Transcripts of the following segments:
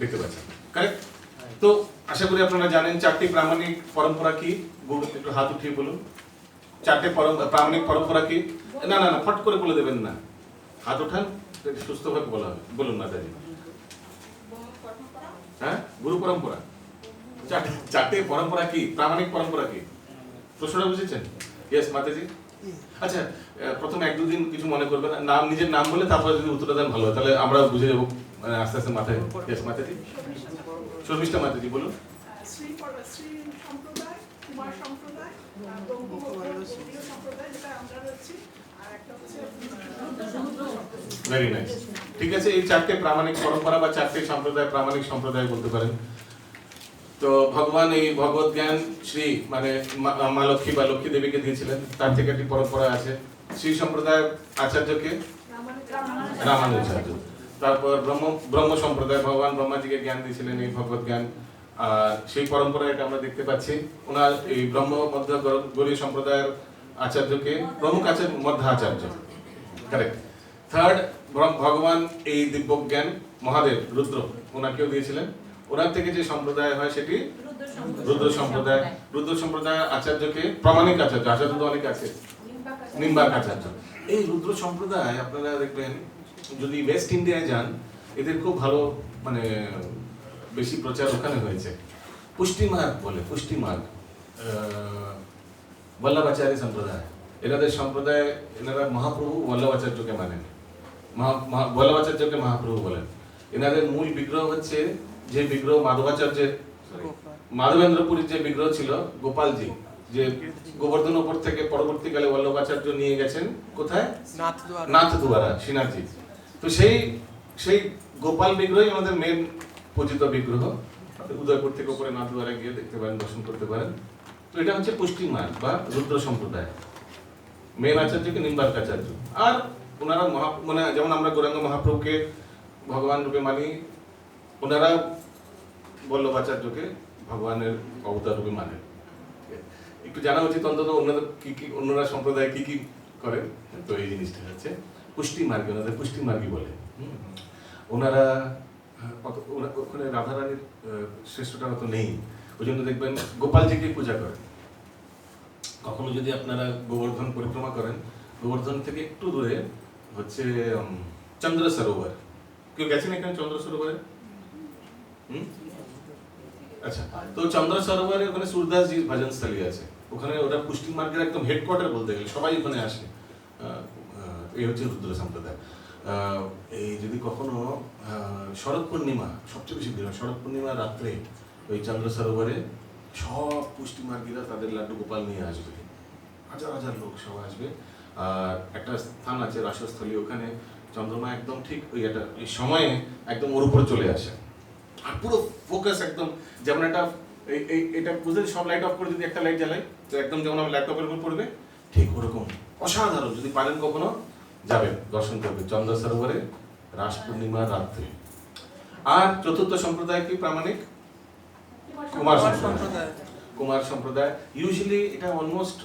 দেখতে পাচ্ছেন, কারেক্ট? তো আশা করি আপনারা জানেন চারটি প্রামাণিক পরম্পরা কি। একটু হাত উঠিয়ে বলুন, চারটে প্রামাণিক পরম্পরা কি? না না না, ফট করে বলে দেবেন না, হাত ওঠান, সুস্থভাবে বলা হবে, বলুন মাতাজি। হ্যাঁ, গুরু পরম্পরা। চারটে পরম্পরা কি, প্রামাণিক পরম্পরা কি? প্রশ্নটা বুঝেছেন? ইয়েস মাতাজি। আচ্ছা, প্রথম এক দুদিন কিছু মনে করবেন না, নাম, নিজের নাম বলে তারপরে যদি উত্তরটা দেন ভালো হয়, তাহলে আমরা বুঝে যাবো আস্তে আস্তে মাথায়। ইয়েস মাতাজি। শর্মিষ্ঠা মাতাজি বলুন। শ্রী সম্প্রদায়, কুমার সম্প্রদায়, সম্প্রদায়, যেটা আমরা রয়েছি, আর একটা হচ্ছে ভেরি নাইস, ঠিক আছে। এই চারটে প্রামাণিক পরম্পরা বা চারটে সম্প্রদায় প্রামাণিক সম্প্রদায় বলতে পারেন। তো ভগবান এই ভগবত জ্ঞান শ্রী মানে মা লক্ষ্মী বা লক্ষ্মী দেবীকে দিয়েছিলেন, তার থেকে একটি পরম্পরা আছে। শ্রী সম্প্রদায়ের আচার্যকে রামানুজাচার্য। তারপর ব্রহ্ম সম্প্রদায়, ভগবান ব্রহ্মাজিকে জ্ঞান দিয়েছিলেন এই ভগবত জ্ঞান, আর সেই পরম্পরায় এটা আমরা দেখতে পাচ্ছি। ওনার এই ব্রহ্ম মধ্য গৌড়ীয় সম্প্রদায়ের আচার্যকে প্রমুখ আচার্য মধ্য আচার্য, কারেক্ট। থার্ড, ভগবান এই দিব্য জ্ঞান মহাদেব রুদ্র ওনাকেও দিয়েছিলেন। ওনার থেকে যে সম্প্রদায় হয় সেটি রুদ্র সম্প্রদায়। রুদ্র সম্প্রদায় আচার্যকে প্রামাণিক আচার্য, আচার্য তো অনেক আছে, নিম্বার্ক আচার্য। এই রুদ্র সম্প্রদায় আপনারা দেখবেন যদি ওয়েস্ট ইন্ডিয়ায় যান, এদের খুব ভালো মানে বেশি প্রচার ওখানে হয়েছে। পুষ্টিমার্গ বলে, পুষ্টিমার্গ, বল্লভাচার্য সম্প্রদায়। এনাদের সম্প্রদায়, এনারা মহাপ্রভু বল্লভাচার্যকে মানেন, বল্লভাচার্যকে মহাপ্রভু বলেন। এনাদের মূল বিগ্রহ হচ্ছে যে বিগ্রহ মাধবাচার্যের, মাধবেন্দ্রপুরীর যে বিগ্রহ ছিল গোপালজি, যে গোবর্ধন উপর থেকে পরবর্তীকালে বল্লভাচার্য নিয়ে গেছেন কোথায়, নাথদুয়ারা, শ্রীনাথজি। তো সেই গোপাল বিগ্রহই আমাদের মেন পূজিত বিগ্রহ। উদয়পুর থেকে উপরে নাথদুয়ারা গিয়ে দেখতে পারেন, দর্শন করতে পারেন। তো এটা হচ্ছে পুষ্টিমার্গ বা রুদ্র সম্প্রদায়। মেন আচার্যকে নিম্বার্ক আচার্য। আর ওনারা মানে যেমন আমরা গৌরাঙ্গ মহাপ্রভুকে ভগবান রূপে মানি, ওনারা বল্লভাচার্যকে ভগবানের অবতার রূপে মানেন। একটু জানা উচিত অন্তত অন্যদের কি অন্যরা সম্প্রদায় কি করে। তো এই জিনিসটা হচ্ছে পুষ্টিমার্গী, ওনাদের পুষ্টিমার্গী বলে। ওনারা ওখানে রাধারানীর শ্রেষ্ঠটা তো নেই, ওই জন্য দেখবেন গোপালজিকে পূজা করেন। কখনো যদি আপনারা গোবর্ধন পরিক্রমা করেন, গোবর্ধন থেকে একটু দূরে হচ্ছে চন্দ্র সরোবর। কেউ গেছেন এখানে চন্দ্র সরোবরে? আচ্ছা, তো চন্দ্র সরোবরে ওখানে সুরদাসজির ভজনস্থলী আছে। ওখানে ওটা পুষ্টিমার্গের একদম হেডকোয়ার্টার বলতে গেলে, সবাই ওখানে আসে। এই হচ্ছে রুদ্র সম্প্রদায়। এই যদি কখনো শরৎ পূর্ণিমা, সবচেয়ে বেশি ভিড়, শরৎ পূর্ণিমার রাত্রে ওই চন্দ্র সরোবরে সব পুষ্টিমার্গীরা তাদের লাড্ডু গোপাল নিয়ে আসবে, হাজার হাজার লোক সব আসবে। আর একটা স্থান আছে রাসস্থলী, ওখানে চন্দ্রমা একদম ঠিক ওই একটা এই সময়ে একদম ওর উপরে চলে আসে, আর পুরো ফোকাস একদম, যেমন একটা এটা বুঝতে সব লাইট অফ করে যদি একটা লাইট জ্বালাই তো একদম যেমন আমার ল্যাপটপের উপর পড়বে, ঠিক ওরকম অসাধারণ। যদি পারেন কখনো যাবেন, দর্শন করবেন চন্দ্র সরোবরে রাস পূর্ণিমার রাত্রে। আর চতুর্থ সম্প্রদায় কি প্রামাণিক? কুমার সম্প্রদায়। কুমার সম্প্রদায় ইউজুয়ালি এটা অলমোস্ট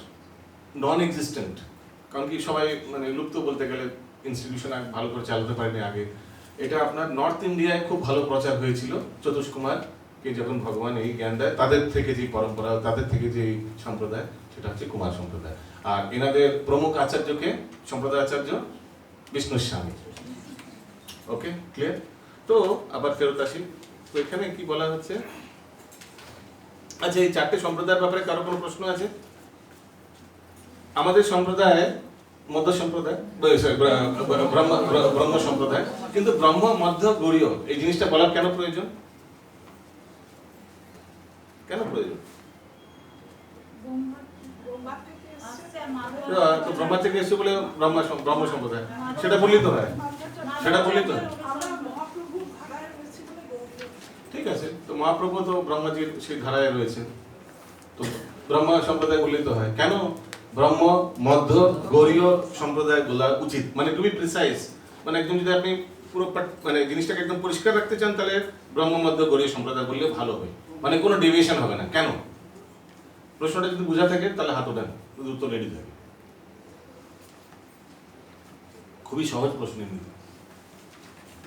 নন এক্সিস্টেন্ট, কারণ কি সবাই মানে লুপ্ত বলতে গেলে, ইনস্টিটিউশন ভালো করে চালাতে পারেনি আগে। এটা আপনার নর্থ ইন্ডিয়ায় খুব ভালো প্রচার হয়েছিল চতুষ্কুমারকে যখন ভগবান এই জ্ঞান দেয়, তাদের থেকে যে পরম্পরা, তাদের থেকে যে সম্প্রদায়, সেটা হচ্ছে কুমার সম্প্রদায়। আর এনাদের প্রমুখ আচার্যকে সম্প্রদায় আচার্য বিষ্ণু স্বামী। ওকে, ক্লিয়ার? তো আবার ফেরত আসি, তো এখানে কি বলা হচ্ছে? আচ্ছা, এই চারটে সম্প্রদায়ের ব্যাপারে কারো কোনো প্রশ্ন আছে? আমাদের সম্প্রদায় মধ্য সম্প্রদায়, ব্রহ্ম সম্প্রদায়, কিন্তু ব্রহ্ম মধ্য গৌড়ীয় এই জিনিসটা বলার কেন প্রয়োজন? কেন প্রয়োজন? তো ব্রহ্মা থেকে এসে বলে ব্রহ্ম সম্প্রদায়, সেটা বললেই তো হয়, সেটা বললেই তো হয়। ঠিক আছে, তো মহাপ্রভু তো ব্রহ্মাজির সেই ধারায় রয়েছেন, তো ব্রহ্ম সম্প্রদায় বললেই তো হয়। কেন ব্রহ্ম মধ্য গৌড়ীয় সম্প্রদায় বলা উচিত? মানে টু বি প্রিসাইজ, মানে একদম যদি আপনি পুরো মানে জিনিসটাকে একদম পরিষ্কার রাখতে চান, তাহলে ব্রহ্ম মধ্য গৌড়ীয় সম্প্রদায় বললে ভালো হয়, মানে কোনো ডেভিয়েশন হবে না। কেন? প্রশ্নটা যদি বোঝা থাকে তাহলে হাত ওঠান, উত্তর রেডি থাকে। খুবই সহজ প্রশ্ন,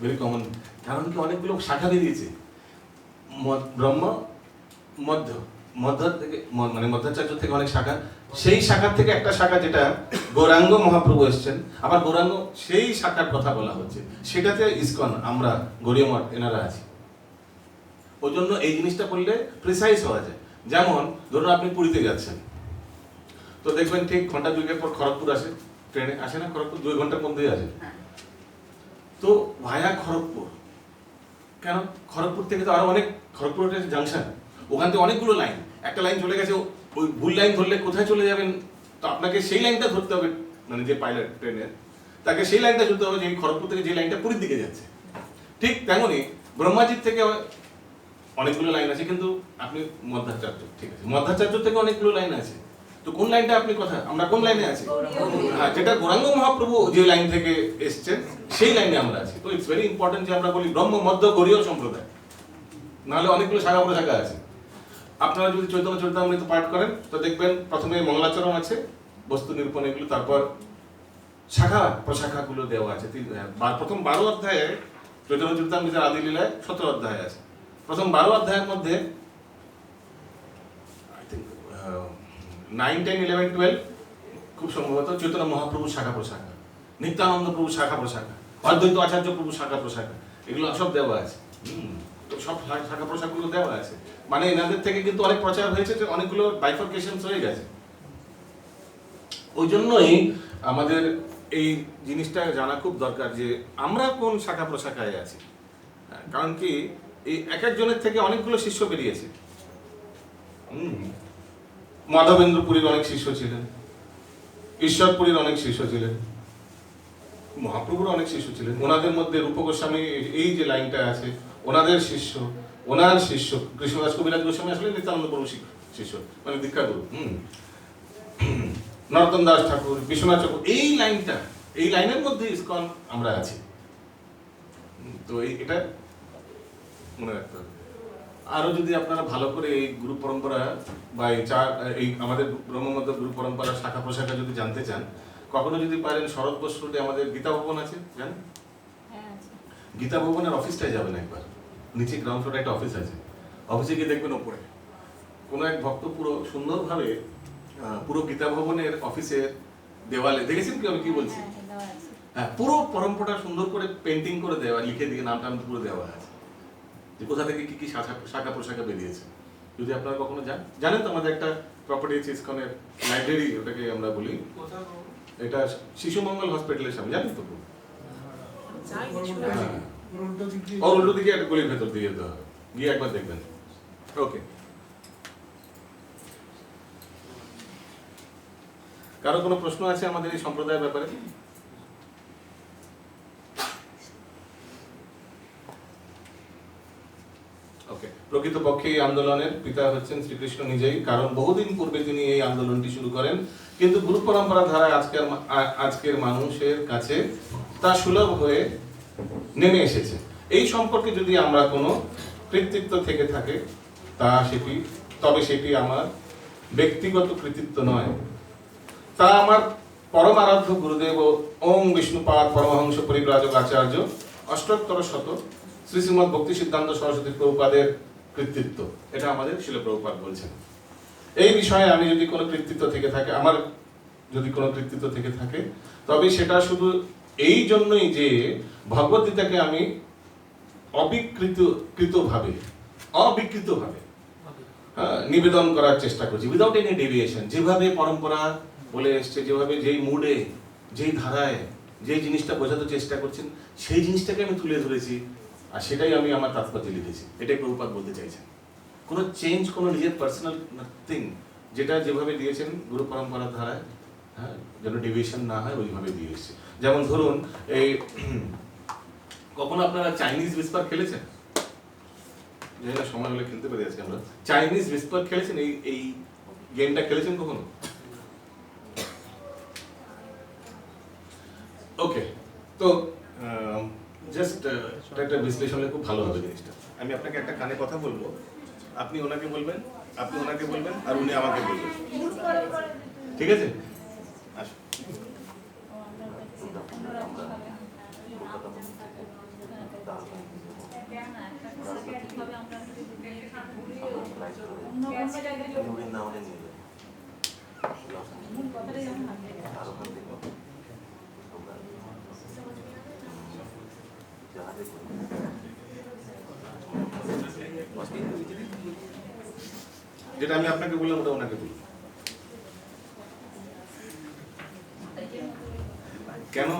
ভেরি কমন। কারণ কি অনেকগুলো শাখা বেরিয়েছে, ব্রহ্ম মধ্য মধ্য থেকে মানে মধ্যাচার্য থেকে অনেক শাখা, সেই শাখা থেকে একটা শাখা যেটা গৌরাঙ্গ মহাপ্রভু এসেছেন, আবার গৌরাঙ্গ সেই শাখার কথা বলা হচ্ছে, সেটাতে ইসকন আমরা গৌড়ীয় মঠ এনারা আছি। ওই জন্য এই জিনিসটা বললে প্রিসাইজ হওয়া যায়। যেমন ধরুন আপনি পুরীতে যাচ্ছেন, তো দেখবেন ঠিক ঘন্টা দুয়েকের পর খড়গপুর আসে, ট্রেনে আসে না, খড়গপুর 2 ঘন্টার মধ্যেই আসে। তো ভায়া খড়গপুর, কেন? খড়গপুর থেকে তো আরো অনেক, খড়গপুর জাংশন, ওখান থেকে অনেকগুলো লাইন, একটা লাইন চলে গেছে, ওই ভুল লাইন ধরলে কোথায় চলে যাবেন? তো আপনাকে সেই লাইনটা ধরতে হবে, মানে যে পাইলট ট্রেনের তাকে সেই লাইনটা ধরতে হবে যে খড়গপুর থেকে যে লাইনটা পুরীর দিকে যাচ্ছে। ঠিক তেমনই ব্রহ্মাজির থেকে অনেকগুলো লাইন আছে, কিন্তু আপনি মধ্যাচার্য, ঠিক আছে, মধ্যাচার্য থেকে অনেকগুলো লাইন আছে, তো কোন লাইনটা আপনি কথা, আমরা কোন লাইনে আছি? হ্যাঁ, যেটা গৌরাঙ্গ মহাপ্রভু যে লাইন থেকে এসছেন সেই লাইনে আমরা আছি। তো ইটস ভেরি ইম্পর্টেন্ট যে আমরা বলি ব্রহ্ম মধ্য গৌড়ীয় সম্প্রদায়, নাহলে অনেকগুলো শাখা প্রশাখা আছে। আপনারা যদি চৈতন্য চরিতামৃত পাঠ করেন তো দেখবেন প্রথমে মঙ্গলাচরণ আছে, বস্তু নিরূপণ এগুলো, তারপর শাখা প্রশাখাগুলো দেওয়া আছে। প্রথম 12 অধ্যায়ে চৈতন্য চরিতামৃতের আদি লীলায় 17 অধ্যায় আছে। প্রথম 12 অধ্যায়ের মধ্যে 9, 10, 11, 12 খুব সম্ভবত চৈতন্য মহাপ্রভু শাখা প্রশাখা, নিত্যানন্দ প্রভু শাখা প্রশাখা, অদ্বৈত আচার্য প্রভু শাখা প্রশাখা, এগুলো সব দেওয়া আছে। তো সব শাখা প্রশাখাগুলো দেওয়া আছে, মানে এনাদের থেকে কিন্তু অনেক প্রচার হয়েছে, যে অনেকগুলো বাইফরকেশন হয়ে গেছে। ওই জন্যই আমাদের এই জিনিসটা জানা খুব দরকার যে আমরা কোন শাখা প্রশাখায় আছি। কারণ কি এই এক একজনের থেকে অনেকগুলো শিষ্য বেরিয়েছে। মাধবেন্দ্রপুরীর অনেক শিষ্য ছিলেন, ঈশ্বরপুরীর অনেক শিষ্য ছিলেন, মহাপ্রভুর অনেক শিষ্য ছিলেন। ওনাদের মধ্যে রূপ গোস্বামী, এই যে লাইনটা আছে, ওনাদের শিষ্য, ওনার শিষ্য কৃষ্ণদাস কবিরাজ গোস্বামী আসলে নিত্যানন্দ প্রভু শিষ্য, মানে দীক্ষা গুরু। নরোত্তম দাস ঠাকুর, বিশ্বনাথ ঠাকুর, এই লাইনটা, এই লাইনের মধ্যে ইসকন আমরা আছি। তো এটা মনে রাখতে হবে। আরো যদি আপনারা ভালো করে এই গুরু পরম্পরা বা এই আমাদের ব্রহ্মমধ্য গুরু পরম্পরা শাখা প্রশাখা যদি জানতে চান, কখনো যদি পারেন শরৎ বোস রোডে আমাদের গীতা ভবন আছে, জানেন? গীতা ভবনের অফিসটায় যাবেন একবার, নিচে গ্রাউন্ড ফ্লোরে একটা অফিস আছে, অফিসে গিয়ে দেখবেন ওপরে কোনো এক ভক্ত পুরো সুন্দরভাবে পুরো গীতা ভবনের অফিসের দেওয়ালে, দেখেছেন কি আমি কি বলছি? হ্যাঁ, পুরো পরম্পরা সুন্দর করে পেন্টিং করে দেওয়া, লিখে দিয়ে নামটা পুরো দেওয়া আছে, যে কোথা থেকে কি কি শাখা প্রশাখা বেরিয়েছে। যদি আপনারা কখনো জানেন তো আমাদের একটা প্রপার্টি আছে ইসকনের লাইব্রেরি, ওটাকে আমরা বলি, এটা শিশু মঙ্গল হসপিটালের সামনে, জানেন তো? ওর উল্টো দিকে একটা গলির ভেতর দিয়ে যেতে হবে, গিয়ে একবার দেখবেন। ওকে, কারো কোনো প্রশ্ন আছে আমাদের এই সম্প্রদায়ের ব্যাপারে? ওকে, প্রকৃতপক্ষে এই আন্দোলনের পিতা হচ্ছেন শ্রীকৃষ্ণ নিজেই, কারণ বহুদিন পূর্বে তিনি এই আন্দোলনটি শুরু করেন, কিন্তু গুরু পরম্পরা ধারায় আজকের মানুষের কাছে তা সুলভ হয়ে নেমে এসেছে। এই সম্পর্কে যদি আমরা কোনো কৃতিত্ব থেকে থাকে তবে সেটি আমার ব্যক্তিগত কৃতিত্ব নয়, তা আমার পরম আরাধ্য গুরুদেব ওম বিষ্ণুপাদ পরমহংস পরিব্রাজক আচার্য অষ্টোত্তর শত শ্রী শ্রীমৎ ভক্তি সিদ্ধান্ত সরস্বতী প্রভুপাদের কৃতিত্ব। এটা আমাদের শিল প্রভুপাদ বলছেন। এই বিষয়ে আমি যদি কোনো কৃতিত্ব থেকে থাকে, আমার যদি কোনো কৃতিত্ব থেকে থাকে, তবে সেটা শুধু এই জন্যই যে ভগবদ্গীতাকে আমি অবিকৃতভাবে নিবেদন করার চেষ্টা করছি, উইদাউট এনি ডেভিয়েশন। যেভাবে পরম্পরা বলে এসছে, যেভাবে যেই মুডে, যেই ধারায়, যেই জিনিসটা বোঝাতে চেষ্টা করছেন, সেই জিনিসটাকে আমি তুলে ধরেছি, আর সেটাই আমি আমার তাৎপর্যে লিখেছি। এটাই প্রভুপাদ বলতে চাইছেন। কোনো চেঞ্জ, কোনো নিজের পার্সোনাল নাথিং, যেটা যেভাবে দিয়েছেন গুরু পরম্পরার ধারায়, হ্যাঁ, যেন ডেভিয়েশন না হয়, ওইভাবে দিয়ে এসছে। যেমন ধরুন, এই কখনো আপনারা চাইনিজ বিস্পার খেলেছেন? জানি না, সময় হলে খেলতে পারি আজকে আমরা। চাইনিজ বিস্পার খেলেছেন? এই গেমটা খেলেছেন কখনো? ওকে, তো জাস্ট একটা বিশ্লেষণ হলে খুব ভালো হবে জিনিসটা। আমি আপনাকে একটা কানে কথা বলবো, আপনি ওনাকে বলবেন, আপনি ওনাকে বলবেন, আর উনি আমাকে বলবেন, ঠিক আছে? আসুন। ফ্লাইট বৃন্দাবনে নিয়ে যাবে আর ওখান থেকে আমরা জাহাজে করে যেটা আমি আপনাকে বললাম ওটা ওনাকে বললাম। কেন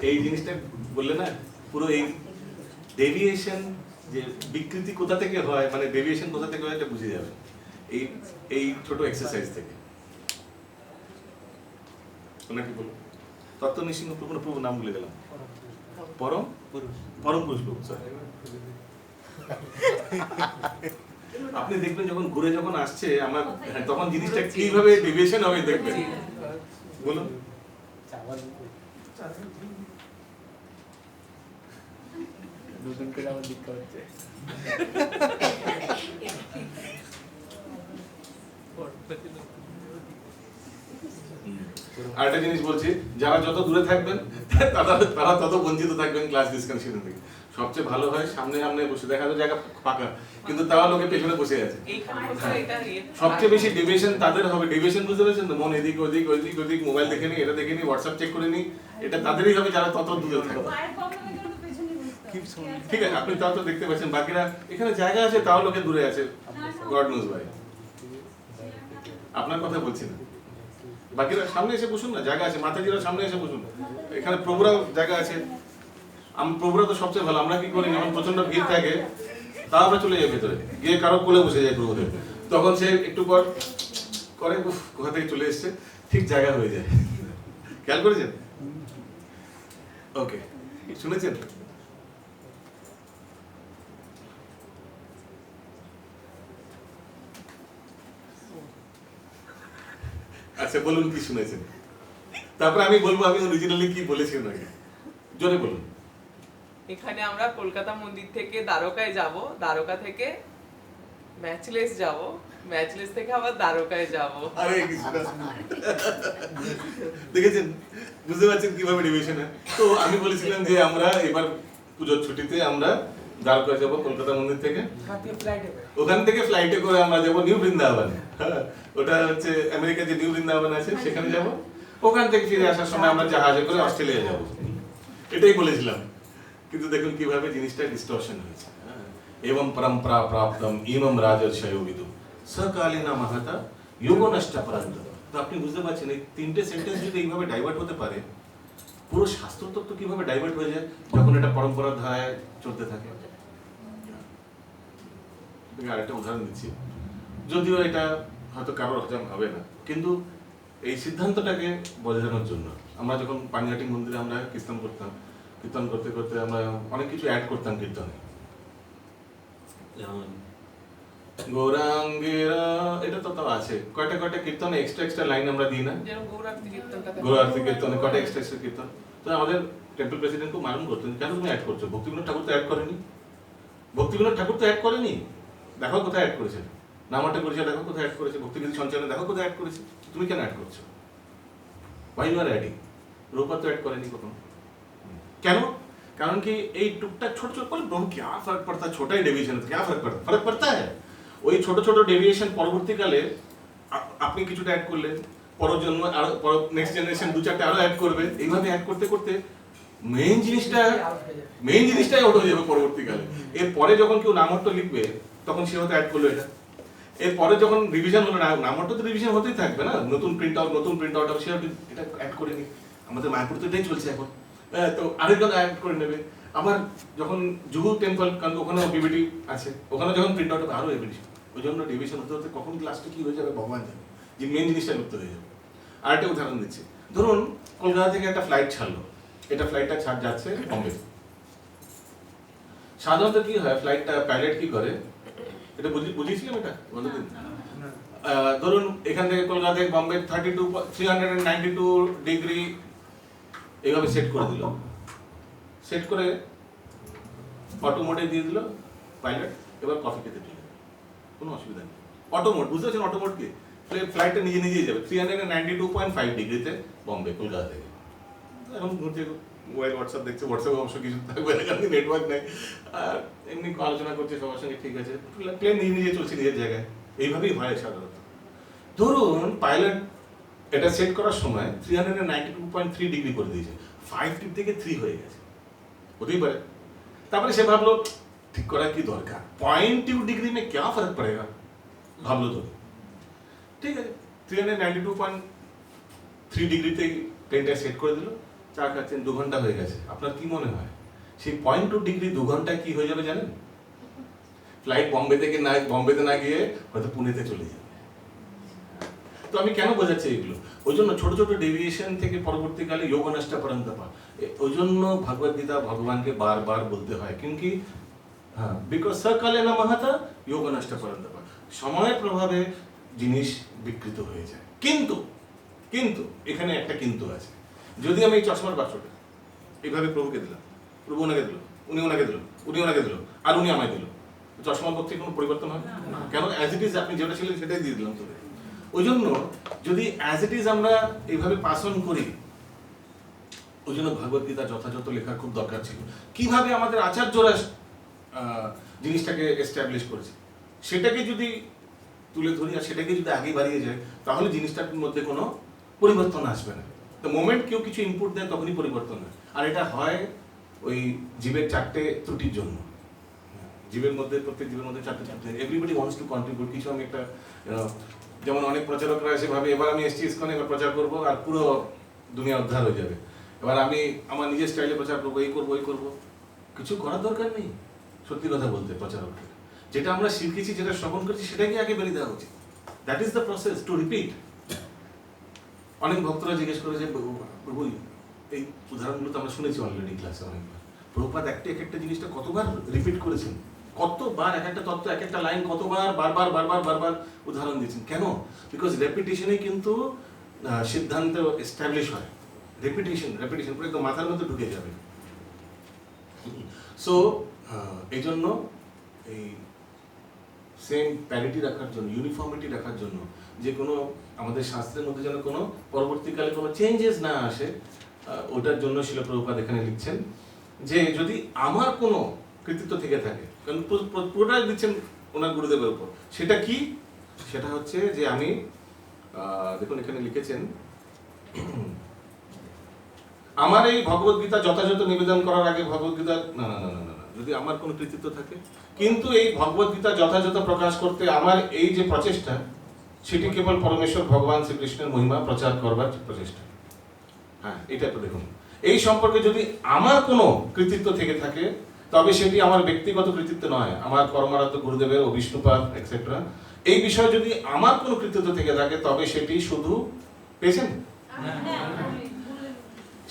এই জিনিসটা বললে না, পুরো এই ডেভিয়েশন যে বিকৃতি কোথা থেকে হয়, মানে ডেভিয়েশন কোথা থেকে হয় এটা বুঝে যাবে এই এই ছোট এক্সারসাইজ থেকে। ওনাকে বলুন তত্ত্ব নৃসিংহ প্রভু নাম ভুলে গেলাম, পরম পরম পুরুষ প্রভু স্যার। আপনি দেখবেন যখন ঘুরে যখন আসছে আমার, তখন জিনিসটা কিভাবে ডেভিয়েশন হবে দেখবেন। বলুন নতুন করে আমার দীক্ষা হচ্ছে। আরেকটা জিনিস বলছি, যারা যত দূরে থাকবেন তারা তত বঞ্চিত থাকবেন ক্লাস ডিসকাশন থেকে। সবচেয়ে ভালো হয় সামনে সামনে বসে, দেখা যায় জায়গা ফাঁকা কিন্তু তাও লোকে পেছনে বসে আছে। সবচেয়ে বেশি ডেভিয়েশন তাদের হবে, ডেভিয়েশন বুঝতে পেরেছেন তো, মন এদিক ওদিক ওদিক ওদিক, মোবাইল দেখে নি, এটা দেখে নি, হোয়াটসঅ্যাপ চেক করে নি, এটা তাদেরই হবে যারা তত দূরে থাকবে। ঠিক আছে, আপনি তাও তো দেখতে পাচ্ছেন, বাকিরা এখানে জায়গা আছে তাও লোকে দূরে আছে। গড নোজ ভাই, আপনার কথা বলছি না, বাকিরা সামনে এসে বসুন না, জায়গা আছে, মাতাজিরা সামনে এসে বসুন, এখানে প্রভুরাও জায়গা আছে। প্রভুরা তো সবচেয়ে ভালো। আমরা কি করি, যখন প্রচন্ড ভিড় থাকে তাও আমরা চলে যাই ভেতরে, গিয়ে কারো কোলে বসে যাই প্রভুদের, তখন সে একটু পর করে উফ কোথা থেকে চলে এসছে, ঠিক জায়গা হয়ে যায়। খেয়াল করেছেন? ওকে, শুনেছেন? আচ্ছা বলুন কি শুনেছেন, তারপরে আমি বলবো আমি অরিজিনালি কি বলেছি ওনাকে, জোরে বলুন। এখানে আমরা কলকাতা মন্দির থেকে দ্বারকায় যাব, দ্বারকা থেকে ম্যাচলেস যাব, ম্যাচলেস থেকে আবার দ্বারকায় যাব। আরে কিছুটা দেখেছেন, বুঝতে পারছেন কিভাবে ডিভিশন হয়। তো আমি বলেছিলাম যে আমরা এবার পুজোর ছুটিতে আমরা দ্বারকা যাব কলকাতা মন্দির থেকে, ওখান থেকে ফ্লাইটে করে আমরা যাব নিউ বৃন্দাবন। ওটা হচ্ছে আমেরিকা যে নিউ বৃন্দাবন আছে সেখানে যাব, ওখান থেকে ফিরে আসার সময় আমরা জাহাজে করে অস্ট্রেলিয়া যাব, এটাই বলেছিলাম। কিন্তু দেখুন কিভাবে জিনিসটা ডিস্টরশন হয়েছে। এবং পরম্পরা প্রাপ্তম ইমম রাজর্ষয় বিদু সকালীনা মাহাতা যোগ নষ্ট পরান্ত। তো আপনি বুঝতে পারছেন এই তিনটে সেন্টেন্স যদি এইভাবে ডাইভার্ট হতে পারে, পুরো শাস্ত্র তত্ত্ব কিভাবে ডাইভার্ট হয়ে যায় যখন এটা পরম্পরার ধারায় চলতে থাকে। আরেকটা উদাহরণ দিচ্ছি, যদিও এটা হয়তো কারোর হজম হবে না, কিন্তু এই সিদ্ধান্তটাকে বোঝানোর জন্য আমরা যখন পানিহাটি মন্দিরে আমরা কীর্তন করতাম, কীর্তন করতে করতে আমরা অনেক কিছু অ্যাড করতাম কীর্তনে, যেমন গৌরাঙ্গেরা, এটা তো তাও আছে, কয়টা কয়টা কীর্তনে এক্সট্রা লাইন আমরা দিই না, যেমন গৌরার্থী কীর্তনটা, গৌরার্থী কীর্তনে কয়টা এক্সট্রা কীর্তন। তো আমাদের টেম্পল প্রেসিডেন্ট খুব মালুম করতেন, কেন তুমি অ্যাড করছো? ভক্তিবিনোদ ঠাকুর তো অ্যাড করেনি, ভক্তিবিনোদ ঠাকুর তো অ্যাড করেনি, দেখো কোথায় অ্যাড করেছে, নামাটা করেছে দেখো কোথায় অ্যাড করেছে, ভক্তিবিনোদ সঞ্চালনে দেখো কোথায় অ্যাড করেছে, তুমি কেন অ্যাড করছো? Why you are adding? Rupa তো অ্যাড করেনি কখনো, কেন? कारण कि এই টুকটাক ছোট ছোট বল প্রভু क्या फर्क पड़ता है, छोटा ही डेविएशन है क्या फर्क पड़ता है। ওই ছোট ছোট ডেভিয়েশন পরবর্তীকালে আপনি কিছুটা অ্যাড করলেন, পরজন্ম আর নেক্সট জেনারেশন দু চারটে আরো অ্যাড করবে, এইভাবে অ্যাড করতে করতে মেইন জিনিসটাই আউট হয়ে যাবে পরবর্তীকালে। এরপরে যখন কেউ নামহট্ট লিখবে তখন সে হয়তো অ্যাড করলো এটা, এরপরে যখন রিভিশন হলো, নামহট্ট তো রিভিশন হতেই থাকবে না, নতুন প্রিন্ট আউট হবে, সে এটা অ্যাড করে নি। আমাদের মায়াপুর তো এটাই চলছে এখন, তো আরেকজন অ্যাড করে নেবে। আবার যখন জুহু টেম্পল, কারণ ওখানেও বিবিটি আছে, ওখানে যখন প্রিন্ট আউট হবে আরও এভিডেন্স, ওই জন্য ডিভিশন হতে হতে কখন ক্লাসটা কি হয়ে যাবে ভগবান জানে, যে মেন জিনিসটা লুপ্ত হয়ে যাবে। আরেকটা উদাহরণ দিচ্ছি, ধরুন কলকাতা থেকে একটা ফ্লাইট ছাড়লো, এটা ফ্লাইটটা যাচ্ছে বম্বে। সাধারণত কি হয়, ফ্লাইটটা পাইলট কি করে, এটা বুঝিয়েছিলাম এটা বলদিন, ধরুন এখান থেকে কলকাতা থেকে বম্বে 392 ডিগ্রি এইভাবে সেট করে দিল, সেট করে অটো মোডে দিয়ে দিল পাইলট, এবার কফি খেতে চলে, কোনো অসুবিধা নেই। অটো মোড বুঝতে পারছেন, অটো মোড কি, ফ্লাইটটা নিজেই যাবে 392.5 ডিগ্রিতে বম্বে কলকাতা থেকে। এখন ঘুরছে, মোবাইল হোয়াটসঅ্যাপ দেখছে, হোয়াটসঅ্যাপে অবশ্য কিছু থাকবে না কারণ নেটওয়ার্ক নেই, আর এমনি আলোচনা করছে সবার সঙ্গে, ঠিক আছে, প্লেন নিজে চলছে নিজের জায়গায়, এইভাবেই হয় সাধারণত। ধরুন পাইলট এটা সেট করার সময় 392.3 ডিগ্রি করে দিয়েছে, 5 টিপ থেকে 3 হয়ে গেছে, হতেই পারে। তারপরে সে ভাবলো ঠিক করার কি দরকার, 0.2 ডিগ্রি में क्या फर्क पड़ेगा, ভাবলো তো ঠিক আছে 392.3 ডিগ্রিতে প্লেনটা সেট করে দিল, চা খাচ্ছেন, 2 ঘন্টা হয়ে গেছে। আপনার কি মনে হয় সেই 0.2 ডিগ্রি 2 ঘন্টায় কি হয়ে যাবে জানেন? ফ্লাইট বম্বেতে না গিয়ে হয়তো পুনেতে চলে যাবে। তো আমি কেন বোঝাচ্ছি এগুলো? ওই জন্য ছোট ছোট ডেভিয়েশন থেকে পরবর্তীকালে যোগনষ্টা পরন্তপা, ওই জন্য ভগবদ গীতা ভগবানকে বারবার বলতে হয়, কিন্তু হ্যাঁ বিকজ সকালে না মহাতা যোগনষ্টা পরন্তপা, সময়ের প্রভাবে জিনিস বিকৃত হয়ে যায়। কিন্তু কিন্তু এখানে একটা কিন্তু আছে, যদি আমি এই চশমার বাক্সটা এইভাবে প্রভুকে দিলাম, প্রভু ওনাকে দিল, উনি ওনাকে দিল, উনি ওনাকে দিল, আর উনি আমায় দিল, চশমার পক্ষে কোনো পরিবর্তন হয় না। কেন? অ্যাজ ইট ইজ আপনি যেটা ছিলেন সেটাই দিয়ে দিলাম তোদের। ওই জন্য যদি অ্যাজ ইট ইজ আমরা এইভাবে পাস অন করি, ওই জন্য ভগবদ গীতা যথাযথ লেখার খুব দরকার ছিল। কিভাবে আমাদের আচার্যরা জিনিসটাকে এস্টাবলিশ করেছে সেটাকে যদি তুলে ধরি আর সেটাকে যদি আগে বাড়িয়ে যায়, তাহলে জিনিসটার মধ্যে কোনো পরিবর্তন আসবে না। তো মোমেন্ট কেউ কিছু ইনপুট দেয় তখনই পরিবর্তন হয়, আর এটা হয় ওই জীবের 4টে ত্রুটির জন্য। জীবের মধ্যে, প্রত্যেক জীবের মধ্যে 4টে ত্রুটি, এভরিবডি ওয়ান্টস টু কন্ট্রিবিউট কিছু। আমি একটা যেমন অনেক প্রচারকরা এসে ভাবে এবার আমি এসছি ইসকনে, এবার প্রচার করবো আর পুরো দুনিয়া উদ্ধার হয়ে যাবে, এবার আমি আমার নিজের স্টাইলে প্রচার করবো, এই করবো ওই করবো। কিছু করার দরকার নেই। সত্যি কথা বলতে প্রচারককে যেটা আমরা শিখেছি, যেটা শ্রবণ করছি, সেটাকে আগে বেরিয়ে দেওয়া উচিত। That is the process to repeat. অনেক ভক্তরা জিজ্ঞেস করে যে প্রভু এই উদাহরণগুলো তো আমরা শুনেছি অলরেডি ক্লাসে অনেকবার, প্রভুপাদ একটা জিনিসটা কতবার রিপিট করেছেন, কতবার এক একটা তত্ত্ব, এক একটা লাইন কতবার বারবার বারবার বারবার উদাহরণ দিয়েছেন। কেন? বিকজ রেপিটেশনে কিন্তু সিদ্ধান্ত এস্টাবলিশ হয়। রেপিটেশন পুরো একদম মাথার মধ্যে ঢুকে যাবে। সো এই জন্য এই সেম প্যারিটি রাখার জন্য, ইউনিফর্মিটি রাখার জন্য, যে কোনো আমাদের শাস্ত্রের মধ্যে যেন কোনো পরবর্তীকালে কোনো চেঞ্জেস না আসে, ওটার জন্য শিল প্রভুপাদ এখানে লিখছেন যে যদি আমার কোনো কৃতিত্ব থেকে থাকে, কারণ পুরোটাই দিচ্ছেন ওনার গুরুদেবের উপর, সেটা কি? সেটা হচ্ছে যে আমি দেখুন এখানে লিখেছেন, আমার এই ভগবদ গীতা যথাযথ নিবেদন করার আগে ভগবদ গীতা না না না না না, যদি আমার কোনো কৃতিত্ব থাকে, কিন্তু এই ভগবদ গীতা যথাযথ প্রকাশ করতে আমার এই যে প্রচেষ্টা, সেটি কেবল পরমেশ্বর ভগবান শ্রীকৃষ্ণের মহিমা প্রচার করবার প্রচেষ্টা। হ্যাঁ, এটা তো দেখুন, এই সম্পর্কে যদি আমার কোনো কৃতিত্ব থেকে থাকে, তবে সেটি আমার ব্যক্তিগত কৃতিত্ব নয়, আমার কর্মরত গুরুদেবের ও বিষ্ণুপাদ এক্সেট্রা, এই বিষয়ে যদি আমার কোনো কৃতিত্ব থেকে থাকে, তবে সেটি শুধু পেয়েছেন,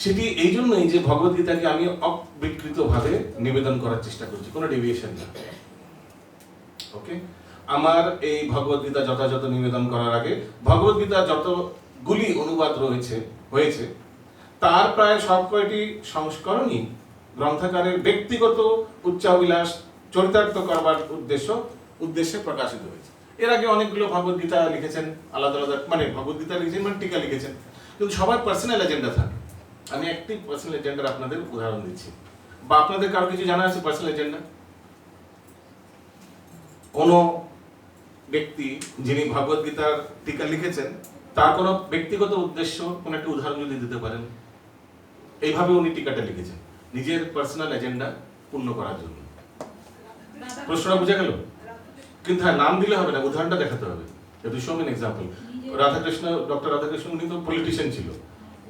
সেটি এই জন্যই যে ভগবদ্গীতাকে আমি অবিকৃতভাবে নিবেদন করার চেষ্টা করছি, কোনো ডেভিয়েশন না। ওকে, আমার এই ভগবদ্গীতা যথাযথ নিবেদন করার আগে ভগবদ্গীতা যতগুলি অনুবাদ হয়েছে তার প্রায় সব কয়টি সংস্করণই গ্রন্থকারের ব্যক্তিগত উচ্চাভিলাষ চরিতার্থ করবার উদ্দেশ্যে প্রকাশিত হয়েছে। এর আগে অনেকগুলো ভগবদ্গীতা লিখেছেন আলাদা আলাদা, মানে ভগবদ্গীতা লিখেছেন মানে টিকা লিখেছেন, কিন্তু সবার পার্সোনাল এজেন্ডা থাকে। আমি একটি পার্সোনাল এজেন্ডার আপনাদের উদাহরণ দিচ্ছি, বা আপনাদের কারো কিছু জানা আছে পার্সোনাল এজেন্ডা? কোনো ব্যক্তি যিনি ভগবদ্গীতার টিকা লিখেছেন, তার কোনো ব্যক্তিগত উদ্দেশ্য, কোনো একটা উদাহরণ যদি দিতে পারেন, এইভাবে উনি টিকাটা লিখেছেন নিজের পার্সোনাল এজেন্ডা পূর্ণ করার জন্য। প্রশ্নটা বোঝা গেল? কিন্তু হ্যাঁ, নাম দিলে হবে না, উদাহরণটা দেখাতে হবে। Show main example. Radhakrishna, doctor Radhakrishna উনি তো পলিটিশিয়ান ছিল,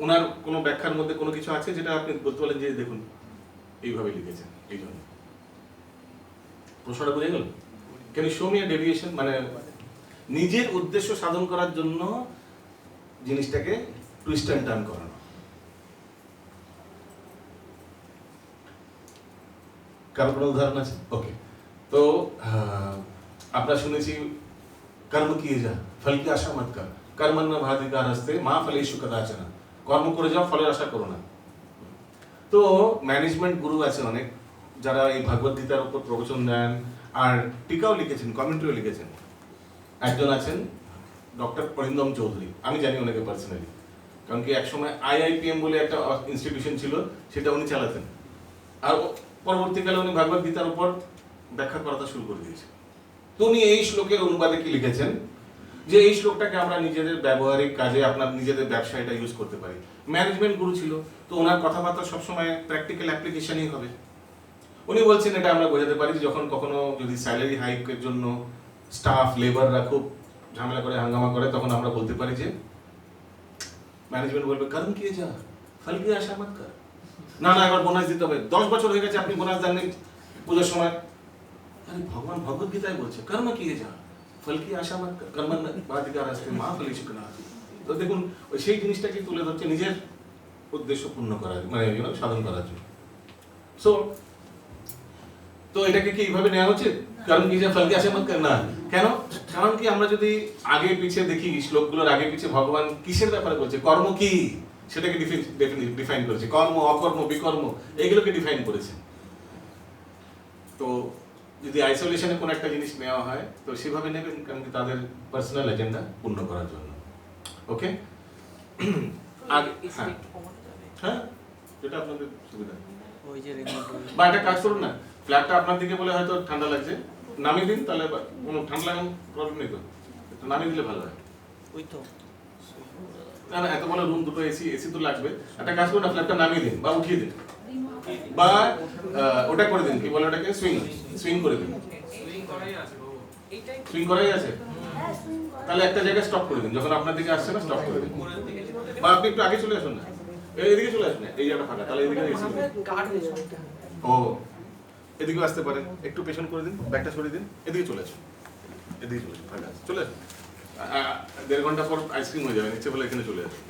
ওনার কোনো ব্যাখ্যার মধ্যে কোনো কিছু আছে যেটা আপনি বলতে পারেন যে দেখুন এইভাবে লিখেছেন, এই জন্য। প্রশ্নটা বুঝে গেল? Can you show me a deviation? মানে নিজের উদ্দেশ্য সাধন করার জন্য জিনিসটাকে টুইস্ট অ্যান্ড টার্ন করানো। কারো কোনো উদাহরণ আছে? ওকে, তো আমরা শুনেছি কর্ম কিয়ে যা ফল কি আশা মত কর, কর্মণ্য ভাধিকার হস্তে মা ফলেষু কদাচন, কর্ম করে যাও, ফলের আশা করো না। তো ম্যানেজমেন্ট গুরু আছে অনেক, যারা এই ভগবদ গীতার উপর প্রবচন দেন আর টিকাও লিখেছেন, কমেন্ট্রিও লিখেছেন। একজন আছেন ডক্টর অরিন্দম চৌধুরী, আমি জানি ওনাকে পার্সোনালি, কারণ কি একসময় IIPM বলে একটা ইনস্টিটিউশন ছিল, সেটা উনি চালাতেন, আর পরবর্তীকালে উনি ভগবদ গীতার উপর ব্যাখ্যা করাটা শুরু করে দিয়েছেন। তো উনি এই শ্লোকের অনুবাদে কি লিখেছেন যে এই শ্লোকটাকে আমরা নিজেদের ব্যবহারিক কাজে আপনার নিজেদের ব্যবসায় এটা ইউজ করতে পারি। ম্যানেজমেন্ট গুরু ছিল, তো ওনার কথাবার্তা সবসময় প্র্যাকটিক্যাল অ্যাপ্লিকেশনই হবে। উনি বলছেন এটা আমরা বোঝাতে পারি যে যখন কখনো যদি স্যালারি হাইকের জন্য স্টাফ লেবাররা খুব ঝামেলা করে হাঙ্গামা করে, তখন আমরা বলতে পারি যে ম্যানেজমেন্ট বলবে কর্ম কিয়ে যা ফল কি আশা মত কর। না না, এবার বোনাস দিতে হবে, 10 বছর হয়ে গেছে আপনি বোনাস দেননি পুজোর সময়। আরে ভগবান ভগবত গীতায় বলছে কর্ম কিয়ে যা ফল কি আশা মত কর, কর্ম বাধিকার আসতে মা ফলি শুকনা। তো দেখুন ওই সেই জিনিসটাকে তুলে ধরছে নিজের উদ্দেশ্য পূর্ণ করার, মানে সাধন করার জন্য। সো তো এটাকে কি এইভাবে নেওয়া উচিত, কারণ কি যে ফলকে আসে মত না? কেন? কারণ কি আমরা যদি আগে পিছে দেখি শ্লোকগুলোর আগে পিছে ভগবান কিসের ব্যাপারে বলছে, কর্ম কি সেটাকে ডিফাইন করেছে, কর্ম অকর্ম বিকর্ম এইগুলোকে ডিফাইন করেছে। তো যদি আইসোলেশনে কোন একটা জিনিস নেওয়া হয় তো সেভাবে নেবেন, কারণ কি তাদের পার্সোনাল এজেন্ডা পূর্ণ করার জন্য। ওকে, আগে হ্যাঁ যেটা আপনাদের সুবিধা। বা একটা কাজ করুন না, ফ্ল্যাটটা আপনার দিকে বলে হয়তো ঠান্ডা লাগছে, নামিয়ে দিন, তাহলে কোনো ঠান্ডা লাগানোর প্রবলেম নেই তো, একটু নামিয়ে দিলে ভালো হয়। ওই তো না না, এত বড় রুম, দুটো এসি, এসি তো লাগবে। একটা কাজ করুন না, ফ্ল্যাটটা নামিয়ে দিন বা উঠিয়ে দিন, বা ওটা করে দিন, কি বলে ওটাকে, সুইং করে দিন। সুইং করাই আছে, তাহলে একটা জায়গায় স্টপ করে দিন, যখন আপনার দিকে আসছে না স্টপ করে দিন। বা আপনি একটু আগে চলে আসুন না, এইদিকে চলে আসুন, এই জায়গাটা ফাঁকা, তাহলে এদিকে এসি। ও এদিকেও আসতে পারেন, একটু পেছন করে দিন, ব্যাগটা সরিয়ে দিন, এদিকে চলে আসুন, এদিকে চলে আসুন, ফাঁকা আছে, চলে আসুন। 1.5 ঘন্টা পর আইসক্রিম হয়ে যাবে, নিচে বলে এখানে চলে আসুন।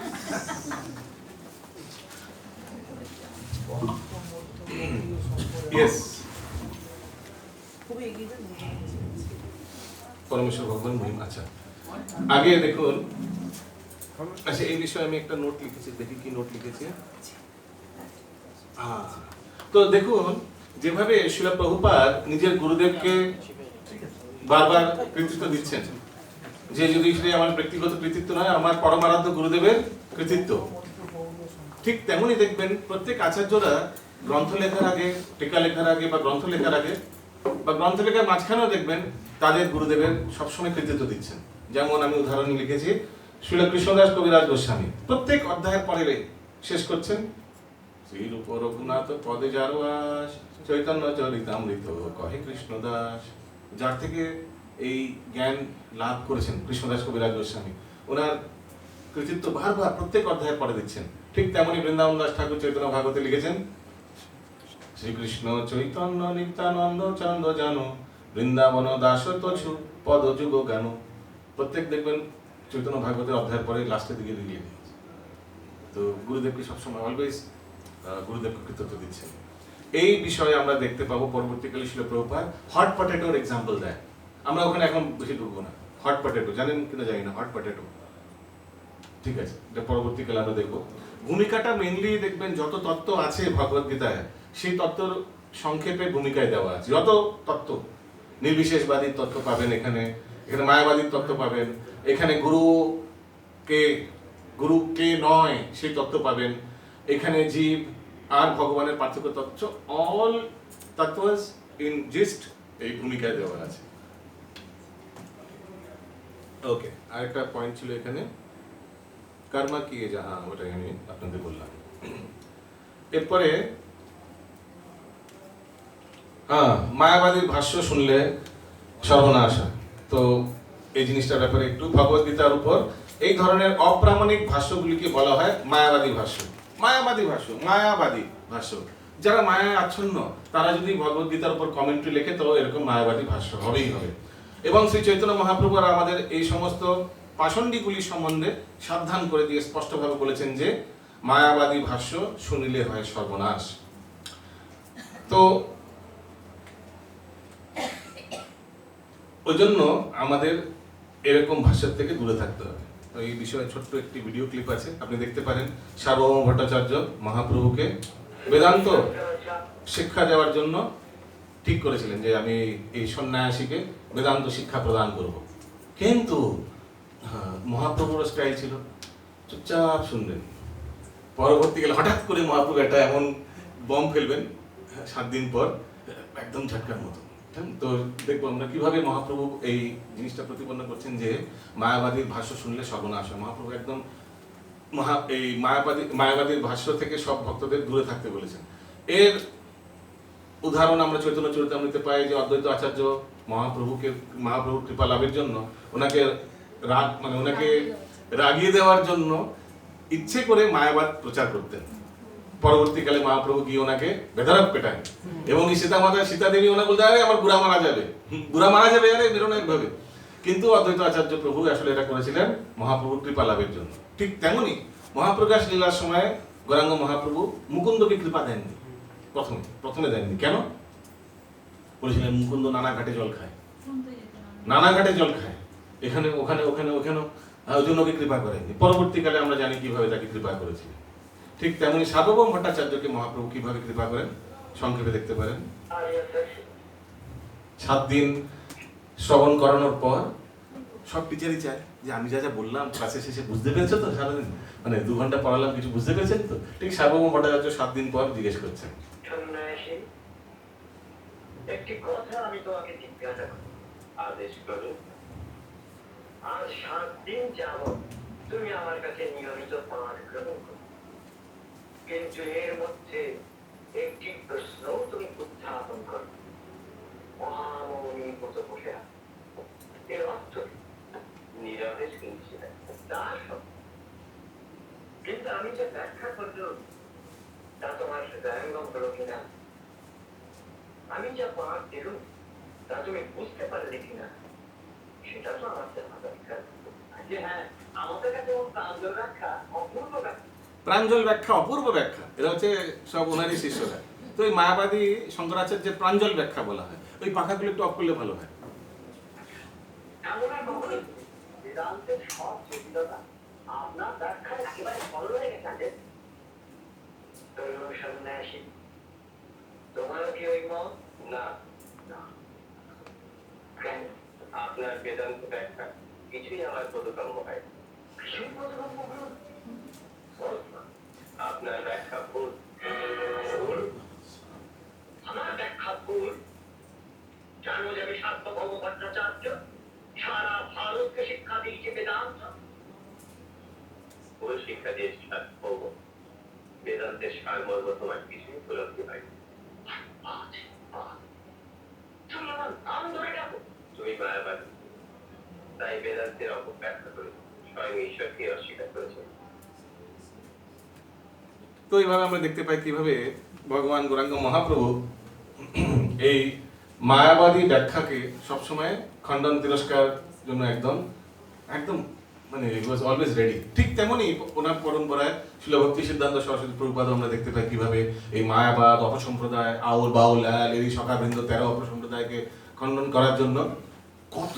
ইয়েস, পরমেশ্বর ভগবান মহিম। আচ্ছা আগে দেখুন, আচ্ছা এই বিষয়ে আমি একটা নোট লিখেছি, দেখি কি নোট লিখেছি। তো দেখুন যেভাবে শিলা প্রভুপাদ নিজের গুরুদেবকে বারবার কৃতিত্ব দিচ্ছেন, যে যদি সেটা আমার ব্যক্তিগত কৃতিত্ব নয়, আমার পরমারাধ্য গুরুদেবের কৃতিত্ব, ঠিক তেমনই দেখবেন প্রত্যেক আচার্যরা গ্রন্থ লেখার আগে, টিকা লেখার আগে, বা গ্রন্থ লেখার আগে বা গ্রন্থ লেখার মাঝখানেও দেখবেন তাদের গুরুদেবের সবসময় কৃতিত্ব দিচ্ছেন। যেমন আমি উদাহরণ লিখেছি, শ্রীল কৃষ্ণদাস কবিরাজ গোস্বামী প্রত্যেক অধ্যায়ের পরে শেষ করছেন শ্রীরূপ রঘুনাথ পদে যার বাস, চৈতন্য চরিতামৃত কহে কৃষ্ণদাস। যার থেকে এই জ্ঞান লাভ করেছেন কৃষ্ণদাস কবিরাজ গোস্বামী, ওনার কৃতিত্ব বারবার প্রত্যেক অধ্যায়ের পরে দিচ্ছেন। ঠিক তেমনি বৃন্দাবন দাস ঠাকুর চৈতন্য ভাগবতে লিখেছেন, শ্রীকৃষ্ণ চৈতন্য নিত্যানন্দ চন্দ্র জানো, বৃন্দাবন দাস তছু পদ যুগ গান। প্রত্যেক দেখবেন চৈতন্য ভাগবতের অধ্যায়ের পরে লাস্টের দিকে লিখে দিয়েছে। তো গুরুদেবকে সবসময় অলওয়েজ গুরুদেবকে কৃতিত্ব দিচ্ছেন। এই বিষয়ে আমরা দেখতে পাবো পরবর্তীকালে শিল প্রভুপাদ হট পটেটোর এক্সাম্পল দেয়। আমরা ওখানে এখন বেশি ঢুকবো না। হট পটেটো জানেন কিনা জানি না, হট পটেটো ঠিক আছে, এটা পরবর্তীকালে আমরা দেখবো। ভূমিকাটা মেইনলি দেখবেন যত তত্ত্ব আছে ভগবত গীতায়, সেই তত্ত্বর সংক্ষেপে ভূমিকায় দেওয়া আছে। যত তত্ত্ব, নির্বিশেষবাদীর তত্ত্ব পাবেন এখানে, এখানে মায়াবাদীর তত্ত্ব পাবেন, এখানে গুরু কে নয় সেই তত্ত্ব পাবেন, এখানে জীব আর ভগবানের পার্থক্য তত্ত্ব, অল তত্ত্বস ইন জিস্ট এই ভূমিকায় দেওয়া আছে। ওকে, আরেকটা পয়েন্ট ছিল এখানে, কর্মা কি যাহা, ওটাই আমি আপনাদের বললাম। এরপরে মায়াবাদীর ভাষ্য শুনলে সর্বনাশ। তো এই জিনিসটার ব্যাপারে একটু, ভগবত গীতার উপর এই ধরনের অপ্রামাণিক ভাষ্যগুলিকে বলা হয় মায়াবাদী ভাষ্য। মায়াবাদী ভাষ্য, মায়াবাদী ভাষ্য, যারা মায়ায় আচ্ছন্ন তারা যদি ভগবত গীতার উপর কমেন্ট্রি লেখে তো এরকম মায়াবাদী ভাষ্য হবেই হবে। এবং শ্রী চৈতন্য মহাপ্রভু আমাদের এই সমস্ত পাষণ্ডীগুলি সম্বন্ধে সাবধান করে দিয়ে স্পষ্টভাবে বলেছেন যে মায়াবাদী ভাষ্য শুনিলে হয় সর্বনাশ। তো ওই জন্য আমাদের এরকম ভাষ্যের থেকে দূরে থাকতে হবে। তো এই বিষয়ে ছোট্ট একটি ভিডিও ক্লিপ আছে, আপনি দেখতে পারেন। সার্বভৌম ভট্টাচার্য মহাপ্রভুকে বেদান্ত শিক্ষা দেওয়ার জন্য ঠিক করেছিলেন যে আমি এই সন্ন্যাসীকে বেদান্ত শিক্ষা প্রদান করব, কিন্তু মহাপ্রভুর স্টাইল ছিল চুপচাপ শুনবেন। পরবর্তীকালে হঠাৎ করে মহাপ্রভু একটা এমন বম ফেলবেন 7 দিন পর, একদম ঝটকার মতো, তো দেখবো আমরা কিভাবে মহাপ্রভু এই জিনিসটা প্রতিপন্ন করছেন যে মায়াবাদীর ভাষ্য শুনলে সর্বনাশ হয়। মহাপ্রভু একদম এই মায়াবাদীর ভাষ্য থেকে সব ভক্তদের দূরে থাকতে বলেছেন। এর উদাহরণ আমরা চৈতন্য চরিতামৃতে পাই যে অদ্বৈত আচার্য মহাপ্রভুর কৃপা লাভের জন্য ওনাকে ওনাকে রাগিয়ে দেওয়ার জন্য ইচ্ছে করে মায়াবাদ প্রচার করতেন। পরবর্তীকালে মহাপ্রভু গিয়ে ওনাকে বেধড়ক পেটায় এবং সীতা দেবী ওনাকে বলতে আরে আমার বুড়া মারা যাবে আরে বেরোনো ভাবে। কিন্তু অদ্বৈত আচার্য প্রভু আসলে এটা করেছিলেন মহাপ্রভুর কৃপা লাভের জন্য। ঠিক তেমনি মহাপ্রকাশ লীলার সময় গৌরাঙ্গ মহাপ্রভু মুকুন্দকে কৃপা দেননি, প্রথমে দেননি। কেন? বলেছিলেন মুকুন্দ নানা ঘাটে জল খায়, এখানে ওখানে ওই জন্য ওকে কৃপা করেননি। পরবর্তীকালে আমরা জানি কিভাবে তাকে কৃপা করেছিলেন। ঠিক তেমনি সার্বভৌম ভট্টাচার্যকে মহাপ্রভু কিভাবে কৃপা করেন সংক্ষেপে দেখতে পারেন। 7 দিন শ্রবণ করানোর পর সব টিচারই চায় যে আমি যা যা বললাম ক্লাসে শেষে বুঝতে পেরেছো তো, সারাদিন 2 ঘন্টা পড়ালাম কিছু বুঝতে পেরেছেন তো? ঠিক সার্বভৌম ভট্টাচার্য 7 দিন পর জিজ্ঞেস করছেন, একটি কথা আমি তোমাকে জিজ্ঞাসা করি, আদেশ করো। আর 7 দিন যাবত তুমি আমার কাছে নিয়মিত পাঠ গ্রহণ করো, কিন্তু এর মধ্যে একটি প্রশ্ন তুমি উত্থাপন করো, মহামৌনীর মতো বসে আছো। এর অর্থ নীরবে শুনছিলেন তা সব, কিন্তু আমি যে ব্যাখ্যা করলো তা তোমার হৃদয়ঙ্গম হলো কিনা, আমি যা পাঠ দিলুম তা তুমি বুঝতে পারলে কিনা সেটা তো আমার জানা দরকার। যে হ্যাঁ, আমাদের কাছে প্রাঞ্জল ব্যাখ্যা অপূর্ব ব্যাখ্যা, এটা হচ্ছে সব ওনারই শিষ্যরা। তো এই মায়াবাদী শঙ্করাচার্যের প্রাঞ্জল ব্যাখ্যা বলা হয়। ওই পাখাগুলো একটু অফ করলে ভালো হয়। বেদান্তের সব জটিলতা আপনার ব্যাখ্যায় একেবারে সরল হয়ে গেছে। সন্ন্যাসী তোমারও কি ওই মত? না, আপনার বেদান্ত ব্যাখ্যা কিছুই আমার বোধগম্য হয়। আপনার ব্যাখ্যা ভুল। আমার ব্যাখ্যা ভুল? জানো যে আমি সার্বভৌম ভট্টাচার্য সারা ভারতকে শিক্ষা দিয়েছি বেদান্ত। ভুল শিক্ষা দিয়েছি সার্বভৌম, বেদান্তের সারমর্ম তোমার কিছুই উপলব্ধি হয়। তুমি মায়াবাদী, তাই বেদান্তের অপব্যাখ্যা করে স্বয়ং ঈশ্বরকে অস্বীকার করেছে। তো এইভাবে আমরা দেখতে পাই কিভাবে ভগবান গৌরাঙ্গ মহাপ্রভু এই মায়াবাদী ব্যাখ্যাকে সবসময় খণ্ডন তিরস্কার জন্য একদম ওয়াজ অলওয়েজ রেডি। ঠিক তেমনি ওনার পরম্পরায় শিল ভক্তি সিদ্ধান্ত সরস্বতী প্রভুপাদ আমরা দেখতে পাই কিভাবে এই মায়াবাদ, অপসম্প্রদায়, আউল বাউল এরি সখাবৃন্দ 13 অপসম্প্রদায়কে খণ্ডন করার জন্য কত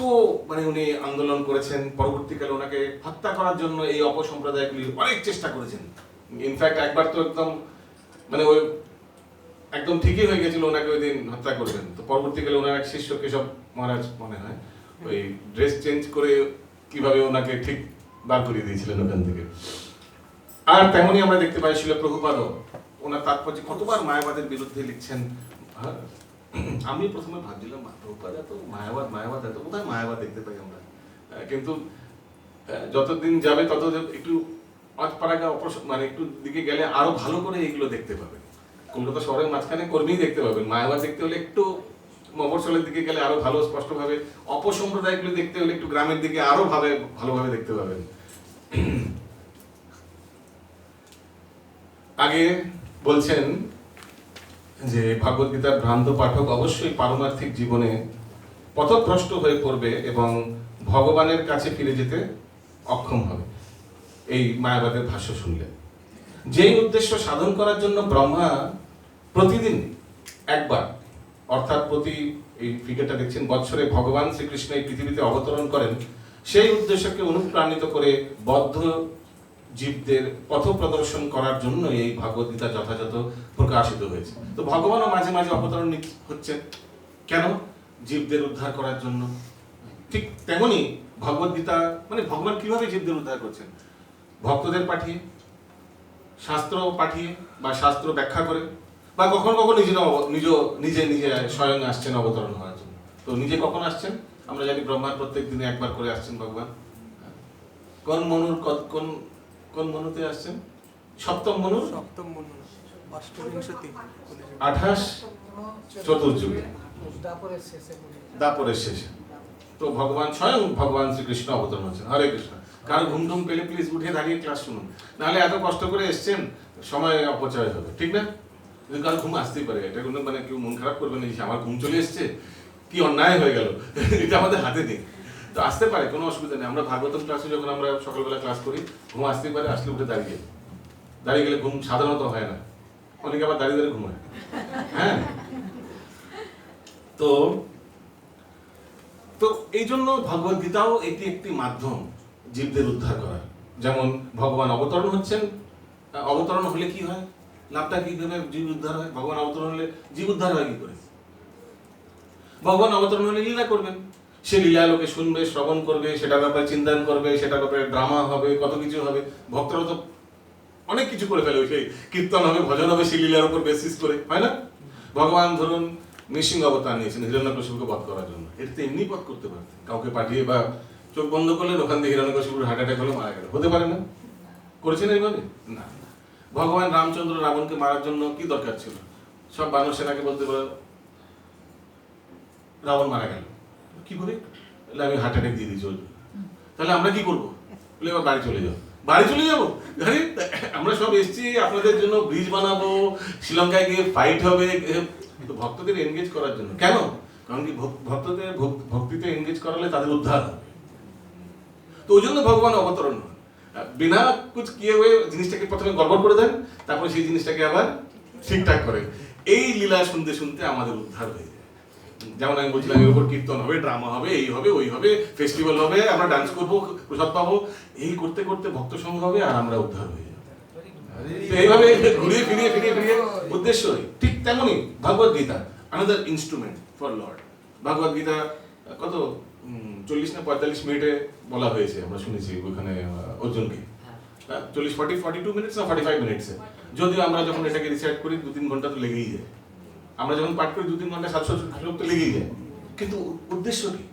উনি আন্দোলন করেছেন। পরবর্তীকালে ওনাকে হত্যা করার জন্য এই অপসম্প্রদায়গুলি অনেক চেষ্টা করেছেন। ইনফ্যাক্ট একবার তো ওই একদম ঠিকই হয়ে গেছিল ওনাকে ওই দিন হত্যা করবেন। তো পরবর্তীকালে ওনার এক শিষ্য কেশব মহারাজ মনে হয় ওই ড্রেস চেঞ্জ করে কিভাবে ওনাকে ঠিক বার করিয়ে দিয়েছিলেন ওখান থেকে। আর তেমনি আমরা দেখতে পাই শিল প্রভুপাদও ওনার তাৎপর্য কতবার মায়াবাদের বিরুদ্ধে লিখছেন। আমি প্রথমে ভাবছিলাম প্রভুপাদ এত মায়াবাদ এত কোথায় মায়াবাদ দেখতে পাই আমরা, কিন্তু যতদিন যাবে তত একটু অজপাড়াগা একটু দিকে গেলে আরো ভালো করে এইগুলো দেখতে পাবেন। কলকাতা শহরের মাঝখানে কর্মী দেখতে পাবেন। মায়াবাদ দেখতে হলে একটু মফস্বলের দিকে গেলে আরো ভালো স্পষ্টভাবে, অপসম্প্রদায়গুলো দেখতে হলে একটু গ্রামের দিকে আরো ভালোভাবে দেখতে পাবেন। আগে বলছেন যে ভগবদ্গীতার ভ্রান্ত পাঠক অবশ্যই পারমার্থিক জীবনে পথভ্রষ্ট হয়ে পড়বে এবং ভগবানের কাছে ফিরে যেতে অক্ষম হবে এই মায়াবাদের ভাষ্য শুনলে। যেই উদ্দেশ্য সাধন করার জন্য ব্রহ্মা প্রতিদিন একবার, অর্থাৎ প্রতি এই ফিগারটা দেখছেন বৎসরে ভগবান শ্রীকৃষ্ণ এই পৃথিবীতে অবতরণ করেন, সেই উদ্দেশ্যকে অনুপ্রাণিত করে বদ্ধ জীবদের পথ প্রদর্শন করার জন্য এই ভগবদ্গীতা যথাযথ প্রকাশিত হয়েছে। তো ভগবানও মাঝে মাঝে অবতরণ হচ্ছেন কেন? জীবদের উদ্ধার করার জন্য। ঠিক তেমনি ভগবদ্গীতা ভগবান কিভাবে জীবদের উদ্ধার করছেন? ভক্তদের পাঠিয়ে, শাস্ত্র পাঠিয়ে বা শাস্ত্র ব্যাখ্যা করে, বা কখনো কখনো নিজে নিজে স্বয়ং আসছেন অবতরণ হওয়ার জন্য। তো নিজে কখন আসছেন? আমরা জানি ব্রহ্মার প্রত্যেক দিনে একবার করে আসছেন ভগবান। কোন মনুর কোন কোন মনুতে আসছেন? সপ্তম মনুর সপ্তম মনু অষ্টবিংশতি 28 চতুর্যুগে দাপরের শেষে বলি। দাপরের শেষে। তো ভগবান স্বয়ং ভগবান শ্রীকৃষ্ণ অবতরণ হচ্ছেন। হরে কৃষ্ণ। কারো ঘুম টুম পেলে প্লিজ উঠে দাঁড়িয়ে ক্লাস শুনুন, নাহলে এত কষ্ট করে এসছেন সময় অপচয় হবে, ঠিক না? যদি কারো ঘুম আসতেই পারে, এটা কোনো মানে কেউ মন খারাপ করবে না যে আমার ঘুম চলে এসছে, কি অন্যায় হয়ে গেল, এটা আমাদের হাতে নেই। তো আসতে পারে, কোনো অসুবিধা নেই। আমরা ভাগবতম ক্লাসে যখন আমরা সকালবেলা ক্লাস করি, ঘুম আসতেই পারে, আসলে উঠে দাঁড়িয়ে গেলে ঘুম সাধারণত হয় না, অনেকে আবার দাঁড়িয়ে দাঁড়িয়ে ঘুমায়। হ্যাঁ, তো তো এই জন্য ভগবদ গীতাও এটি একটি মাধ্যম জীবদের উদ্ধার করার। যেমন ভগবান অবতরণ হচ্ছেন, অবতরণ হলে কি হয়, লাভটা কি করে, জীব উদ্ধার হয়। ভগবান অবতরণ হলে জীব উদ্ধার হয় কি করে? ভগবান অবতরণ হলে লীলা করবেন, সে লীলা লোকে শুনবে, শ্রবণ করবে, সেটার ব্যাপারে চিন্তন করবে, সেটার ব্যাপারে ড্রামা হবে, কত কিছু হবে। ভক্তরা তো অনেক কিছু করে ফেলে, সেই কীর্তন হবে, ভজন হবে, সেই লীলার উপর বেসিস করে, হয় না? ভগবান ধরুন নৃসিংহ অবতার নিয়েছেন হিরণ্যকশিপুকে বধ করার জন্য, এটা তো এমনি বধ করতে পারতেন, কাউকে পাঠিয়ে বা চোখ বন্ধ করলেন, ওখান থেকে হিরণ্যকশিপুর হার্ট অ্যাটাক হলে মারা গেল, হতে পারে না? করেছেন এইভাবে? না। ভগবান রামচন্দ্র রাবণকে মারার জন্য কি দরকার ছিল? সব বানর সেনাকে বলতে পারো রাবণ মারা গেল, কি করে? বলে আমি হার্ট অ্যাটাক দিয়ে দিয়েছি। তাহলে আমরা কি করবো? বলে এবার বাড়ি চলে যাও। বাড়ি চলে যাবো? আরে আমরা সব এসেছি আপনাদের জন্য, ব্রিজ বানাবো, শ্রীলঙ্কায় গিয়ে ফাইট হবে, তো ভক্তদের এনগেজ করার জন্য। কেন? কারণ কি ভক্তদের ভক্তিতে এনগেজ করালে তাদের উদ্ধার হবে। তো ওই জন্য ভগবান অবতরণ হন, বিনা কুছ কিয়ে হয়ে জিনিসটাকে প্রথমে গড়বড় করে দেন, তারপরে সেই জিনিসটাকে আবার ঠিকঠাক করে। এই লীলা শুনতে শুনতে আমাদের উদ্ধার হয়ে যায়। যেমন আমি বলছিলাম, এর উপর কীর্তন হবে, ড্রামা হবে, এই হবে, ওই হবে, ফেস্টিভ্যাল হবে, আমরা ডান্স করবো, প্রসাদ পাবো, এই করতে করতে ভক্ত সঙ্গ হবে, আর আমরা উদ্ধার হয়ে যাবো। তো এইভাবে ঘুরিয়ে ফিরিয়ে উদ্দেশ্য ঠিক তেমনই Bhagavad Gita another instrument for lord. Bhagavad Gita কত 40 না 45 মিনিটে বলা হয়েছে, আমরা শুনেছি ওখানে অর্জুনকে, 42 মিনিটস না 45 মিনিটসে। যদিও আমরা যখন এটাকে রিসার্চ করি 2-3 ঘন্টা তো লেগেই যায়, আমরা যখন পাঠ করি 2-3 ঘন্টা 700 শ্লোক তো লেগেই যায়। কিন্তু উদ্দেশ্য কি?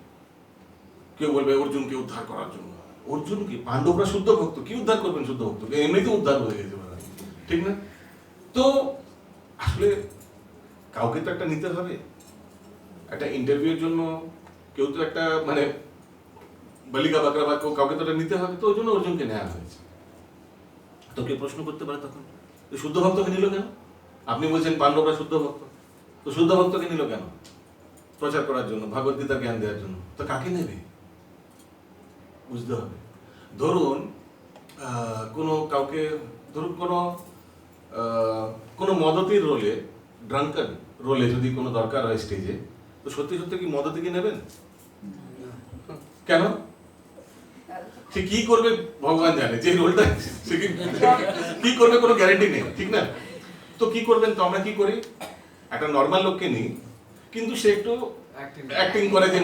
কেউ বলবে অর্জুনকে উদ্ধার করার জন্য। অর্জুন কি? পাণ্ডবরা শুদ্ধ ভক্ত, কি উদ্ধার করবেন শুদ্ধ ভক্তকে? এমনিতে উদ্ধার হয়ে গেছে, ঠিক না? তো আসলে কাউকে তো একটা নিতে হবে, একটা ইন্টারভিউর জন্য কেউ তো একটা মানে বালিকা বাকরা বা কাউকে তো একটা নিতে হবে, তো ওই জন্য অর্জুনকে নেওয়া হয়েছে। তো কেউ প্রশ্ন করতে পারে তখন, শুদ্ধ ভক্তকে নিল কেন? আপনি বলছেন পাণ্ডবরা শুদ্ধ ভক্ত, তো শুদ্ধ ভক্তকে নিল কেন? প্রচার করার জন্য, ভগবদ গীতার জ্ঞান দেওয়ার জন্য। তো কাকে নেবে বুঝতে হবে। ধরুন কোনো কাউকে, ধরুন কোনো মদতির রোলে, ড্রাঙ্কার রোলে যদি কোনো দরকার হয় স্টেজে, তো সত্যি সত্যি কি মদতিকে নেবেন? কেন? সে কি করবে ভগবান জানে, যে রোলটা সে কি করবে কোনো গ্যারান্টি নেই, ঠিক না? তো কি করবেন? তো আমরা কি করি, একটা নর্মাল লোককে নিই, কিন্তু সে একটু অ্যাক্টিং করে যে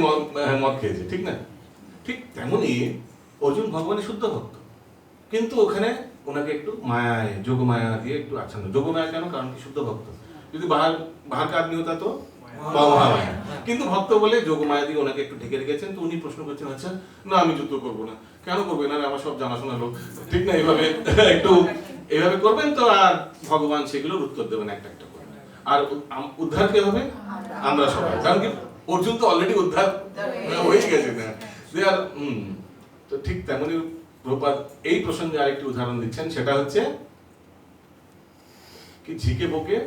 মদ খেয়েছে, ঠিক না? ঠিক তেমনই অর্জুন ভগবানের শুদ্ধ ভক্ত, কিন্তু ওখানে ওনাকে একটু মায়ায়, যোগমায়া দিয়ে একটু আচ্ছন্ন। যোগমায়া কেন? কারণ কি শুদ্ধ ভক্ত। যদি বাহার কা আদমি হতা তো মহামায়া, কিন্তু ভক্ত বলে যোগমায়া দিয়ে ওনাকে একটু ঢেকে রেখেছেন। তো উনি প্রশ্ন করছেন, আচ্ছা না আমি যুদ্ধ করবো না। কেন করবেন? না আমার সব জানাশোনা লোক, ঠিক না? এইভাবে একটু এইভাবে করবেন তো, আর ভগবান সেগুলোর উত্তর দেবেন একটা একটা করে। আর উদ্ধার কে হবে? আমরা সবাই। কারণ কি অর্জুন তো অলরেডি উদ্ধার হয়ে গেছে না, তো ঠিক তেমনি প্রভুপাদ এই প্রসঙ্গে আরেকটি উদাহরণ দিচ্ছেন, সেটা হচ্ছে কি ঝিকে বউকে,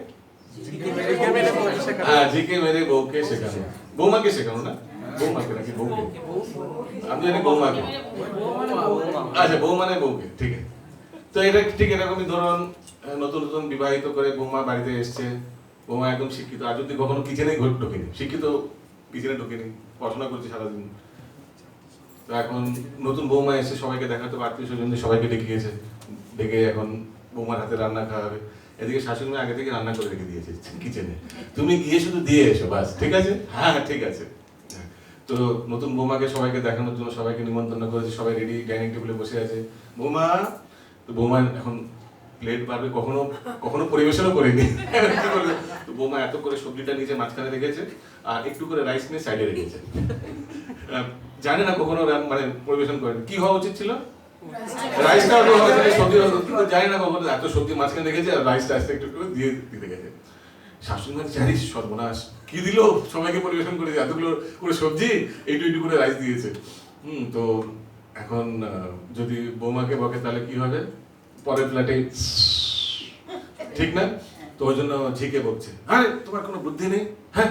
ঝিকে মেরে বউকে শেখানো, বৌমাকে শেখানো না, বৌমাকে নাকি বউকে, আমি জানি বৌমাকে, আচ্ছা বউ মানে বউকে, ঠিক আছে। তো এটা ঠিক এরকমই ধরুন নতুন নতুন বিবাহিত করে বৌমা বাড়িতে এসছে, বৌমা একদম শিক্ষিত, আর যদি কখনো কিচেনে ঢোকেনি, শিক্ষিত কিচেনে ঢোকেনি, পড়াশোনা করছে সারাদিন, তো এখন নতুন বৌমা এসে সবাইকে দেখাতে, আত্মীয় স্বজনদের সবাইকে ডেকে এখন বৌমার হাতে রান্না খাওয়াবে। এদিকে শাশুড়ি মা আগে থেকে রান্না করে রেখে দিয়েছে কিচেনে, তুমি গিয়ে শুধু দিয়ে এসো বাস, ঠিক আছে? হ্যাঁ ঠিক আছে। তো নতুন বৌমাকে সবাইকে দেখানোর জন্য সবাইকে নিমন্ত্রণ করেছে, সবাই রেডি, ডাইনিং টেবিলে বসে আছে। বৌমা, তো বৌমা এখন প্লেট বাড়বে, কখনো কখনো পরিবেশনও করিনি। কি করবে? তো বৌমা এত করে সবজিটা নিচে মাঝখানে রেখেছে আর একটু করে রাইস নিয়ে সাইডে রেখেছে। জানে না কখনো মানে পরিবেশন করেনি। কি হওয়া উচিত ছিল? রাইসটা সবজি কিন্তু জানি না কখনো এত সবজি মাঝখানে রেখেছে আর রাইসটা আস্তে একটু করে দিয়ে দিতে গেছে। শাশুড়ি মা জানিস সর্বনাশ কি দিল, সবাইকে পরিবেশন করেছে, এতগুলো করে সবজি একটু একটু করে রাইস দিয়েছে। তো এখন যদি বৌমাকে বকে তাহলে কি হবে? পরের ফ্ল্যাটে ঠিক না? তো ওই জন্য ঝিকে বকছে, আরে তোমার কোনো বুদ্ধি নেই, হ্যাঁ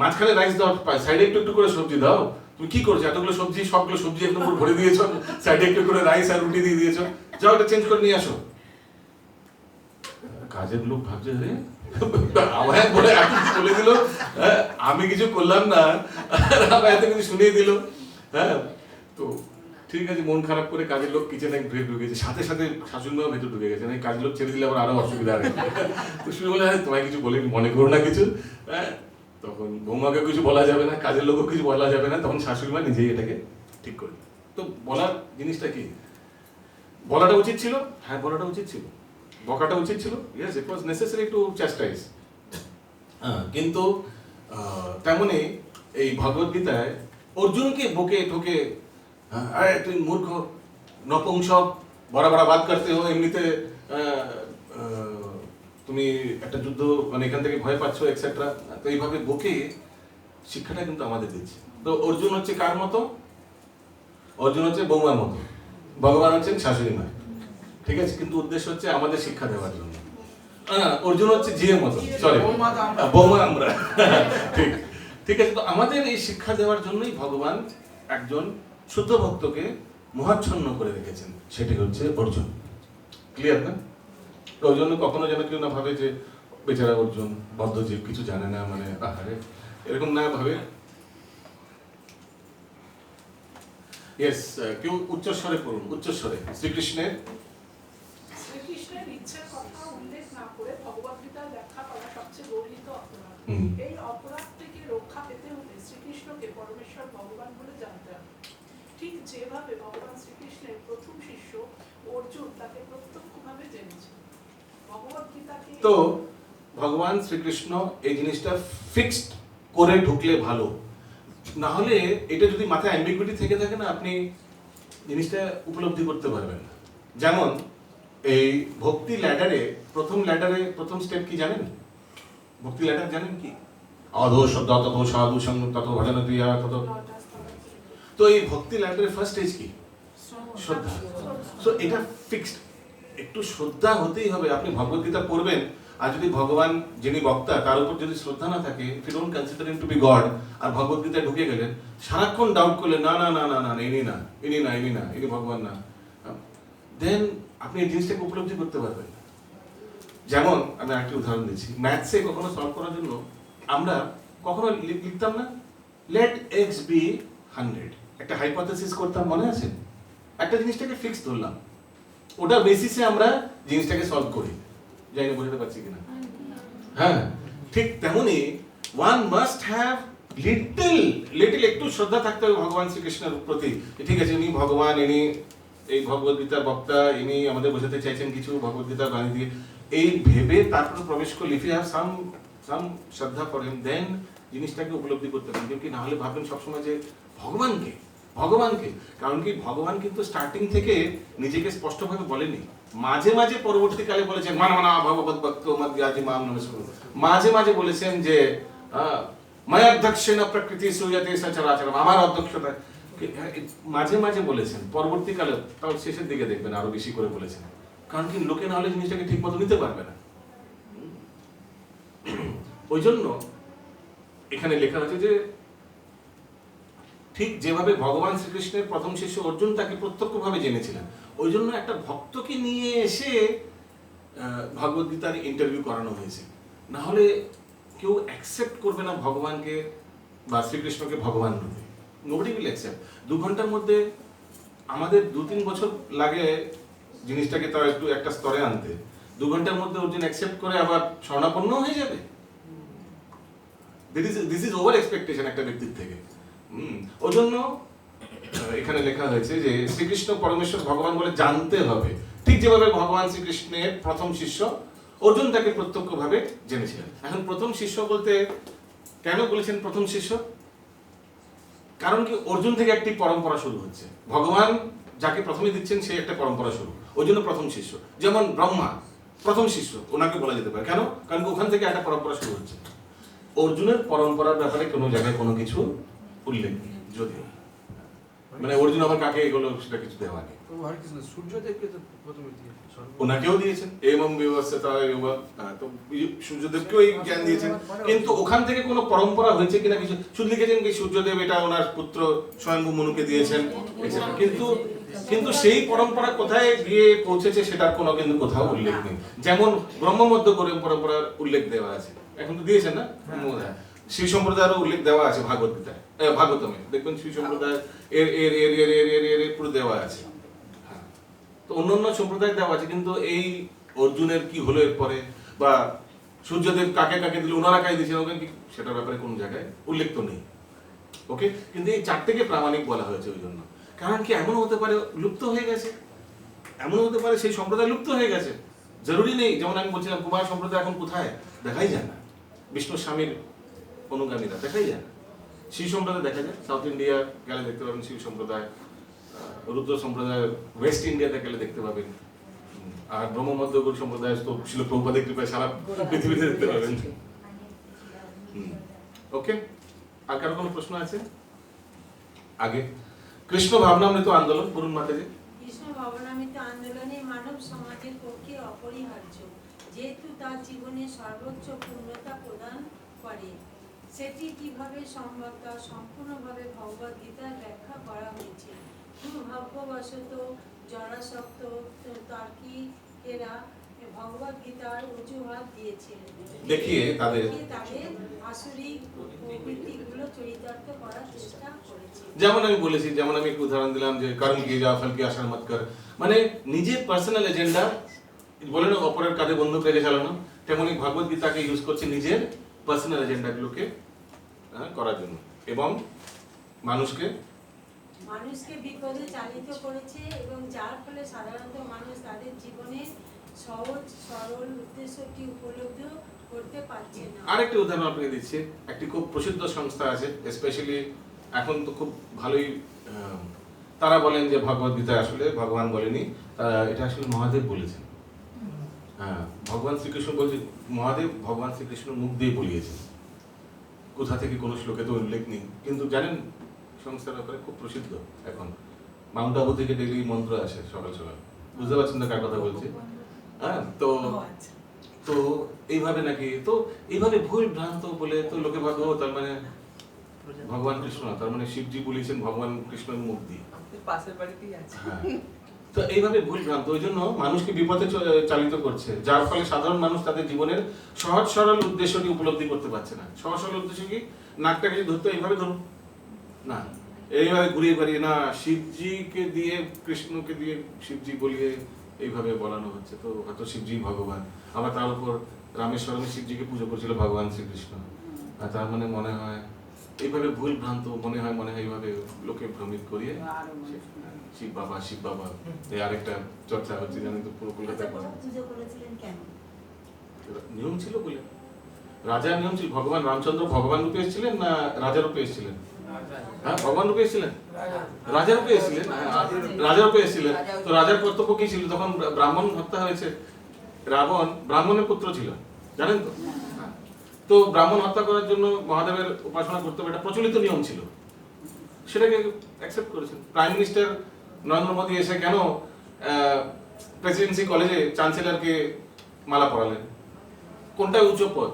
মাঝখানে রাইস দাও, সাইডে একটু একটু করে সবজি দাও, তুমি কি করছো? এতগুলো সবজি, সবগুলো সবজি একদম পুরো ভরে দিয়েছো, সাইডে একটু করে রাইস আর রুটি দিয়ে দিয়েছো, যাও এটা চেঞ্জ করে নিয়ে আসো। কাজের লোক ভাবছে রে আমায় বলে বলে দিল, আমি কিছু করলাম না, আমায় এত কিছু শুনিয়ে দিল। হ্যাঁ, তো ঠিক আছে, মন খারাপ করে কাজের লোক কিচেনে ঢুকেছে, সাথে সাথে শাশুড়ি মাও ভেতর ঢুকে গেছে, কাজের লোক ছেড়ে দিলে আবার আরো অসুবিধা হবে। তো শুরু বলে, হ্যাঁ তোমায় কিছু বলে মনে করো না কিছু। হ্যাঁ, তখন বৌমাকে কিছু বলা যাবে না, কাজের লোকও কিছু বলা যাবে না, তখন শাশুড়ি মা নিজেই এটাকে ঠিক করে। তো বলার জিনিসটা কি, বলাটা উচিত ছিল, হ্যাঁ বলাটা উচিত ছিল, বকাটা উচিত ছিল, yes it was necessary to chastise. কিন্তু তেমনি এই ভগবদ্গীতায় অর্জুনকে বকে ঠকে, আরে তুই মূর্খ, নপুংসক, বড় বড় বাদ করতে হো, এমনিতে তুমি একটা যুদ্ধ মানে এখান থেকে ভয় পাচ্ছ এক্সেট্রা। তো এইভাবে বকে শিক্ষাটা কিন্তু আমাদের দিচ্ছে। তো অর্জুন হচ্ছে কার মতো? অর্জুন হচ্ছে বৌমার মতো, ভগবান হচ্ছেন শাশুড়ি মা, ঠিক আছে? কিন্তু উদ্দেশ্য হচ্ছে আমাদের শিক্ষা দেওয়ার জন্য। অর্জুন হচ্ছে জিয়ের মতো, সরি বৌমা আমরা, ঠিক ঠিক আছে। তো আমাদের এই শিক্ষা দেওয়ার জন্যই ভগবান একজন শুদ্ধ ভক্তকে মহাচ্ছন্ন করে রেখেছেন, সেটি হচ্ছে অর্জুন। ক্লিয়ার না? তো ওই জন্য কখনো যেন কেউ না ভাবে যে বেচারা অর্জুন বদ্ধজীব, কিছু জানে না, মানে আহারে এরকম না ভাবে। ইয়েস, কেউ উচ্চস্বরে পড়ুন, উচ্চস্বরে শ্রীকৃষ্ণের শ্রীকৃষ্ণের ইচ্ছের কথা উল্লেখ না করে ভগবদ্গীতার ব্যাখ্যা করা সবচেয়ে গর্হিত অপরাধ। এই অপরাধ থেকে রক্ষা পেতে হলে শ্রীকৃষ্ণকে পরমেশ্বর ভগবান বলে জানতে হবে। ঠিক যেভাবে ভগবান শ্রীকৃষ্ণের প্রথম শিষ্য অর্জুন তাকে প্রত্যক্ষভাবে জেনেছে। ভগবদ্গীতাকে তো ভগবান শ্রীকৃষ্ণ এই জিনিসটা ফিক্সড করে ঢুকলে ভালো, না হলে এটা যদি মাথায় অ্যাম্বিগুইটি থেকে থাকে না, আপনি জিনিসটা উপলব্ধি করতে পারবেন না। যেমন এই ভক্তি ল্যাডারে প্রথম স্টেপ কি জানেন? ভক্তি ল্যাডার জানেন কি? অধো শ্রদ্ধা তত সাধু সঙ্গ তত ভজন ক্রিয়া তত। তো এই ভক্তি ল্যাডারের ফার্স্ট স্টেজ কি? শ্রদ্ধা। সো এটা ফিক্সড, একটু শ্রদ্ধা হতেই হবে। আপনি ভগবদ্গীতা পড়বেন, আর যদি ভগবান যিনি বক্তা তার উপর যদি শ্রদ্ধা না থাকে, if you don't consider him to be God, আর ভগবদ্গীতায় ঢুকে গেলেন, সারাক্ষণ ডাউট করলেন, না না না না না ইনি না, ইনি না, ইনি না, ইনি ভগবান না, দেন আপনি এই জিনিসটাকে উপলব্ধি করতে পারবেন না। যেমন আমি আরেকটি উদাহরণ দিচ্ছি, ম্যাথসে কখনো সলভ করার জন্য আমরা কখনো লিখতাম না লেট এক্স বি 100, একটা হাইপোথেসিস করতাম, মনে আছে? একটা জিনিসটাকে ফিক্স ধরলাম, ওটা বেসিসে আমরা জিনিসটাকে সলভ করি। জানি না বোঝাতে পারছি কিনা? হ্যাঁ, ঠিক তেমনি ওয়ান মাস্ট হ্যাভ লিটল একটু শ্রদ্ধা থাকতে হবে ভগবান শ্রীকৃষ্ণের প্রতি। ঠিক আছে, ইনি ভগবান, ইনি এই ভগবদ্গীতার বক্তা, ইনি আমাদের বোঝাতে চাইছেন কিছু ভগবদ্গীতার বাণী দিয়ে, এই ভেবে তারপরে প্রবেশ করলে, ইফ ইউ হ্যাভ সাম শ্রদ্ধা ফর হিম, দেন জিনিসটাকে উপলব্ধি করতে পারেন। কিন্তু না হলে ভাববেন সবসময় যে ভগবানকে, কারণ কি ভগবান কিন্তু স্টার্টিং থেকে নিজেকে স্পষ্টভাবে বলেনি, মাঝে মাঝে পরবর্তীকালে বলেছেন মানা ভগবত ভক্ত মদ্যাজি মাম নমস্কুর, মাঝে মাঝে বলেছেন যে ময়ধ্যক্ষেণ প্রকৃতি সূয়তে সচরাচরম, আমার অধ্যক্ষতা, মাঝে মাঝে বলেছেন। পরবর্তীকালে তাও শেষের দিকে দেখবেন আরো বেশি করে বলেছেন, কারণ কি লোকে না হলে জিনিসটাকে ঠিক মতো নিতে পারবে না। ওই জন্য এখানে লেখা আছে যে ঠিক যেভাবে ভগবান শ্রীকৃষ্ণের প্রথম শিষ্য অর্জুন তাকে প্রত্যক্ষভাবে জেনেছিলেন, ওই জন্য একটা ভক্তকে নিয়ে এসে ভগবদ্গীতার ইন্টারভিউ করানো হয়েছে। না হলে কেউ অ্যাকসেপ্ট করবে না ভগবানকে বা শ্রীকৃষ্ণকে ভগবান রূপে, নোবডি উইল অ্যাকসেপ্ট। 2 ঘন্টার মধ্যে আমাদের 2-3 বছর লাগে জিনিসটাকে তার একটু একটা স্তরে আনতে, 2 ঘন্টার মধ্যে অর্জুন অ্যাকসেপ্ট করে আবার স্বর্ণাপন্ন হয়ে যাবে। দিস ইজ ওভার এক্সপেকটেশন একটা ব্যক্তির থেকে। ওই জন্য এখানে লেখা হয়েছে যে শ্রীকৃষ্ণ পরমেশ্বর ভগবান বলে জানতে হবে, ঠিক যেভাবে ভগবান শ্রীকৃষ্ণের প্রথম শিষ্য অর্জুন তাকে প্রত্যক্ষভাবে জেনেছিলেন। এখন প্রথম শিষ্য বলতে কেন বলেছেন প্রথম শিষ্য? কারণ কি অর্জুন থেকে একটি পরম্পরা শুরু হচ্ছে, ভগবান যাকে প্রথমে দিচ্ছেন সে একটা পরম্পরা শুরু, ওই জন্য প্রথম শিষ্য। যেমন ব্রহ্মা প্রথম শিষ্য ওনাকে বলা যেতে পারে, কেন? কারণ কি ওখান থেকে একটা পরম্পরা শুরু হচ্ছে। অর্জুনের পরম্পরার ব্যাপারে কোনো জায়গায় কোনো কিছু উল্লেখ নেই, যদিও মানে অর্জুন আবার কাকে এগুলো সেটা কিছু দেওয়া নেই। হরে কৃষ্ণ, সূর্যদেবকে তো প্রথমে দিয়েছে ওনাকেও দিয়েছেন এবং ব্যবস্থা, তো সূর্যদেবকেও এই জ্ঞান দিয়েছেন, কিন্তু ওখান থেকে কোনো পরম্পরা হয়েছে কিনা কিছু শুধু লিখেছেন কি সূর্যদেব এটা ওনার পুত্র স্বয়ংভূ মনুকে দিয়েছেন, কিন্তু কিন্তু সেই পরম্পরা কোথায় গিয়ে পৌঁছেছে সেটার কোনো কিন্তু কোথাও উল্লেখ নেই। যেমন ব্রহ্মমধ্য পরম্পরার উল্লেখ দেওয়া আছে, এখন তো দিয়েছেন না, শ্রী সম্প্রদায়েরও উল্লেখ দেওয়া আছে ভাগবত গীতায়, ভাগবতমে দেখবেন শ্রী সম্প্রদায় এর এর এর এর এর এর এর এর পুরো দেওয়া আছে। হ্যাঁ, তো অন্যান্য সম্প্রদায় দেওয়া আছে, কিন্তু এই অর্জুনের কি হলো এরপরে, বা সূর্যদেব কাকে কাকে দিল, ওনারা কাকে দিয়েছেন, ওখানে কি সেটার ব্যাপারে কোনো জায়গায় উল্লেখ তো নেই। ওকে, কিন্তু এই চারটেকে প্রামাণিক বলা হয়েছে ওই জন্য, কারণ কি এমনও হতে পারে লুপ্ত হয়ে গেছে, এমন হতে পারে সেই সম্প্রদায় লুপ্ত হয়ে গেছে, জরুরি নেই। যেমন আমি বলছিলাম কুমার সম্প্রদায় এখন কোথায় দেখাই যায় না, বিষ্ণু স্বামীর অনুগামীরা দেখাই যায় না। শিব সম্প্রদায় দেখা যায়, সাউথ ইন্ডিয়া গেলে দেখতে পাবেন শিব সম্প্রদায়, রুদ্র সম্প্রদায় ওয়েস্ট ইন্ডিয়াতে গেলে দেখতে পাবেন, আর ব্রহ্মমধ্যগুরু সম্প্রদায় তো ছিল প্রভুপাদের কৃপায় সারা পৃথিবীতে দেখতে পাবেন। ওকে, আর কারো কোনো প্রশ্ন আছে? আগে কৃষ্ণ ভাবনামৃত আন্দোলন বলুন মাতাজি। কৃষ্ণ ভাবনামৃত আন্দোলনে মানব সমাজের পক্ষে অপরিহার্য, যেহেতু তার জীবনে সর্বোচ্চ পূর্ণতা প্রদান করে। সেটি কিভাবে সম্ভব তা সম্পূর্ণভাবে ভগবদ গীতায় ব্যাখ্যা করা হয়েছে। দুর্ভাগ্যবশত জরাসক্ত তার্কিকেরা ভগবদ গীতার অজুহাত দিয়েছে, দেখিয়ে তাদের আসরিক প্রবৃত্তিগুলো চরিতার্থ করার চেষ্টা করেছে। যেমন আমি বলেছি, যেমন আমি একটু উদাহরণ দিলাম যে কর্ম কি যা ফল কি আশা মত কর, মানে নিজের পার্সোনাল এজেন্ডা বলে না অপরের কাঁধে বন্দুক রেখে চালানো, তেমনি ভগবদ গীতাকে ইউজ করছে নিজের পার্সোনাল এজেন্ডাগুলোকে করার জন্য, এবং মানুষকে বিপদে চালিত করেছে, এবং যার ফলে সাধারণত মানুষ তাদের জীবনে সহজ সরল উদ্দেশ্যটি উপলব্ধি করতে পারছে না। আরেকটি উদাহরণ আপনাকে দিচ্ছি, একটি খুব প্রসিদ্ধ সংস্থা আছে, স্পেশালি এখন তো খুব ভালোই, তারা বলেন যে ভগবদ গীতা আসলে ভগবান বলেনি, এটা আসলে মহাদেব বলেছেন। হ্যাঁ, ভগবান শ্রীকৃষ্ণ বলছে, মহাদেব ভগবান শ্রীকৃষ্ণ মুখ দিয়ে বলিয়েছেন, কোথা থেকে কোনো শ্লোকে তো উল্লেখ নেই, কিন্তু জানেন সংস্থার ব্যাপারে খুব প্রসিদ্ধ। এখন মাউন্ট আবু থেকে ডেইলি মন্ত্র আসে সকাল সকাল, বুঝতে পারছেন না কার কথা বলছি? হ্যাঁ, তো তো এইভাবে নাকি, তো এইভাবে ভুল ভ্রান্ত বলে তো লোকে ভাবো তার মানে ভগবান কৃষ্ণ না, তার মানে শিবজি বলেছেন ভগবান কৃষ্ণের মুখ দিয়ে। পাশের বাড়িতেই আছে। হ্যাঁ, তো এইভাবে ভুল ভ্রান্ত ওই জন্য মানুষকে বিপদে চালিত করছে, যার ফলে সাধারণ মানুষ তাদের জীবনের সহজ সরল উদ্দেশ্যটি উপলব্ধি করতে পারছে না। সহজ সরল উদ্দেশ্য কি? নাকটাকে যদি ধরতে এইভাবে ধরুন না, এইভাবে ঘুরিয়ে বাড়িয়ে না, শিবজিকে দিয়ে কৃষ্ণকে দিয়ে শিবজি বলিয়ে এইভাবে বলানো হচ্ছে, তো হয়তো শিবজি ভগবান, আবার তার উপর রামেশ্বরমে শিবজিকে পুজো করছিল ভগবান শ্রীকৃষ্ণ, আর তার মানে মনে হয় এইভাবে ভুল ভ্রান্ত মনে হয় এইভাবে লোকে ভ্রমিত করিয়ে শিব বাবা এই আরেকটা চর্চা হচ্ছে, জানি তো পুরো কলকাতায় নিয়ম ছিল বলে, রাজার নিয়ম ছিল। ভগবান রামচন্দ্র ভগবান রূপে এসেছিলেন না রাজা রূপে এসেছিলেন? হ্যাঁ, ভগবান রূপে এসেছিলেন, রাজা রূপে এসেছিলেন, রাজা রূপে এসেছিলেন। তো রাজার কর্তব্য কি ছিল? তখন ব্রাহ্মণ হত্যা হয়েছে, রাবণ ব্রাহ্মণের পুত্র ছিল, জানেন তো? তো ব্রাহ্মণ হত্যা করার জন্য মহাদেবের উপাসনা করতে হবে, এটা প্রচলিত নিয়ম ছিল, সেটাকে অ্যাকসেপ্ট করেছেন। প্রাইম মিনিস্টার নরেন্দ্র মোদী এসে কেন প্রেসিডেন্সি কলেজে চ্যান্সেলরকে মালা পরালেন? কোনটা উচ্চ পদ?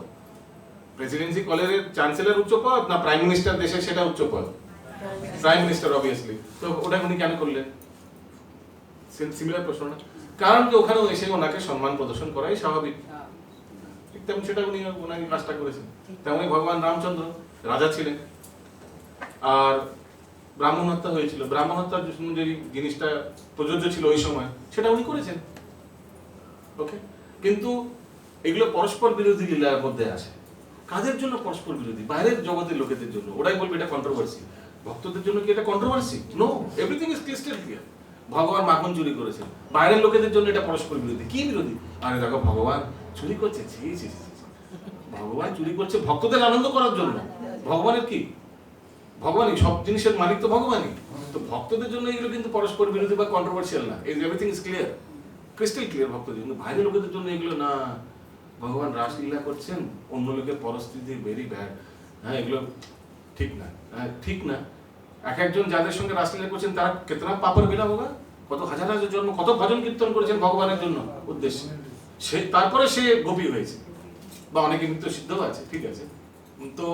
প্রেসিডেন্সি কলেজের চ্যান্সেলর উচ্চ পদ না প্রাইম মিনিস্টার দেশে সেটা উচ্চ পদ? Prime minister obviously. তো ওটা উনি কেন করলেন? সিমিলার প্রশ্ন না? কারণ কি ওখানেও এসে ওনাকে সম্মান প্রদর্শন করাই স্বাভাবিক, ঠিক তেমন সেটা উনি ওনাকে কাজটা করেছেন। তেমনি ভগবান রামচন্দ্র রাজা ছিলেন, আর ব্রাহ্মণ হত্যা হয়েছিল, ব্রাহ্মণ হত্যার যে জিনিসটা প্রযোজ্য ছিল ওই সময় সেটা উনি করেছেন। ওকে, কিন্তু এগুলো পরস্পর বিরোধী লীলার মধ্যে আসে। কাদের জন্য পরস্পর বিরোধী? বাইরের জগতের লোকেদের জন্য, ওরাই বলবে এটা কন্ট্রোভার্সি। ভক্তদের জন্য কি এটা controversy? No, everything is crystal clear. ভগবান মাখন চুরি করেছেন। বাইরের লোকেদের জন্য এটা পরস্পর বিরোধী। কি বিরোধী? আরে দেখো ভগবান চুরি করছে, ছি ছি ছি ছি। ভগবান চুরি করছে ভক্তদের আনন্দ করার জন্য। ভগবানের কি? ভগবানই সব জিনিসের মালিক, তো ভগবানই। তো ভক্তদের জন্য এগুলো কিন্তু পরস্পর বিরোধী বা কন্ট্রোভার্সিয়াল না। Everything is clear, crystal clear ভক্তদের। কিন্তু বাইরের লোকেদের জন্য এগুলো না, ভগবান রাসলীলা করছেন, অন্য লোকের পরিস্থিতি ভেরি ব্যাড, হ্যাঁ এগুলো ঠিক না, হ্যাঁ ঠিক না। এক একজন যাদের সঙ্গে রাসলীলা করছেন তারা কেতনা পাপড় বিলা হোগা, কত হাজার হাজার জন্ম, কত ভজন কীর্তন করেছেন ভগবানের জন্য উদ্দেশ্যে, সে তারপরে সে গোপী হয়েছে, বা অনেকে নৃত্য সিদ্ধও আছে, ঠিক আছে। তো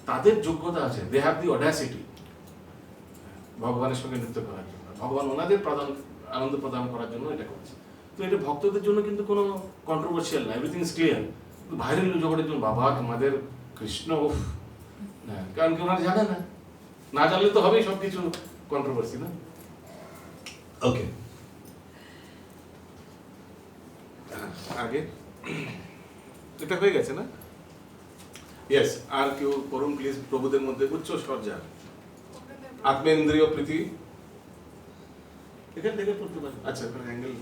তাদের যোগ্যতা আছে, দে হ্যাভ দি অডাসিটি ভগবানের সঙ্গে নৃত্য করার জন্য, ভগবান ওনাদের আনন্দ প্রদান করার জন্য এটা করছে। তো এটা ভক্তদের জন্য কিন্তু কোনো কন্ট্রোভার্সিয়াল না, এভরিথিং ইজ ক্লিয়ার। বাইরের জগতের জন্য বাবা তোমাদের কৃষ্ণ, উফ, হ্যাঁ, কারণ কি ওনারা জানে না, না জানলে তো হবেই সবকিছু কন্ট্রোভার্সি, না? ওকে, আগে এটা হয়ে গেছে না? ইয়েস, আর কেউ পড়ুন প্লিজ, প্রভুদের মধ্যে উচ্চ সজ্জা আত্মেন্দ্রিয় প্রীতি, এখান থেকে পড়তে পারেন। আচ্ছা, অ্যাঙ্গেল।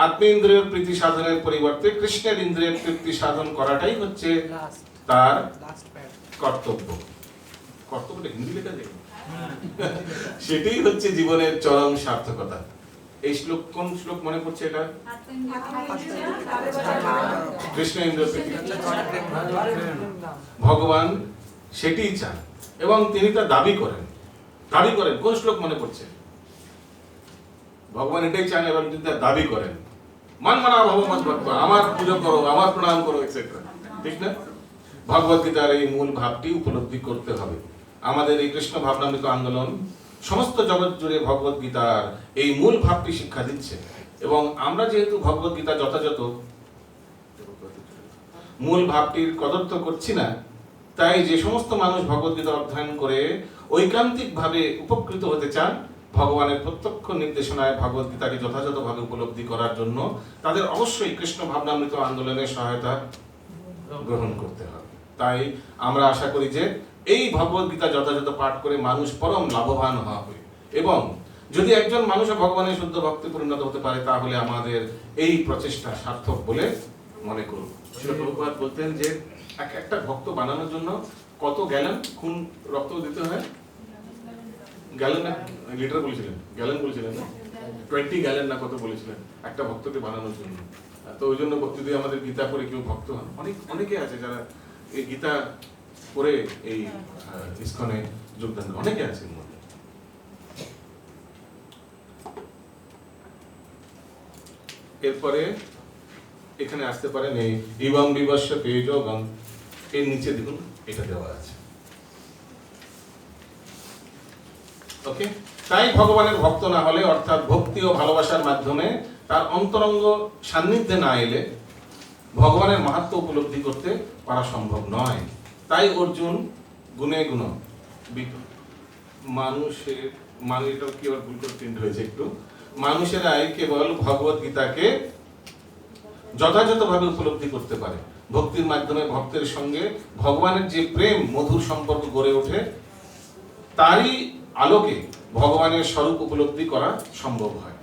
আত্মেন্দ্রিয় প্রীতি সাধনের পরিবর্তে কৃষ্ণের ইন্দ্রিয়ের তৃপ্তি সাধন করাটাই হচ্ছে তার কর্তব্য। কর্তব্যটা হিন্দি লেখা যায়, সেটাই হচ্ছে জীবনের চরম সার্থকতা। এই শ্লোক, কোন শ্লোক মনে পড়ছে এটা? কৃষ্ণ ইন্দ্রিয় প্রীতি, ভগবান সেটিই চান এবং তিনি তা দাবি করেন। দাবি করেন, কোন শ্লোক মনে পড়ছে? ভগবান এটাই চান এবং তিনি তা দাবি করেন। মান মানা ভগবান ভক্ত, আমার পুজো করো, আমার প্রণাম করো, এটসেট্রা, ঠিক না? ভগবত গীতার এই মূল ভাবটি উপলব্ধি করতে হবে। আমাদের এই কৃষ্ণ ভাবনামৃত আন্দোলন সমস্ত জগৎ জুড়ে ভগবত গীতার এই মূল ভাবটি শিক্ষা দিচ্ছে, এবং আমরা যেহেতু ভগবত গীতা যথাযথ মূল ভাবটির কদর্থ করছি না, তাই যে সমস্ত মানুষ ভগবত গীতা অধ্যয়ন করে ঐকান্তিক ভাবে উপকৃত হতে চান, ভগবানের প্রত্যক্ষ নির্দেশনায় ভগবত গীতাকে যথাযথভাবে উপলব্ধি করার জন্য তাদের অবশ্যই কৃষ্ণ ভাবনামৃত আন্দোলনের সহায়তা গ্রহণ করতে হবে। তাই আমরা আশা করি যে এই ভগবত গীতা যথাযথ পাঠ করে মানুষ পরম লাভবান হবে, এবং যদি একজন মানুষ ভগবানের শুদ্ধ ভক্তি পরিণত হতে পারে, তাহলে আমাদের এই প্রচেষ্টা সার্থক বলে মনে করব। শ্রীল প্রভুপাদ বলতেন যে একটা ভক্ত বানানোর জন্য কত গ্যালন খুন রক্ত দিতে হয়? গ্যালন না লিটার বলেছিলেন? গ্যালন বলেছিলেন না? 20 গ্যালন না কত বলেছিলেন একটা ভক্তকে বানানোর জন্য। তো ওই জন্য যদি আমাদের গীতা পড়ে কেউ ভক্ত হন, অনেকে আছে যারা এই গীতা পড়ে এই ইসকনে যোগদান করে, অনেকে আছে এর মধ্যে। এরপরে এখানে আসতে পারেন এই ইবং বিবস্য তেজোগম, এর নিচে দেখুন এটা দেওয়া আছে। ওকে, তাই ভগবানের ভক্ত না হলে, অর্থাৎ ভক্তি ও ভালোবাসার মাধ্যমে তার অন্তরঙ্গ সান্নিধ্যে না এলে ভগবানের মাহাত্ম্য উপলব্ধি করতে পারা সম্ভব নয়। তাই অর্জুন গুণে গুণ মানুষের এটা কি আবার ভুল করে প্রিন্ট হয়েছে একটু, মানুষেরাই কেবল ভগবত গীতাকে যথাযথভাবে উপলব্ধি করতে পারে। ভক্তির মাধ্যমে ভক্তের সঙ্গে ভগবানের যে প্রেম মধুর সম্পর্ক গড়ে ওঠে, তারই আলোকে ভগবানের স্বরূপ উপলব্ধি করা সম্ভব হয়।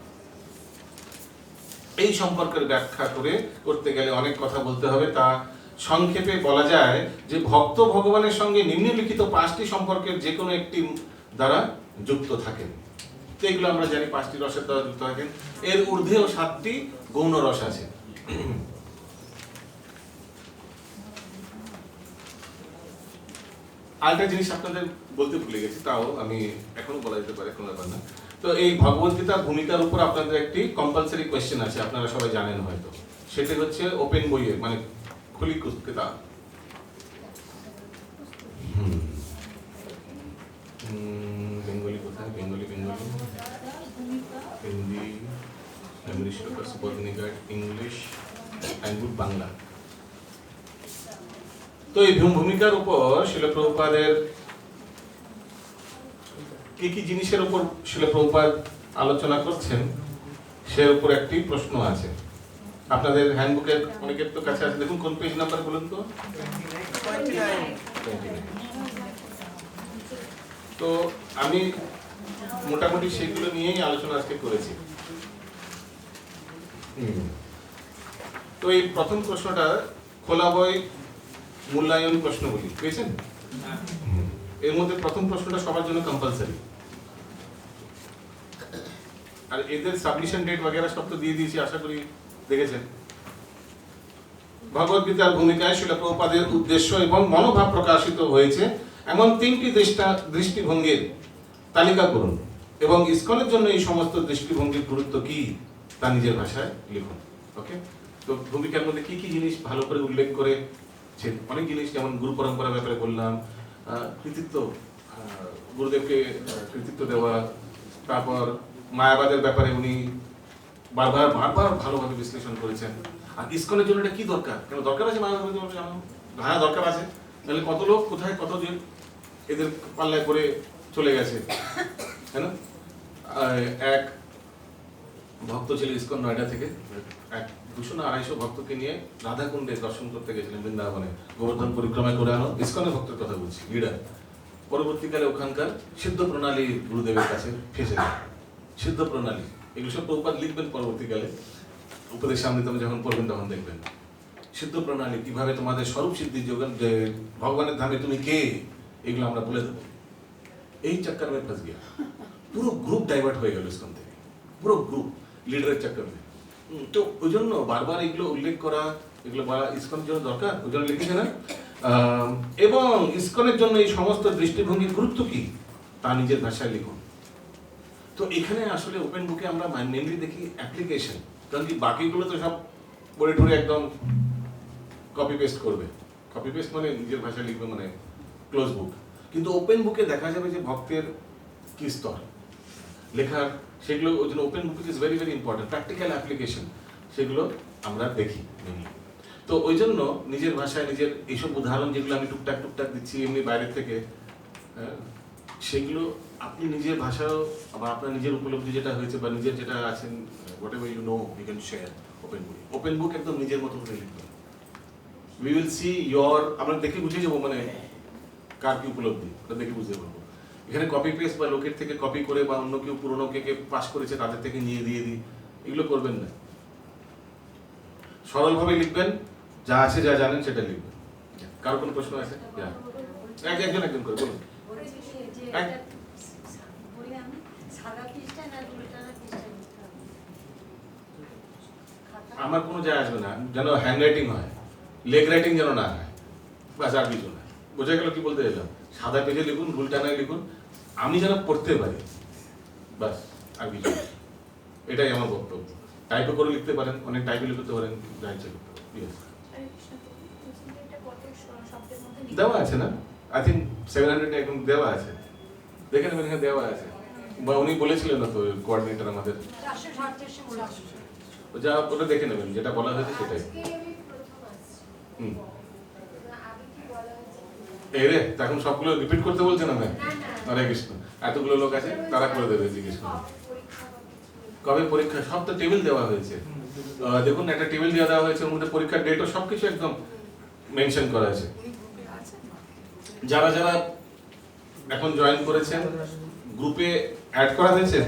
এই সম্পর্কের ব্যাখ্যা করতে গেলে অনেক কথা বলতে হবে। তা সংক্ষেপে বলা যায় যে ভক্ত ভগবানের সঙ্গে নিম্নলিখিত 5টি সম্পর্কের যে কোনো একটি দ্বারা যুক্ত থাকেন। তো এগুলো আমরা জানি 5টি রসের দ্বারা যুক্ত থাকেন। এর ঊর্ধ্বেও 7টি গৌণ রস আছে। আরেকটা জিনিস আপনাদের বলতে ভুলে গেছি, তাও আমি এখনো বলা যেতে পারে, কোনো ব্যাপার না। তো এই ভগবদ্গীতা ভূমিকার উপর আপনাদের একটি কম্পালসারি কোয়েশ্চেন আছে, আপনারা সবাই জানেন হয়তো। সেটি হচ্ছে ওপেন বইয়ে, মানে খুলি কিতাব, বেঙ্গলি কোথায়? Bengali Hindi, English and Bangla. তো এই ভূমিকার উপর শ্রীল প্রভুপাদের কি কি জিনিসের উপর শ্রীল প্রভুপাদ আলোচনা করছেন, সে উপর একটি প্রশ্ন আছে আপনাদের হ্যান্ডবুকের অনেকের তো কাছে আছে। দেখুন কোন পেজ নাম্বার বলুন তো? 29। তো আমি মোটামুটি সেগুলো নিয়েই আলোচনা আজকে করেছি। তো এই প্রথম প্রশ্নটা খোলা বই মূল্যায়ন প্রশ্নগুলি পেয়েছেন? এর মধ্যে প্রথম প্রশ্নটা সবার জন্য কম্পালসারি, আর এদের সাবমিশন ডেট বগেরা সব তো দিয়ে দিয়েছি, আশা করি দেখেছেন। ভগবদ্গীতার ভূমিকায় শিল প্রভুপাদের উদ্দেশ্য এবং মনোভাব প্রকাশিত হয়েছে এমন 3টি দৃষ্টিভঙ্গির তালিকা করুন এবং ইসকনের জন্য এই সমস্ত দৃষ্টিভঙ্গির গুরুত্ব কি তা নিজের ভাষায় লিখুন। ওকে, তো ভূমিকার মধ্যে কি কি জিনিস ভালো করে উল্লেখ করেছেন, অনেক জিনিস, যেমন গুরু পরম্পরার ব্যাপারে বললাম, কৃতিত্ব, গুরুদেবকে কৃতিত্ব দেওয়া, তারপর মায়াবাদের ব্যাপারে উনি বারবার ভালোভাবে বিশ্লেষণ করেছেন। আর ইসকনের জন্য এটা কি দরকার, কেন দরকার আছে মায়াবাদের জানো? হ্যাঁ দরকার আছে, তাহলে কত লোক কোথায় কতদিন এদের পাল্লায় করে চলে গেছে, তাই না? এক ভক্ত ছিল ইসকন নয়ডা থেকে, 200 না 250 ভক্তকে নিয়ে রাধাকুণ্ডে দর্শন করতে গেছিলেন বৃন্দাবনে, গোবর্ধন পরিক্রমা করে আনো। ইসকনের ভক্তের কথা বলছি, লিডার। পরবর্তীকালে ওখানকার সিদ্ধ প্রণালী গুরুদেবের কাছে ফেসে যায়। সিদ্ধ প্রণালী এগুলো সব প্রভুপাদ লিখবেন পরবর্তীকালে, উপদেশ সামনে যখন পড়বেন তখন দেখবেন। সিদ্ধ প্রণালী কিভাবে তোমাদের স্বরূপ সিদ্ধি যোগান, যে ভগবানের ধামে তুমি কে, এগুলো আমরা বলে দেবো। এই চক্কর में फंस गया, পুরো গ্রুপ ডাইভার্ট হয়ে গেল ইসকন থেকে, পুরো গ্রুপ লিডারের চক্কর में। তো ওই জন্য বারবার এগুলো উল্লেখ করা, এগুলো বলা ইসকনের জন্য দরকার, ওই জন্য লিখেছে না। এবং ইসকনের জন্য এই সমস্ত দৃষ্টিভঙ্গির গুরুত্ব কি তা নিজের ভাষায় লিখুন। তো এখানে আসলে ওপেন বুকে আমরা মেনলি দেখি অ্যাপ্লিকেশন, কারণ কি বাকিগুলো তো সব পড়ে ঠরে একদম কপি পেস্ট করবে, কপি পেস্ট মানে নিজের ভাষায় লিখবে, মানে ক্লোজ বুক। কিন্তু ওপেন বুকে দেখা যাবে যে ভক্তের কি স্তর লেখার, সেগুলো ওই জন্য open book is very very important. Practical application সেগুলো আমরা দেখি মেনলি। তো ওই জন্য নিজের ভাষায় নিজের এইসব উদাহরণ যেগুলো আমি টুকটাক দিচ্ছি এমনি বাইরের থেকে, সেগুলো আপনি নিজের ভাষাও বা আপনার নিজের উপলব্ধি যেটা হয়েছে বা নিজের যেটা আছেন, whatever you know you can share open book. Open book একদম নিজের মতো করে লিখবেন। উই উইল সি ইয়োর, আমরা দেখে বুঝে যাবো মানে কার কি উপলব্ধি, ওটা দেখে বুঝতে পারবো। এখানে কপি পেস্ট বা লোকের থেকে কপি করে বা অন্য কেউ পুরনো কে পাস করেছে তাদের থেকে নিয়ে দিয়ে দিই, এগুলো করবেন না। সরলভাবে লিখবেন, যা আছে যা জানেন সেটা লিখবেন। কারো কোনো প্রশ্ন আছে? একজন করে বলুন। আমার কোনো যায় আসবে না, যেন হ্যান্ড রাইটিং হয়, লেগ রাইটিং যেন না হয়, বাস আর কিছু না। বোঝা গেল কি বলতে এলাম? সাদা পেজে লিখুন, ভুল টানায় লিখুন, আমি যেন পড়তে পারি, বাস আর কিছু না। এটাই আমার বক্তব্য। টাইপও করে লিখতে পারেন, অনেক টাইপে লিখতে পারেন, যা ইচ্ছা করতে পারেন। দেওয়া আছে না, আই থিঙ্ক 700 এখন দেওয়া আছে, দেখে নেবেন, এখানে দেওয়া আছে। বা উনি বলেছিলেন না তো কোঅর্ডিনেটর আমাদের, যা ওটা দেখে নেবেন, যেটা বলা হয়েছে সেটাই। এই রে, এখন সবগুলো রিপিট করতে বলছেন না? হরে কৃষ্ণ, এতগুলো লোক আছে, তারা করে দেবে, জিজ্ঞেস করুন। কবে পরীক্ষা, সব তো টেবিল দেওয়া হয়েছে, দেখুন একটা টেবিল দেওয়া হয়েছে, ওর মধ্যে পরীক্ষার ডেটও সবকিছু একদম মেনশন করা আছে। যারা যারা এখন জয়েন করেছেন গ্রুপে অ্যাড করা হয়েছে,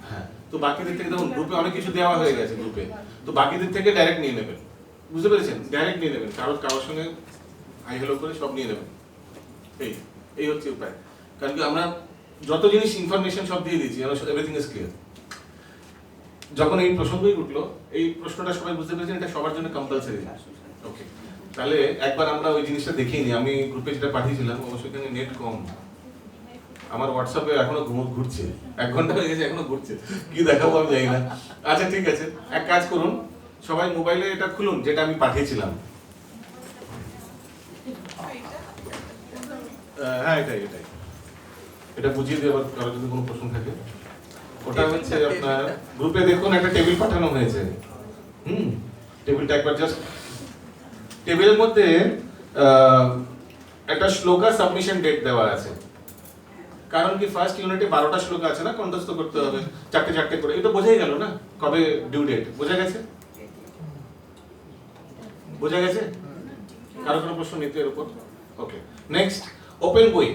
হ্যাঁ, তো বাকিদের থেকে দেখুন গ্রুপে অনেক কিছু দেওয়া হয়ে গেছে গ্রুপে, তো বাকিদের থেকে ডাইরেক্ট নিয়ে নেবেন, বুঝতে পেরেছেন? ডাইরেক্ট নিয়ে নেবেন, কারোর সঙ্গে হাই হ্যালো করে সব নিয়ে নেবেন। এই হচ্ছে উপায়। কারণ কি আমরা যত জিনিস ইনফরমেশন সব দিয়ে দিয়েছি, এভরিথিং ইজ ক্লিয়ার। যখন এই প্রসঙ্গই উঠলো, এই প্রশ্নটা সবাই বুঝতে পেরেছেন, এটা সবার জন্য কম্পালসারি। ওকে, তাহলে একবার আমরা ওই জিনিসটা দেখিয়ে নিই। আমি গ্রুপে যেটা পাঠিয়েছিলাম, অবশ্যই এখানে নেট কম, আমার হোয়াটসঅ্যাপে এখনো ঘুরছে, 1 ঘন্টা হয়ে গেছে এখনো ঘুরছে, কি দেখাবো আমি জানি না। আচ্ছা ঠিক আছে, এক কাজ করুন, সবাই মোবাইলে এটা খুলুন যেটা আমি পাঠিয়েছিলাম। হ্যাঁ এটাই এটা বুঝিয়ে দিয়ে, আবার কারো যদি কোনো প্রশ্ন থাকে। ওটা হচ্ছে আপনার গ্রুপে দেখুন একটা টেবিল পাঠানো হয়েছে। টেবিলটা একবার জাস্ট, টেবিলের মধ্যে একটা শ্লোকা সাবমিশন ডেট দেওয়া আছে। কারণ কি ফার্স্ট ইউনিটে 12টা শ্লোক আছে না, কন্ঠস্থ করতে হবে 4টে করে, এটা বোঝাই গেল না কবে ডিউ ডেট, বোঝা গেছে? কারো কোনো প্রশ্ন নিতে এর উপর? ওকে, নেক্সট ওপেন বই।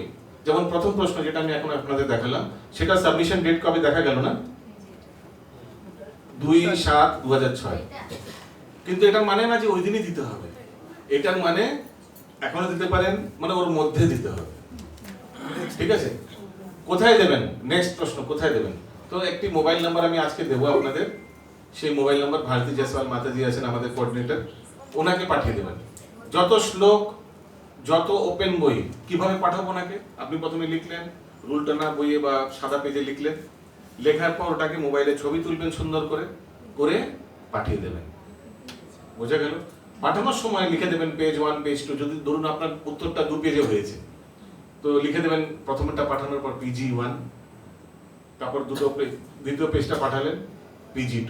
যেমন প্রথম প্রশ্ন যেটা আমি এখন আপনাদের দেখালাম, সেটা সাবমিশন ডেট কবে দেখা গেল না? 2/7/2006। কিন্তু এটার মানে না যে ওই দিনই দিতে হবে, এটার মানে এখনো দিতে পারেন, মানে ওর মধ্যে দিতে হবে। ঠিক আছে? কোথায় দেবেন? নেক্সট প্রশ্ন, কোথায় দেবেন? তো একটি মোবাইল নাম্বার আমি আজকে দেবো আপনাদের, সেই মোবাইল নাম্বার ভারতী জয়সওয়াল মাতাজি আছেন আমাদের কোঅর্ডিনেটর, ওনাকে পাঠিয়ে দেবেন। যত শ্লোক, যত ওপেন বই, কিভাবে পাঠাবো ওনাকে? আপনি প্রথমে লিখলেন রুল টানা বইয়ে বা সাদা পেজে লিখলেন, লেখার পর ওটাকে মোবাইলে ছবি তুলবেন সুন্দর করে, করে পাঠিয়ে দেবেন। বোঝা গেল? পাঠানোর সময় লিখে দেবেন পেজ 1 পেজ 2, যদি ধরুন আপনার উত্তরটা 2 পেজে হয়েছে তো লিখে দেবেন প্রথমটা পাঠানোর পর PG1, তারপর দ্বিতীয় পেজটা পাঠালেন PG2,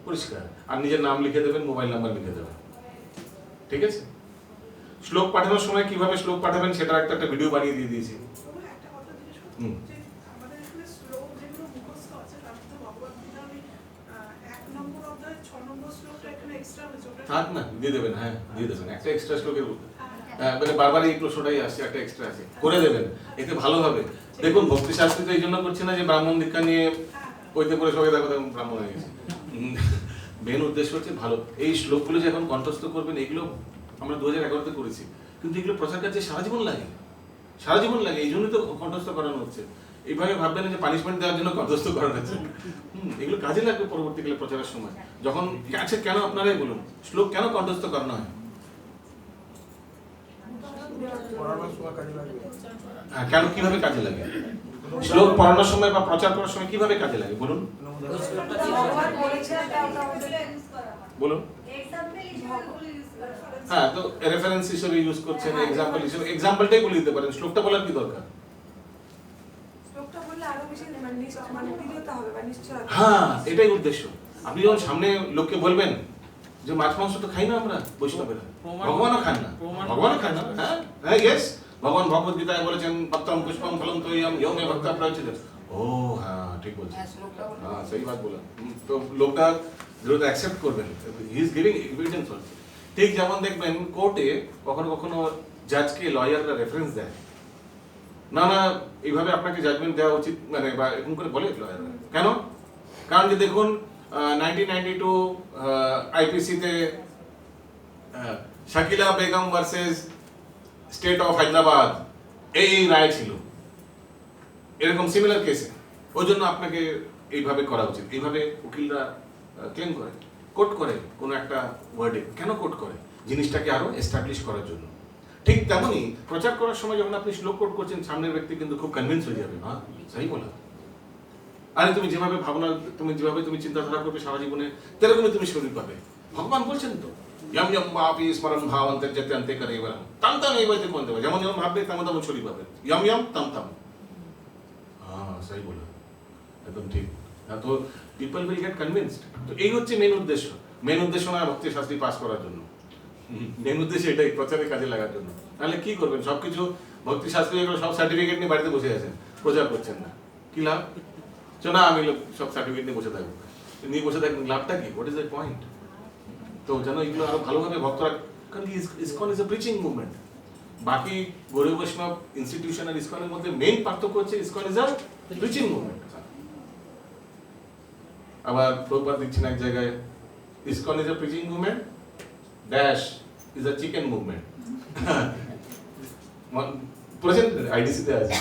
পরিষ্কার। আর নিজের নাম লিখে দেবেন, মোবাইল নাম্বার লিখে দেবেন। ঠিক আছে? শ্লোক পাঠানোর সময় কিভাবে শ্লোক পাঠাবেন সেটা একটা ভিডিও বানিয়ে দিয়ে দিয়েছি। তবে একটা কথা জিজ্ঞেস করবো হুম। যে আমাদের এখানে শ্লোক যেগুলো মুখস্থ আছে তার মধ্যে ভগবদ্গীতা আমি 1 নম্বর অধ্যায় 6 নম্বর শ্লোকটা এখানে এক্সট্রা হয়েছে, ওটা থাক না, দিয়ে দেবেন। হ্যাঁ, দিয়ে দেবেন একটা এক্সট্রা শ্লোকের হ্যাঁ, মানে বারবার এই প্রশ্নটাই আসছে, একটা এক্সট্রা আছে, করে দেবেন, এতে ভালো হবে। দেখুন ভক্তি শাস্ত্রী তো এই জন্য করছে না যে ব্রাহ্মণ দীক্ষা নিয়ে বইতে পড়ে সবাই দেখো ব্রাহ্মণ হয়ে গেছে। মেন উদ্দেশ্য হচ্ছে ভালো। এই শ্লোকগুলো যে এখন কণ্ঠস্থ করবেন, এগুলো আমরা 2011-তে করেছি, কিন্তু এগুলো প্রচার কাজে সারা জীবন লাগে, সারা জীবন লাগে, এই জন্যই তো কণ্ঠস্থ করানো হচ্ছে। এইভাবে ভাববেন না যে পানিশমেন্ট দেওয়ার জন্য কণ্ঠস্থ করানো হচ্ছে। এগুলো কাজে লাগবে পরবর্তীকালে প্রচারের সময়। যখন আছে, কেন আপনারাই বলুন, শ্লোক কেন কণ্ঠস্থ করানো হয়? পড়ানোর সময় কাজে লাগবে। হ্যাঁ, কেন, কিভাবে কাজে লাগে? শ্লোক পড়ানোর সময় বা প্রচার করার সময় কিভাবে কাজে লাগে বলুন? বলুন। হ্যাঁ, তো রেফারেন্স হিসেবে ইউজ করছেন, এক্সাম্পল হিসেবে, এক্সাম্পলটাই বলে দিতে পারেন, শ্লোকটা বলার কি দরকার? শ্লোকটা বললে আরো বেশি মানে দৃঢ়তা হবে বা নিশ্চয়তা। হ্যাঁ, এটাই উদ্দেশ্য। আপনি যখন সামনে লোককে বলবেন যে মাছ মাংস তো খাই না আমরা বৈষ্ণবেরা, ভগবানও খান না, ভগবানও খান না। হ্যাঁ হ্যাঁ, ইয়েস, ভগবান ভগবদ গীতায় বলেছেন পত্রম পুষ্পম ফলম তৈয়ম ইয়ো মে ভক্তা প্রয়োজিত। ও হ্যাঁ, ঠিক বলছেন, হ্যাঁ সही बात बोला। তো লোকটা যেটা অ্যাকসেপ্ট করবেন, he is giving evidence also. ঠিক যেমন দেখবেন কোর্টে কখনো কখনো জাজকে লয়াররা রেফারেন্স দেয়, না না এইভাবে আপনাকে জাজমেন্ট দেওয়া উচিত, মানে বা এরকম করে বলে লয়াররা। কেন? কারণ যে দেখুন 1992 আইপিসিতে Shakila Begum versus state of Hyderabad এই রায় ছিল, এরকম সিমিলার কেসে, ওই জন্য আপনাকে এইভাবে করা উচিত। এইভাবে উকিলরা ক্লেম করে, কোট করে কোনো একটা ওয়ার্ডে। কেন কোট করে? জিনিসটাকে আরো এস্টাবলিশ করার জন্য। ঠিক তেমনই প্রচার করার সময় যখন আপনি শ্লোক কোট করছেন, সামনের ব্যক্তি কিন্তু খুব কনভিন্স হয়ে যাবে, হ্যাঁ সহি বলা। আরে তুমি যেভাবে ভাবনা, তুমি যেভাবে তুমি চিন্তাধারা করবে সারা জীবনে, তেরকমই তুমি শরীর পাবে। ভগবান বলছেন তো, यम यम वापि स्मरण भावन्ते जते अन्ते करेवरम तम तम एवैते कोन्ते, যেমন যেমন ভাববে তেমন তেমন শরীর পাবে। यम यम तम तम, হ্যাঁ সহি বলা, একদম ঠিক। তো পিপল উইল গেট কনভিন্সড। তো এই হচ্ছে মেন উদ্দেশ্য। মেন উদ্দেশ্য না ভক্তি শাস্ত্রী পাস করার জন্য, মেন উদ্দেশ্য এটাই, প্রচারে কাজে লাগার জন্য। তাহলে কি করবেন? সবকিছু ভক্তি শাস্ত্রী এগুলো সব সার্টিফিকেট নিয়ে বাড়িতে বসে আছেন, প্রচার করছেন না, কি লাভ? না আমি সব সার্টিফিকেট নিয়ে বসে থাকবো, নিয়ে বসে থাকবেন, লাভটা কি? What is the point? তো যেন এগুলো আরো ভালোভাবে ভক্তরা, কারণ ISKCON is a preaching movement. বাকি গৌড়ীয় বৈষ্ণব ইনস্টিটিউশন আর ইসকনের মধ্যে মেইন পার্থক্য হচ্ছে ISKCON is a preaching movement. আবার প্রভুপাদ দিচ্ছেন এক জায়গায়, ISKCON is a preaching movement dash is a chicken movement. পড়েছেন? আইডিসিতে আছে।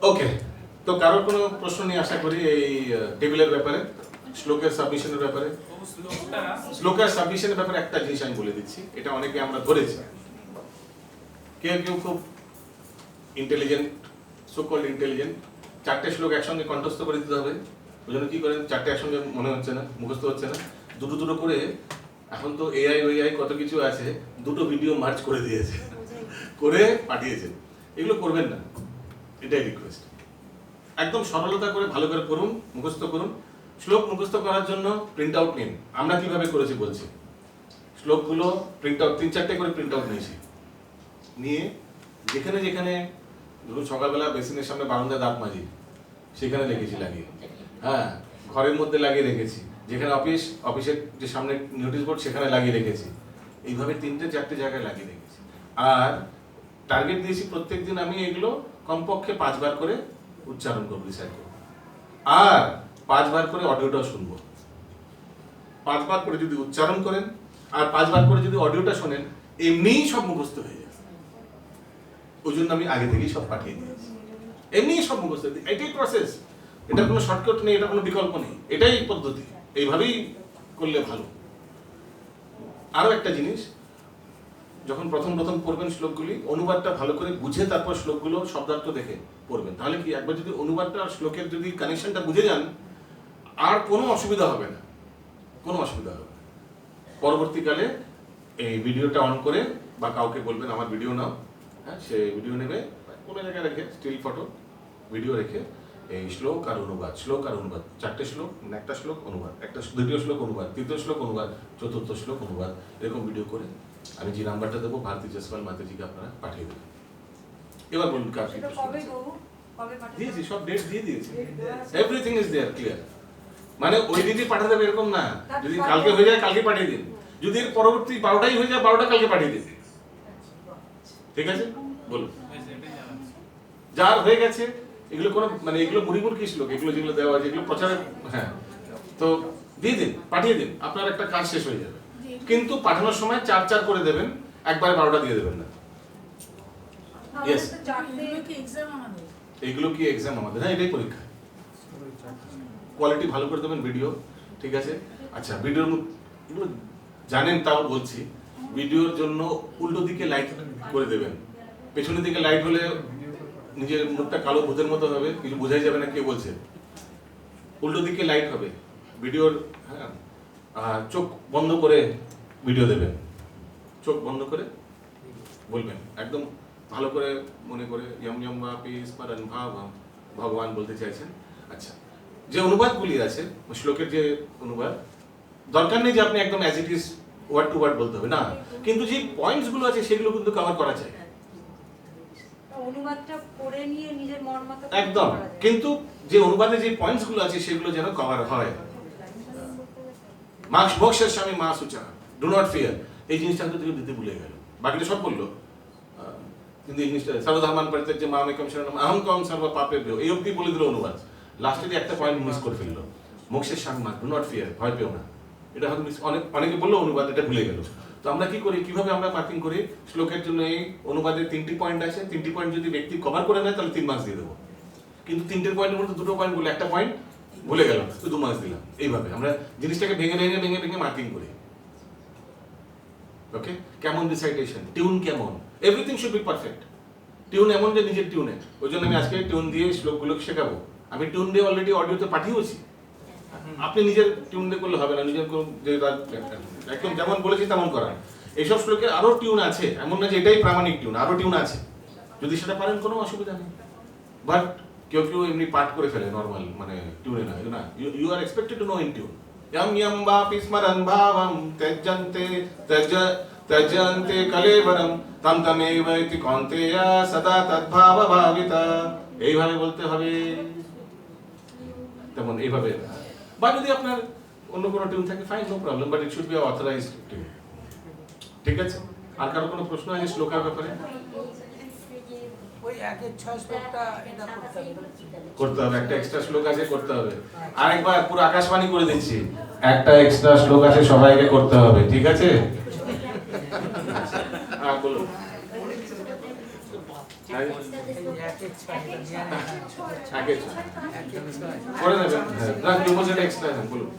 ওকে, তো কারোর কোনো প্রশ্ন নিয়ে আশা করি এই টেবিলের ব্যাপারে, শ্লোকের সাবমিশনের ব্যাপারে? শ্লোকের সাবমিশনের ব্যাপারে একটা জিনিস আমি বলে দিচ্ছি, এটা অনেকে আমরা ধরেছি। কেউ কেউ খুব ইন্টেলিজেন্ট, সো কল্ড ইন্টেলিজেন্ট, 4টে শ্লোক একসঙ্গে কণ্ঠস্থ করে দিতে হবে, ওই জন্য কি করেন, 4টে একসঙ্গে মনে হচ্ছে না, মুখস্থ হচ্ছে না, দুটো দুটো করে, এখন তো এআই ওএআই কত কিছু আছে, দুটো ভিডিও মার্চ করে দিয়েছে, করে পাঠিয়েছে। এগুলো করবেন না, এটাই রিকোয়েস্ট। একদম সরলতা করে ভালো করে করুন, মুখস্থ করুন। শ্লোক মুখস্থ করার জন্য প্রিন্ট আউট নিন। আমরা কিভাবে করেছি বলছি। শ্লোকগুলো প্রিন্ট আউট, 3-4টে করে প্রিন্ট আউট নিয়েছি, নিয়ে যেখানে যেখানে ধরুন সকালবেলা বেসিনের সামনে বারান্দায় দাঁত মাজি, সেখানে রেখেছি লাগিয়ে। হ্যাঁ, ঘরের মধ্যে লাগিয়ে রেখেছি, যেখানে অফিসের যে সামনে নোটিশ বোর্ড সেখানে লাগিয়ে রেখেছি। এইভাবে 3-4টে জায়গায় লাগিয়ে রেখেছি। আর টার্গেট দিয়েছি প্রত্যেকদিন আমি এগুলো কমপক্ষে 5 বার করে উচ্চারণ করবো, রিসাইট করবো, আর 5 বার করে অডিওটাও শুনবো। 5 বার করে যদি উচ্চারণ করেন আর 5 বার করে যদি অডিওটা শোনেন, এমনিই সব মুখস্থ হয়ে যায়। ওই জন্য আমি আগে থেকেই সব পাঠিয়ে দিয়েছি, এমনিই সব মুখস্থ। এটাই প্রসেস, এটা কোনো শর্টকাট নেই, এটা কোনো বিকল্প নেই, এটাই পদ্ধতি, এইভাবেই করলে ভালো। আরো একটা জিনিস, যখন প্রথম পড়বেন শ্লোকগুলি, অনুবাদটা ভালো করে বুঝে তারপর শ্লোকগুলো শব্দার্থ দেখে পড়বেন। তাহলে কি একবার যদি অনুবাদটা আর শ্লোকের যদি কানেকশনটা বুঝে যান, আর কোনো অসুবিধা হবে না, কোনো অসুবিধা হবে না। পরবর্তীকালে এই ভিডিওটা অন করে বা কাউকে বলবেন আমার ভিডিও নাও, হ্যাঁ, সে ভিডিও নেবে, কোনো জায়গায় রেখে স্টিল ফটো ভিডিও রেখে এই শ্লোক আর অনুবাদ, শ্লোক আর অনুবাদ, 4টে শ্লোক, মানে একটা শ্লোক অনুবাদ, একটা দ্বিতীয় শ্লোক অনুবাদ, তৃতীয় শ্লোক অনুবাদ, চতুর্থ শ্লোক অনুবাদ, এরকম ভিডিও করে আমি যে নাম্বারটা দেবো ভারতী জয়সওয়াল মাতাজিকে আপনারা পাঠিয়ে দেবেন। এবার বলুন কার কি সেটা প্রশ্ন কবে আছে? গো? কবে পাঠাতে দিয়েছি, হবে? সব ডেট দিয়ে দিয়েছি, এভরিথিং ইজ দেয়ার ক্লিয়ার। মানে ওই দিনই পাঠাতে দেবে এরকম না, যদি কালকে হয়ে যায় কালকে পাঠিয়ে দিন, যদি এর পরবর্তী 12টাই হয়ে যায় 12টা কালকে পাঠিয়ে দিন, ঠিক আছে? বলুন যার হয়ে গেছে, এগুলো কোনো মানে এগুলো মুড়িমুড় কি শ্লোক, এগুলো যেগুলো দেওয়া আছে এগুলো প্রচারের, হ্যাঁ, তো দিয়ে দিন, পাঠিয়ে দিন, আপনার একটা কাজ শেষ হয়ে যাবে। কিন্তু পাঠানোর সময় 4 করে দেবেন, একবারে 12টা দিয়ে দেবেন না। Yes. এগুলো কি এক্সাম আমাদের? হ্যাঁ, এটাই পরীক্ষা। কোয়ালিটি ভালো করে দেবেন ভিডিও, ঠিক আছে? আচ্ছা, ভিডিওর এগুলো জানেন তাও বলছি, ভিডিওর জন্য উল্টো দিকে লাইট করে দেবেন। পেছনের দিকে লাইট হলে নিজের মুখটা কালো ভূতের মতো হবে, কিছু বোঝাই যাবে না কে বলছে। উল্টো দিকে লাইট হবে ভিডিওর, হ্যাঁ, আর চোখ বন্ধ করে ভিডিও দেবেন, চোখ বন্ধ করে বলবেন, একদম ভালো করে মনে করে ইয়ম ইয়ম বাপি স্মরণ ভাবম ভগবান বলতে চাইছেন। আচ্ছা, যে অনুবাদগুলি আছে শ্লোকের যে অনুবাদ, দরকার নেই যে আপনি একদম as it is word to word বলতে হবে না, কিন্তু যে পয়েন্টস গুলো আছে সেগুলো কিন্তু কভার করা চাই অনুবাদটা পড়ে নিয়ে নিজের মন মতো একদম, কিন্তু যে অনুবাদে যে পয়েন্টস গুলো আছে সেগুলো যেন কভার হয়। মার্কস বক্সের স্বামী মা সুচা, ডু নট ফিয়ার, এই জিনিসটা হয়তো কেউ দিতে ভুলে গেল, বাকিটা সব বললো, কিন্তু এই জিনিসটা সর্বধর্মান পরিত্যাজ্য মামেকম শরণম অহং ত্বং সর্ব পাপেভ্যো, এই অবধি বলে দিল অনুবাদ, লাস্টে একটা পয়েন্ট মিস করে ফেললো, মোক্ষের স্বামী মা, ডু নট ফিয়ার, ভয় পেও না, এটা হয়তো অনেকে বললো অনুবাদ, এটা ভুলে গেল। তো আমরা কি করি, কিভাবে আমরা মার্কিং করি, শ্লোকের জন্য এই অনুবাদের 3টি পয়েন্ট আছে, 3টি পয়েন্ট যদি ব্যক্তি কভার করে নেয় তাহলে 3 মার্কস দিয়ে দেবো, কিন্তু 3টের পয়েন্টের মধ্যে 2টো পয়েন্ট বলে একটা পয়েন্ট ভুলে গেল তো 2 মার্কস দিলাম। এইভাবে আমরা জিনিসটাকে ভেঙে মার্কিং করি। ওকে, কেমন রিসাইটেশন, টিউন কেমন, everything should be perfect. Tune এমন যে নিজের টিউনে, ওই জন্য আমি আজকে টিউন দিয়ে শ্লোকগুলো শেখাবো। আমি টিউন দিয়ে অলরেডি অডিওতে পাঠিয়েছি, আপনি নিজের টিউন দিয়ে করলে হবে না, নিজের যে একদম যেমন বলেছি তেমন করা। এইসব শ্লোকে আরো টিউন আছে, এমন না যে এটাই প্রামাণিক টিউন, আরো টিউন আছে, যদি সেটা পারেন কোনো অসুবিধা নেই। বাট কেউ এমনি পাঠ করে ফেলে নর্মাল, মানে টিউনে না, you are expected to know in tune. यम यम वापि स्मरन् भावं त्यजन्ते कलेवरम तम तमेव इति कौन्तेय सदा तद्भाव भाविता, এইভাবে বলতে হবে, তেমন এইভাবে। বা যদি আপনার অন্য কোনো টিউন থাকে fine, no problem, but it should be authorized tune, ঠিক আছে? আর কারো কোনো প্রশ্ন আছে শ্লোকার ব্যাপারে? ওই 1-6 শ্লোকটা এটা করতে হবে, একটা এক্সট্রা শ্লোক আছে, করতে হবে। আরেকবার পুরো আকাশবাণী করে দিচ্ছি, একটা এক্সট্রা শ্লোক আছে, সবাইকে করতে হবে, ঠিক আছে? হ্যাঁ, বলুন। করে নেবেন, হ্যাঁ, ডিপোজিট এক্সট্রা আছে, বলুন।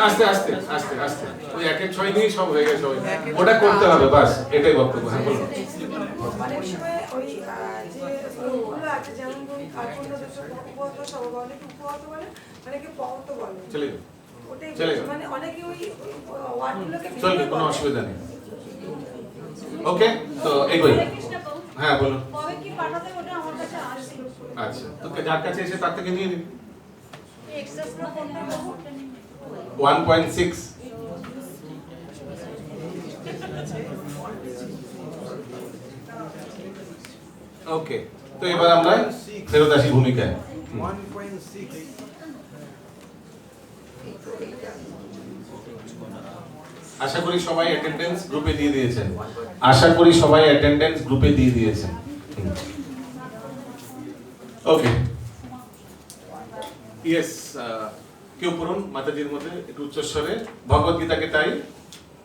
আস্তে আস্তে আস্তে আস্তে, ওই 1-6 নিয়ে সব হয়ে গেছে, ওটা করতে হবে, বাস এটাই বক্তব্য। হ্যাঁ, বলুন। অনেক সময় ওই যে শ্লোকগুলো আছে, যেমন ধরুন কার্পণ্য দোষ উপহত স্বভাব, অনেকে উপহত বলে, অনেকে পহত বলে, চলে যাও, ওটাই চলে যাও। মানে অনেকে ওই ওয়ার্ডগুলোকে চলবে, কোনো অসুবিধা নেই। ওকে, তো এগোই। হ্যাঁ, বলুন। কবে কি পাঠাতে ওটা আমার কাছে আসছে। আচ্ছা, তো যার কাছে এসে তার থেকে নিয়ে নিন। এক্সট্রা শ্লোক কোনটা বলবো? 1.6 ওকে, তো এবার আমরা ফেরত আসি ভূমিকায়। 1.6 আশা করি সবাই অ্যাটেন্ডেন্স গ্রুপে দিয়ে দিয়েছেন। আশা করি সবাই অ্যাটেন্ডেন্স গ্রুপে দিয়ে দিয়েছেন। ওকে, ইয়েস, কেউ পড়ুন মাতাজির মধ্যে একটু উচ্চস্বরে ভগবত গীতাকে তাই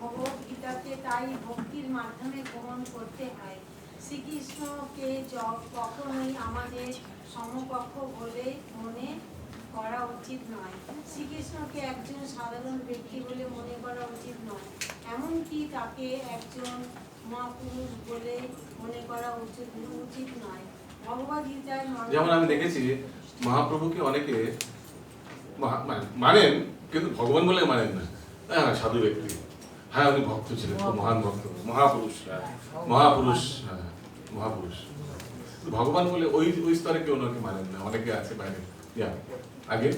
ভগবদ্গীতাকে তাই ভক্তির মাধ্যমে গ্রহণ করতে হয়। শ্রীকৃষ্ণকে কখনোই আমাদের সমকক্ষ বলে মনে করা উচিত নয়। শ্রীকৃষ্ণকে একজন সাধারণ ব্যক্তি বলে মনে করা উচিত নয়, এমনকি তাকে একজন মহাপুরুষ বলে মনে করা উচিত নয়। ভগবদ্গীতায় যেমন আমি দেখেছি মহাপ্রভুকে অনেকে মানেন কিন্তু ভগবান বলে মানেন না। হ্যাঁ, সাধু ব্যক্তি, হ্যাঁ উনি ভক্ত ছিলেন, খুব মহান ভক্ত, মহাপুরুষ, মহাপুরুষ, হ্যাঁ মহাপুরুষ। ভগবান বলে ওই স্তরে কেউ ওনাকে মানেন না, অনেকে আছে বাইরে। আগে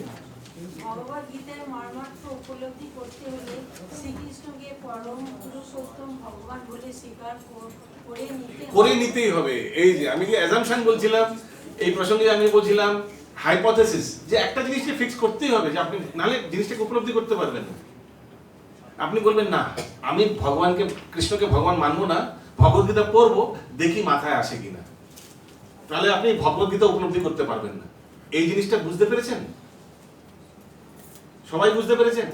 ভগবদ্গীতার মর্মার্থ উপলব্ধি করতে হলে শ্রীকৃষ্ণকে পরম পুরুষোত্তম ভগবান বলে স্বীকার করে নিতেই হবে। এই যে আমি যে অ্যাজাম্পশন বলছিলাম, এই প্রসঙ্গে আমি বলছিলাম হাইপোথেসিস, যে একটা জিনিসকে ফিক্স করতেই হবে, যে আপনি নালে জিনিসটাকে উপলব্ধি করতে পারবেন না। আপনি বলবেন না আমি ভগবানকে, কৃষ্ণকে ভগবান মানবো না, ভগবদ্গীতা পড়বো, দেখি মাথায় আসে কিনা, তাহলে আপনি ভগবদ্গীতা উপলব্ধি করতে পারবেন না। এই জিনিসটা বুঝতে পেরেছেন? সবাই বুঝতে পেরেছেন?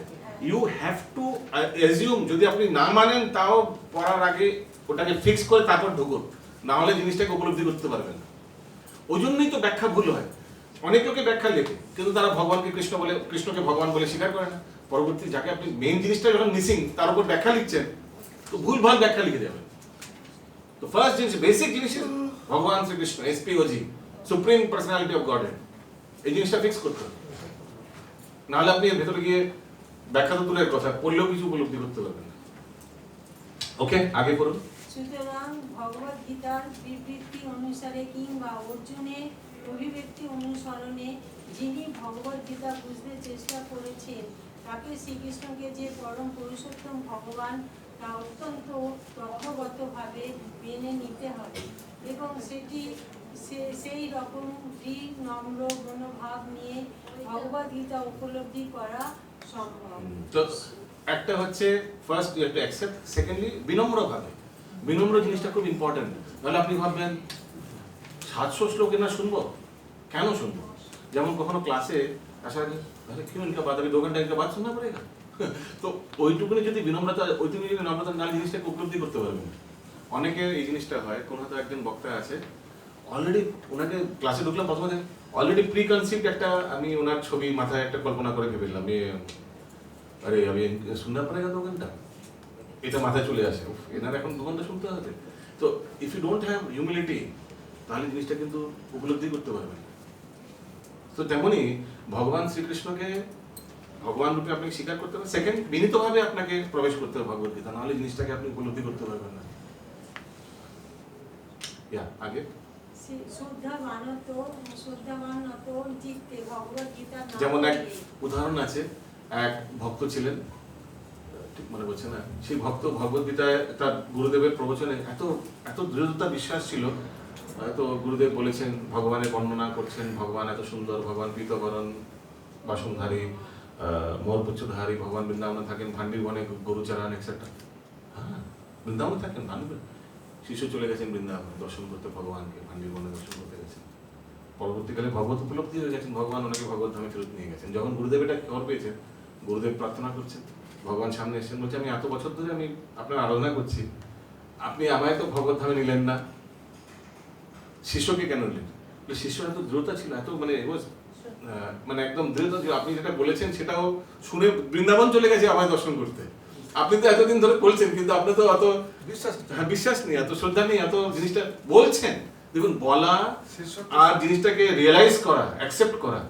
ইউ হ্যাভ টু অ্যাজিউম, যদি আপনি না মানেন তাও পড়ার আগে ওটাকে ফিক্স করে তারপর ঢুকুন, না হলে জিনিসটাকে উপলব্ধি করতে পারবেন না। ওই জন্যই তো ব্যাখ্যা ভুল হয়। অনেক লোকে ব্যাখ্যা লেখে কিন্তু তারা ভগবানকে কৃষ্ণ বলে, কৃষ্ণকে ভগবান বলে স্বীকার করে না। পরবর্তী যাকে আপনি মেইন জিনিসটা যখন মিসিং তার উপর ব্যাখ্যা লিখছেন, তো ভুল ভাল ব্যাখ্যা লিখে যাবেন। তো ফার্স্ট জিনিস, বেসিক জিনিস ভগবান শ্রীকৃষ্ণ, এসপিওজি, সুপ্রিম পার্সোনালিটি অফ গডেড, এই জিনিসটা ফিক্স করতে হবে। নাহলে আপনি এর ভেতরে গিয়ে ব্যাখ্যা তো দূরের কথা, পড়লেও কিছু উপলব্ধি করতে পারবেন না। ওকে, আগে পড়ুন। সুতরাং ভগবদ্গীতার বিবৃতি অনুসারে কিংবা অর্জুনের অভিব্যক্তি অনুসরণে যিনি ভগবদ্গীতা বুঝতে চেষ্টা করেছেন, তাকে শ্রীকৃষ্ণকে যে পরম পুরুষোত্তম ভগবান তা অত্যন্ত তথ্যগতভাবে মেনে নিতে হবে এবং সেই রকম নম্র মনোভাব নিয়ে ভগবদ্গীতা উপলব্ধি করা সম্ভব। তো একটা হচ্ছে first you have to accept, secondly বিনম্রভাবে। বিনম্র জিনিসটা খুব ইম্পর্টেন্ট। তাহলে আপনি ভাববেন 700 শ্লোক না শুনবো, কেন শুনবো? যেমন কখনো ক্লাসে আসার আগে আরে क्यों इनका बात अभी 2 घंटा इनका बात सुनना पड़ेगा। তো ওইটুকুনি যদি বিনম্রতা, ওইটুকুনি যদি নম্রতা না, জিনিসটাকে উপলব্ধি করতে পারবেন। অনেকে এই জিনিসটা হয়, কোনো হয়তো একজন বক্তা আছে, অলরেডি ওনাকে ক্লাসে ঢুকলাম প্রথমে অলরেডি প্রি কনসিপ্ট একটা, আমি ওনার ছবি মাথায় একটা কল্পনা করে ভেবেলাম, আরে আমি শুননা পড়েগা 2 ঘন্টা, এটা মাথায় চলে আসে, এনার এখন 2 ঘন্টা শুনতে হবে। তো if you don't have humility, তাহলে জিনিসটা কিন্তু উপলব্ধি করতে পারবেন। তো তেমনি ভগবান শ্রীকৃষ্ণকে ভগবান রূপে আপনি স্বীকার করতে হবে। সেকেন্ড, বিনীতভাবে আপনাকে প্রবেশ করতে হবে ভগবদ্গীতা, নাহলে জিনিসটাকে আপনি উপলব্ধি করতে পারবেন না। আগে যেমন এক উদাহরণ আছে, এক ভক্ত ছিলেন, ঠিক মনে পড়ছে না, সেই ভক্ত ভগবদ্গীতায় তার গুরুদেবের প্রবচনে এত এত দৃঢ়তা বিশ্বাস ছিল, তো গুরুদেব বলেছেন, ভগবানের বর্ণনা করছেন, ভগবান এত সুন্দর, ভগবান পীতবরণ বাসনধারী, মোরপুচ্ছধারী, ভগবান বৃন্দাবনে থাকেন, ভান্ডির বনে গরুচারান এক্সেট্রা। হ্যাঁ, বৃন্দাবনে থাকেন, শিশু চলে গেছেন বৃন্দাবনে দর্শন করতে ভগবানকে, ভান্ডির বনে দর্শন করতে গেছেন। পরবর্তীকালে ভগবত উপলব্ধি হয়ে গেছেন, ভগবান ওনাকে ভগবত ধামে ফেরত নিয়ে গেছেন। যখন গুরুদেব এটা খবর পেয়েছেন, গুরুদেব প্রার্থনা করছেন, ভগবান সামনে এসেছেন, বলছে আমি এত বছর ধরে আমি আপনার আরাধনা করছি, আপনি আমায় তো ভগবত ধামে নিলেন না, শিষ্যকে কেন নিলেন? শিষ্য এত দৃঢ়তা ছিল, এত মানে একদম দৃঢ়তা ছিল, আপনি যেটা বলেছেন সেটাও শুনে বৃন্দাবন চলে গেছে আমায় দর্শন করতে। আপনি তো এতদিন ধরে বলছেন, কিন্তু আপনি তো অত বিশ্বাস নেই, এত শ্রদ্ধা নেই, এত জিনিসটা বলছেন। দেখুন, বলা আর জিনিসটাকে রিয়েলাইজ করা, অ্যাকসেপ্ট করা,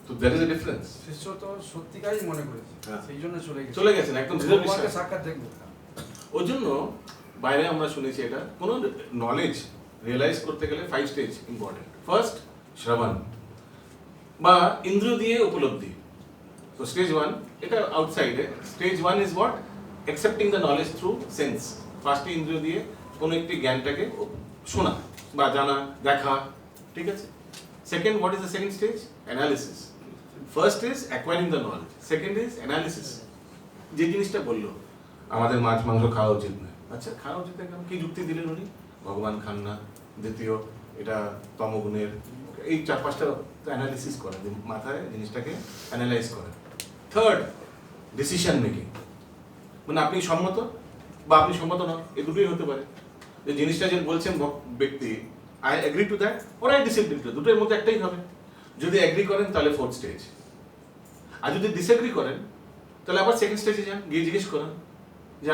তো দ্যাট ইজ এ ডিফারেন্স। শিষ্য তো সত্যিকারই মনে করেছে, সেই জন্য চলে গেছেন একদম দৃঢ় বিশ্বাস। সাক্ষাৎ দেখবো, ওই জন্য বাইরে আমরা শুনেছি এটা, কোনো নলেজ রিয়েলাইজ করতে গেলে 5 স্টেজ ইম্পর্টেন্ট। ফার্স্ট, শ্রবণ বা ইন্দ্রিয় দিয়ে উপলব্ধি। তো স্টেজ 1, এটা আউটসাইডে। Stage 1 is what? Accepting the knowledge through sense. First ইন্দ্রিয় দিয়ে কোনো একটি জ্ঞানটাকে শোনা বা জানা, দেখা, ঠিক আছে। Second, what is the second stage? Analysis. First is acquiring the knowledge, second is analysis. যে জিনিসটা বললো আমাদের মাছ মাংস খাওয়া উচিত না। আচ্ছা, খাওয়া উচিত না কেন? কি যুক্তি দিলেন উনি? ভগবান খান না, দ্বিতীয় এটা তমগুণের, এই 4-5টা অ্যানালিসিস করেন, মাথায় জিনিসটাকে অ্যানালাইজ করেন। থার্ড, ডিসিশন মেকিং, মানে আপনি সম্মত বা আপনি সম্মত নন, এই দুটোই হতে পারে। যে জিনিসটা যে বলছেন ব্যক্তি, I agree to that or I disagree to, দুটোর মধ্যে একটাই হবে। যদি এগ্রি করেন তাহলে 4th স্টেজ, আর যদি ডিসএগ্রি করেন তাহলে আবার 2nd স্টেজে যান, গিয়ে জিজ্ঞেস করেন যে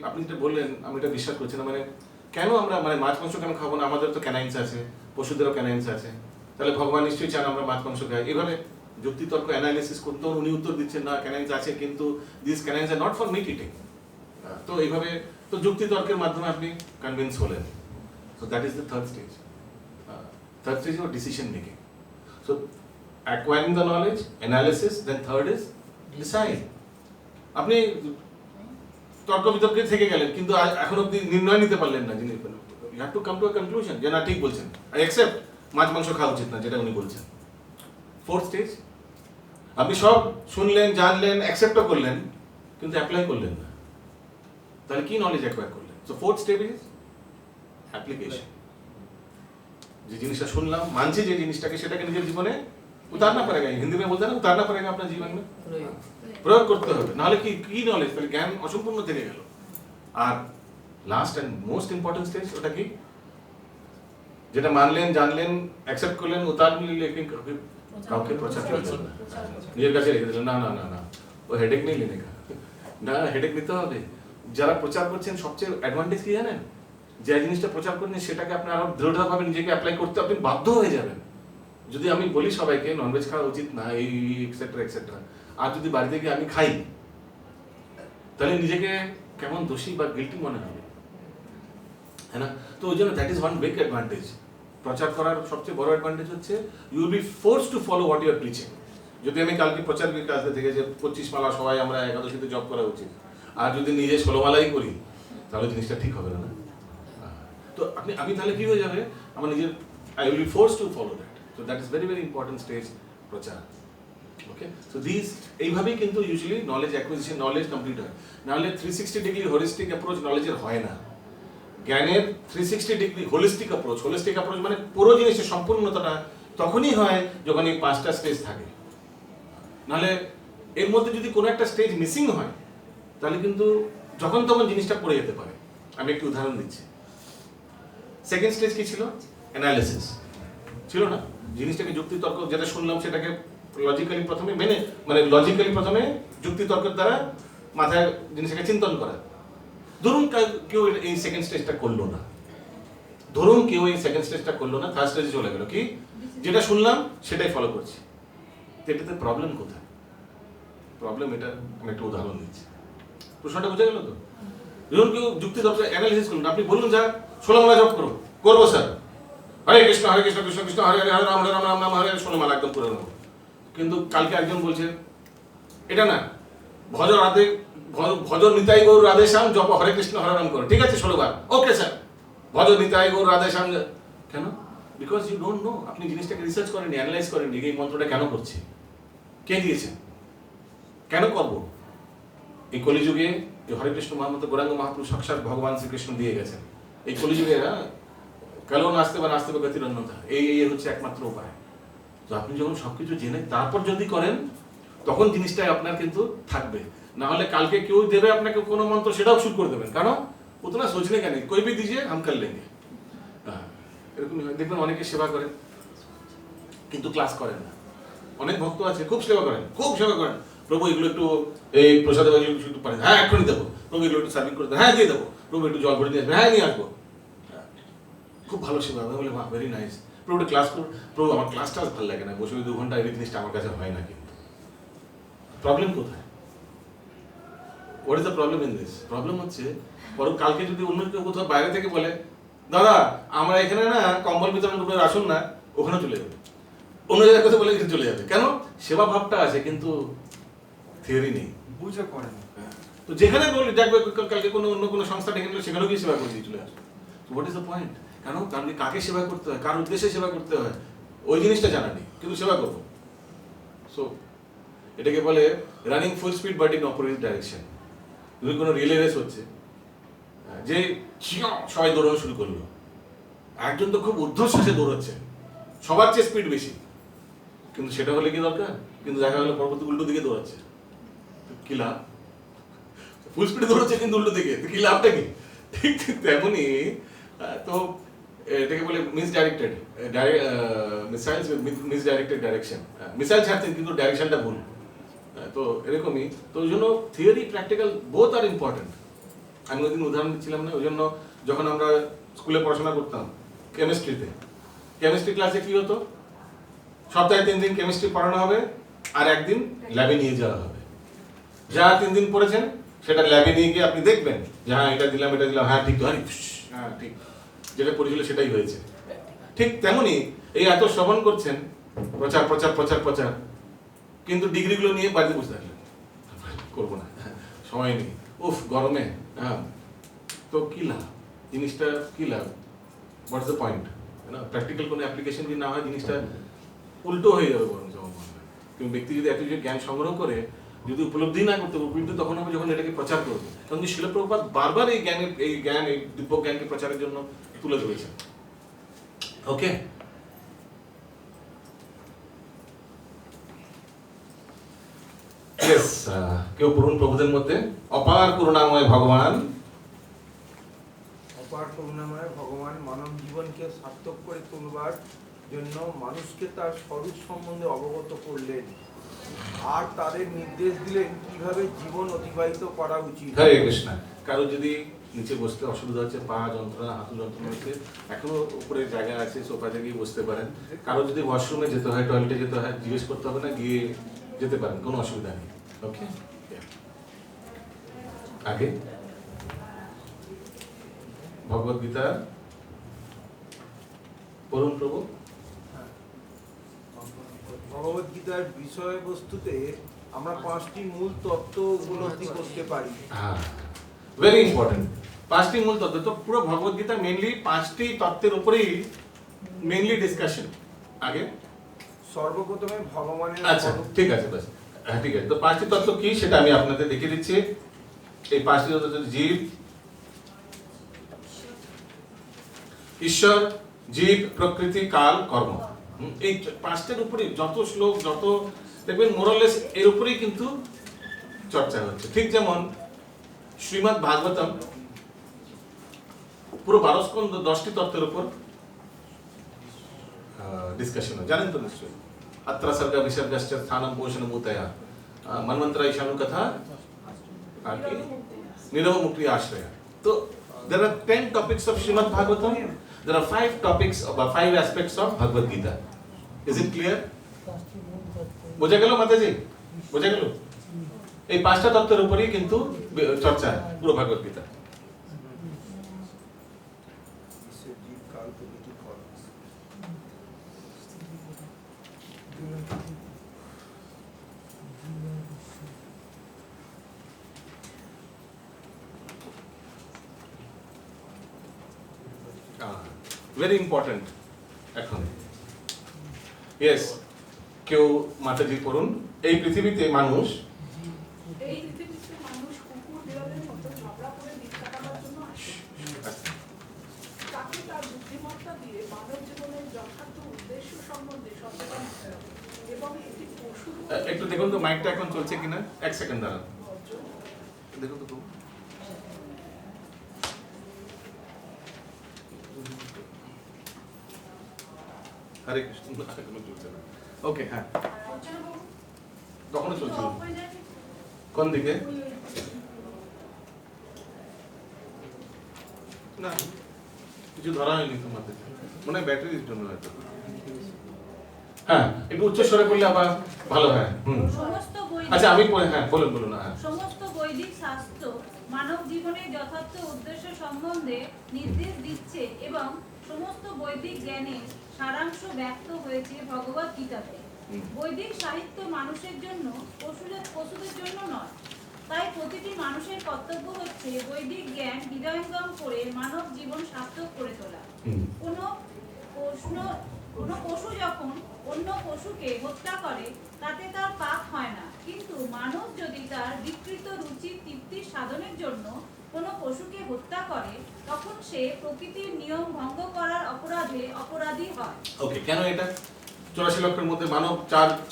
আপনি যেটা বললেন আমি এটা বিশ্বাস করছি না, মানে কেন আমরা মানে মাছ মাংস কেন খাবো না? আমাদের তো ক্যানাইন্স আছে, পশুদেরও ক্যানাইন্স আছে, তাহলে ভগবান নিশ্চয়ই চান আমরা মাছ মাংস খাই। এভাবে যুক্তিতর্ক অ্যানালিসিস করতে উনি উত্তর দিচ্ছেন না ক্যানাইন্স আছে, কিন্তু this canines are not for meat eating. তো এইভাবে তো যুক্তিতর্কের মাধ্যমে আপনি কনভিন্স হলেন। So that is the third stage. Third stage is decision making. So acquiring the knowledge, analysis, then third is decide. আপনি তর্ক বিতর্কে থেকে গেলেন, কিন্তু এখন অব্দি নির্ণয় নিতে পারলেন না। You have to come to a conclusion যে না ঠিক বলছেন, আই অ্যাকসেপ্ট মাছ মাংস খাওয়া উচিত না, যেটা উনি বলছেন। 4th স্টেজ, আপনি সব শুনলেন, জানলেন, অ্যাকসেপ্টও করলেন, কিন্তু অ্যাপ্লাই করলেন না, তাহলে কি নলেজ অ্যাকোয়ার করলেন? So 4th step is application. যে জিনিসটা শুনলাম, মানছি যে জিনিসটাকে, সেটাকে নিজের জীবনে উতারনা পড়েগা, হিন্দি में बोलते हैं ना उतारना पड़ेगा अपना जीवन में, প্রয়োগ করতে হবে, নাহলে কি নলেজ, তাহলে জ্ঞান অসম্পূর্ণ থেকে গেল। আর last and most important stage ওটা কি? যেটা মানলেন, জানলেন, অ্যাকসেপ্ট করলেন, উতারলেন, লেকিন কাউকে প্রচার করলেন না, নিজের কাছে রেখে দিলেন। না না না না, ও হেডেক নেই লেনে কা, না হেডেক নিতে হবে। যারা প্রচার করছেন সবচেয়ে অ্যাডভান্টেজ কি জানেন? যে জিনিসটা প্রচার করছেন সেটাকে আপনি আরো দৃঢ়ভাবে নিজেকে অ্যাপ্লাই করতে আপনি বাধ্য হয়ে যাবেন। যদি আমি বলি সবাইকে ননভেজ খাওয়া উচিত না, এই এক্সেট্রা এক্সেট্রা, আর যদি বাড়িতে গিয়ে আমি খাই, তাহলে নিজেকে কেমন দোষী বা গিল্টি মনে হবে, হ্যাঁ না? তো ওই জন্য that is one big advantage. প্রচার করার সবচেয়ে বড় অ্যাডভান্টেজ হচ্ছে you will be forced to follow what you are preaching. যদি আমি কালকে প্রচার কাজে থেকে যে 25 মালা সবাই আমরা একাদশীতে জব করা উচিত, আর যদি নিজে 16 মালাই করি, তাহলে জিনিসটা ঠিক হবে না। তো আমি তাহলে কি হয়ে যাবে, আমার নিজের I will be forced to follow that. So that is very very important stage, প্রচার। ওকে, সো দিস এইভাবেই কিন্তু usually knowledge acquisition, knowledge complete হয়। নাহলে 360 ডিগ্রি হোলিস্টিক অ্যাপ্রোচ নলেজের হয় না। জ্ঞানের 360 ডিগ্রি হোলিস্টিক অ্যাপ্রোচ মানে পুরো জিনিসের সম্পূর্ণতাটা তখনই হয় যখন এই 5টা স্টেজ থাকে। নাহলে এর মধ্যে যদি কোনো একটা স্টেজ মিসিং হয়, তাহলে কিন্তু যখন তখন জিনিসটা পড়ে যেতে পারে। আমি একটু উদাহরণ দিচ্ছি। 2nd স্টেজ কি ছিল? অ্যানালিসিস ছিল না? জিনিসটাকে যুক্তিতর্ক, যেটা শুনলাম সেটাকে লজিক্যালি প্রথমে প্রথমে যুক্তিতর্কের দ্বারা মাথায় জিনিসটাকে চিন্তন করা। ধরুন কেউ এই 2nd স্টেজটা করলো না, থার্ড স্টেজে চলে গেল, কি যেটা শুনলাম সেটাই ফলো করছি। এটাতে প্রবলেম কোথায়? প্রবলেম এটা, আমি একটা উদাহরণ দিচ্ছি, প্রশ্নটা বোঝা গেল তো? ধরুন কেউ যুক্তিতর্ক অ্যানালিসিস করুন, আপনি বলুন যা 16 মালা জপ করবো স্যার, হরে কৃষ্ণ কৃষ্ণ কৃষ্ণ হরে হরে হরে রাম রাম রাম হরে 16 মালা একদম করে নেবো। কিন্তু কালকে একজন বলছে এটা না, ভজ নিতাই গৌর রাধে শ্যাম জপ হরে কৃষ্ণ হরে রাম করো, ঠিক আছে 16 বার, ওকে স্যার, ভজ নিতাই গৌর রাধে শ্যাম। কেন? বিকজ ইউ ডোন্ট নো, আপনি জিনিসটাকে রিসার্চ করেননি, অ্যানালাইজ করেননি, এই মন্ত্রটা কেন করছি, কে দিয়েছেন, কেন করবো। এই কলিযুগে যে হরে কৃষ্ণ মহামন্ত্র গৌরাঙ্গ মহাপুরুষ সাক্ষাৎ ভগবান শ্রীকৃষ্ণ দিয়ে গেছেন, এই কলিযুগে কালো নাচতে বা গতির অন্যথা, এই হচ্ছে একমাত্র উপায়। তো আপনি যখন সবকিছু জেনে তারপর যদি করেন, তখন জিনিসটা আপনার কিন্তু থাকবে। না হলে কালকে কেউ দেবে আপনাকে কোনো মন্ত্র, সেটাও শুরু করে দেবেন, কারণ উতনা সোচনে কেন, কই ভি দিজিয়ে হাম কর লেঙ্গে। এরকম দেখবেন অনেকে সেবা করেন কিন্তু ক্লাস করেন না। অনেক ভক্ত আছে খুব সেবা করেন, প্রভু এগুলো একটু এই প্রসাদ একটু পারেন, হ্যাঁ এক্ষুনি দেবো, প্রভু এগুলো একটু সার্ভিং করে দেবো, হ্যাঁ দিয়ে দেবো, প্রভু একটু জল ভরে নিয়ে আসবে, হ্যাঁ নিয়ে আসবো, খুব ভালো সেবা হবে, বলে বাহ ভেরি নাইস, প্রভু একটা ক্লাস করুন, প্রভু আমার ক্লাসটা ভালো লাগে না, বসে 2 ঘন্টা, এই জিনিসটা আমার কাছে হয় না। কিন্তু প্রবলেম কোথায়? What is the problem in this? Problem হচ্ছে বরং কালকে যদি অন্য কেউ কোথাও বাইরে থেকে বলে, দাদা আমরা এখানে না কম্বল বিতরণ করে আসুন না, ওখানে চলে যাবে, অন্য জায়গায় কথা বলে চলে যাবে। কেন? সেবা ভাবটা আছে কিন্তু থিওরি নেই, বুঝে করে না। তো যেখানে বলি দেখবে কালকে অন্য কোনো সংস্থা ডেকে নিল, সেখানেও গিয়ে সেবা করে দিয়ে চলে আসবে। What is the point? কেন? কারণ কাকে সেবা করতে হয়, কার উদ্দেশ্যে সেবা করতে হয়, ওই জিনিসটা জানা নেই, কিন্তু সেবা করবো। সো এটাকে বলে running full speed but in opposite direction. যদি কোনো রিলে রেস হচ্ছে, যে সবাই দৌড়ানো শুরু করলো, একজন তো খুব ঊর্ধ্বশ্বাসে দৌড়াচ্ছে, সবার চেয়ে স্পিড বেশি, কিন্তু সেটা হলে কি দরকার? কিন্তু দেখা গেলো পরবর্তী উল্টো দিকে দৌড়াচ্ছে, কি লাভ? ফুল স্পিডে দৌড়াচ্ছে কিন্তু উল্টো দিকে, তো কি লাভটা কি? ঠিক তেমনই তো এটাকে বলে মিসডাইরেক্টেড মিসাইলস মিসডাইরেক্টেড ডাইরেকশন, মিসাইল ছাড়ছেন কিন্তু ডাইরেকশনটা ভুল। তো এরকমই, তো ওই জন্য থিওরি প্র্যাকটিক্যাল বোথ আর ইম্পর্টেন্ট। আমি ওই দিন উদাহরণ দিচ্ছিলাম না, ওই জন্য যখন আমরা স্কুলে পড়াশোনা করতাম কেমিস্ট্রিতে, কেমিস্ট্রি ক্লাসে কি হতো, সপ্তাহে 3 দিন কেমিস্ট্রি পড়ানো হবে আর একদিন ল্যাবে নিয়ে যাওয়া হবে। যা 3 দিন পড়েছেন সেটা ল্যাবে নিয়ে গিয়ে আপনি দেখবেন যে হ্যাঁ এটা দিলাম, হ্যাঁ ঠিক, হ্যাঁ ঠিক, যেটা পড়েছিল সেটাই হয়েছে। ঠিক তেমনি এই এত শ্রবণ করছেন, প্রচার প্রচার প্রচার প্রচার, কিন্তু ডিগ্রিগুলো নিয়ে বাড়িতে বসে থাকলেন, করবো না, সময় নেই, উফ গরমে, হ্যাঁ, তো কি লাভ? জিনিসটা কি লাভ? What's the point? না, প্র্যাকটিক্যাল কোনো অ্যাপ্লিকেশন যদি না হয় জিনিসটা উল্টো হয়ে যাবে বরং। কিন্তু ব্যক্তি যদি এত যে জ্ঞান সংগ্রহ করে যদি উপলব্ধি না করতে পারবে, কিন্তু তখন হবে যখন এটাকে প্রচার করবে। কারণ যে শিল প্রভুপাদ বারবার এই দিব্য জ্ঞানকে প্রচারের জন্য তুলে ধরেছেন। ওকে, কেউ পড়ুন প্রভুদের মধ্যে। অপার করুণাময় ভগবান, অপার করুণাময় ভগবান মানব জীবনকে সার্থক করে তুলবার জন্য মানুষকে তার স্বরূপ সম্বন্ধে অবগত করলেন আর তাদের নির্দেশ দিলেন কিভাবে জীবন অতিবাহিত করা উচিত। হরে কৃষ্ণ। কারো যদি নিচে বসতে অসুবিধা হচ্ছে, পা যন্ত্রণা, হাঁটু যন্ত্রণা হচ্ছে, এখনো উপরে জায়গা আছে, সোফাতে গিয়ে বসতে পারেন। কারো যদি ওয়াশরুমে যেতে হয়, টয়লেটে যেতে হয়, জিজ্ঞেস করতে হবে না, গিয়ে যেতে পারেন, কোনো অসুবিধা নেই। ওকে, আগে ভগবদ গীতা পড়ুন প্রভু। ভগবদ গীতার বিষয়বস্তুতে আমরা 5টি মূল তত্ত্ব উপলব্ধি করতে পারি। হ্যাঁ, ভেরি ইম্পর্টেন্ট। 5টি মূল তত্ত্ব। তো পুরো ভগবদ গীতা মেইনলি 5টি তত্ত্বের উপরেই মেইনলি ডিসকাশন। আগে সর্বপ্রথমে ভগবানের আচ্ছা ঠিক আছে, বাস, হ্যাঁ ঠিক আছে। তো 5টি তত্ত্ব কি সেটা আমি আপনাদের দেখিয়ে দিচ্ছি। এই 5টি তত্ত্ব: জীব, ঈশ্বর, জীব, প্রকৃতি, কাল, কর্ম। এই 5টার উপরেই যত শ্লোক, যত দেখবেন মোরালেস এর উপরেই কিন্তু চর্চা হচ্ছে। ঠিক যেমন শ্রীমদ্ ভাগবতম পুরো 12 স্কন্ধ 10টি তত্ত্বের উপর ডিসকাশন হয়, জানেন তো নিশ্চয়ই। अत्र सर्ग विसर्गश्च स्थानं पोषणमूतया मन्वंतरा ईशानु कथा निरव मुक्ति आश्रय। तो there are 10 topics of Srimad Bhagavatam. There are 5 topics about 5 aspects of Bhagavad Gita. Is it clear? বোঝা গেল মাতাজি? বোঝা গেল? এই 5টা তত্ত্বের উপরেই কিন্তু চর্চা পুরো ভগবদ গীতা। Very important. এখন ইয়েস, কেউ মাতাজি পড়ুন। এই পৃথিবীতে মানুষ কুকুর বিড়ালের মতো ঝগড়া করে দিক কাটাবার জন্য আসে। তাকে তার বুদ্ধিমত্তা দিয়ে মানব জীবনের যথার্থ উদ্দেশ্য সম্বন্ধে সচেতন হতে হবে এবং একটি পশু। একটু দেখুন তো মাইকটা এখন চলছে কিনা, 1 সেকেন্ড দাঁড়ান, দেখুন তো। হরে কৃষ্ণ, এখনো চলছে না। ওকে, হ্যাঁ, তখনও চলছিল। কোন দিকে? না, কিছু ধরা হয়নি তোমাদের, মনে হয় ব্যাটারির জন্য হয়তো। হ্যাঁ, একটু উচ্চ স্বরে করলে আবার ভালো হয়। আচ্ছা আমি হ্যাঁ বলুন বলুন। হ্যাঁ, সমস্ত বৈদিক শাস্ত্র মানব জীবনের যথার্থ উদ্দেশ্য সম্বন্ধে নির্দেশ দিচ্ছে এবং সমস্ত বৈদিক জ্ঞানের সারাংশ ব্যক্ত হয়েছে ভগবদ গীতাতে। বৈদিক সাহিত্য মানুষের জন্য, পশুদের জন্য নয়। তাই প্রতিটি মানুষের কর্তব্য হচ্ছে বৈদিক জ্ঞান হৃদয়ঙ্গম করে মানব জীবন সার্থক করে তোলা। কোনো কোনো পশু যখন অন্য পশুকে হত্যা করে তাতে তার পাপ হয় না, কিন্তু মানুষ যদি তার বিকৃত রুচি তৃপ্তি সাধনের জন্য কোনো পশুকে হত্যা করে তখন সে প্রকৃতির নিয়ম ভঙ্গ করার অপরাধে অপরাধী হয়। ওকে, কেন এটা? 84 লক্ষের মধ্যে মানব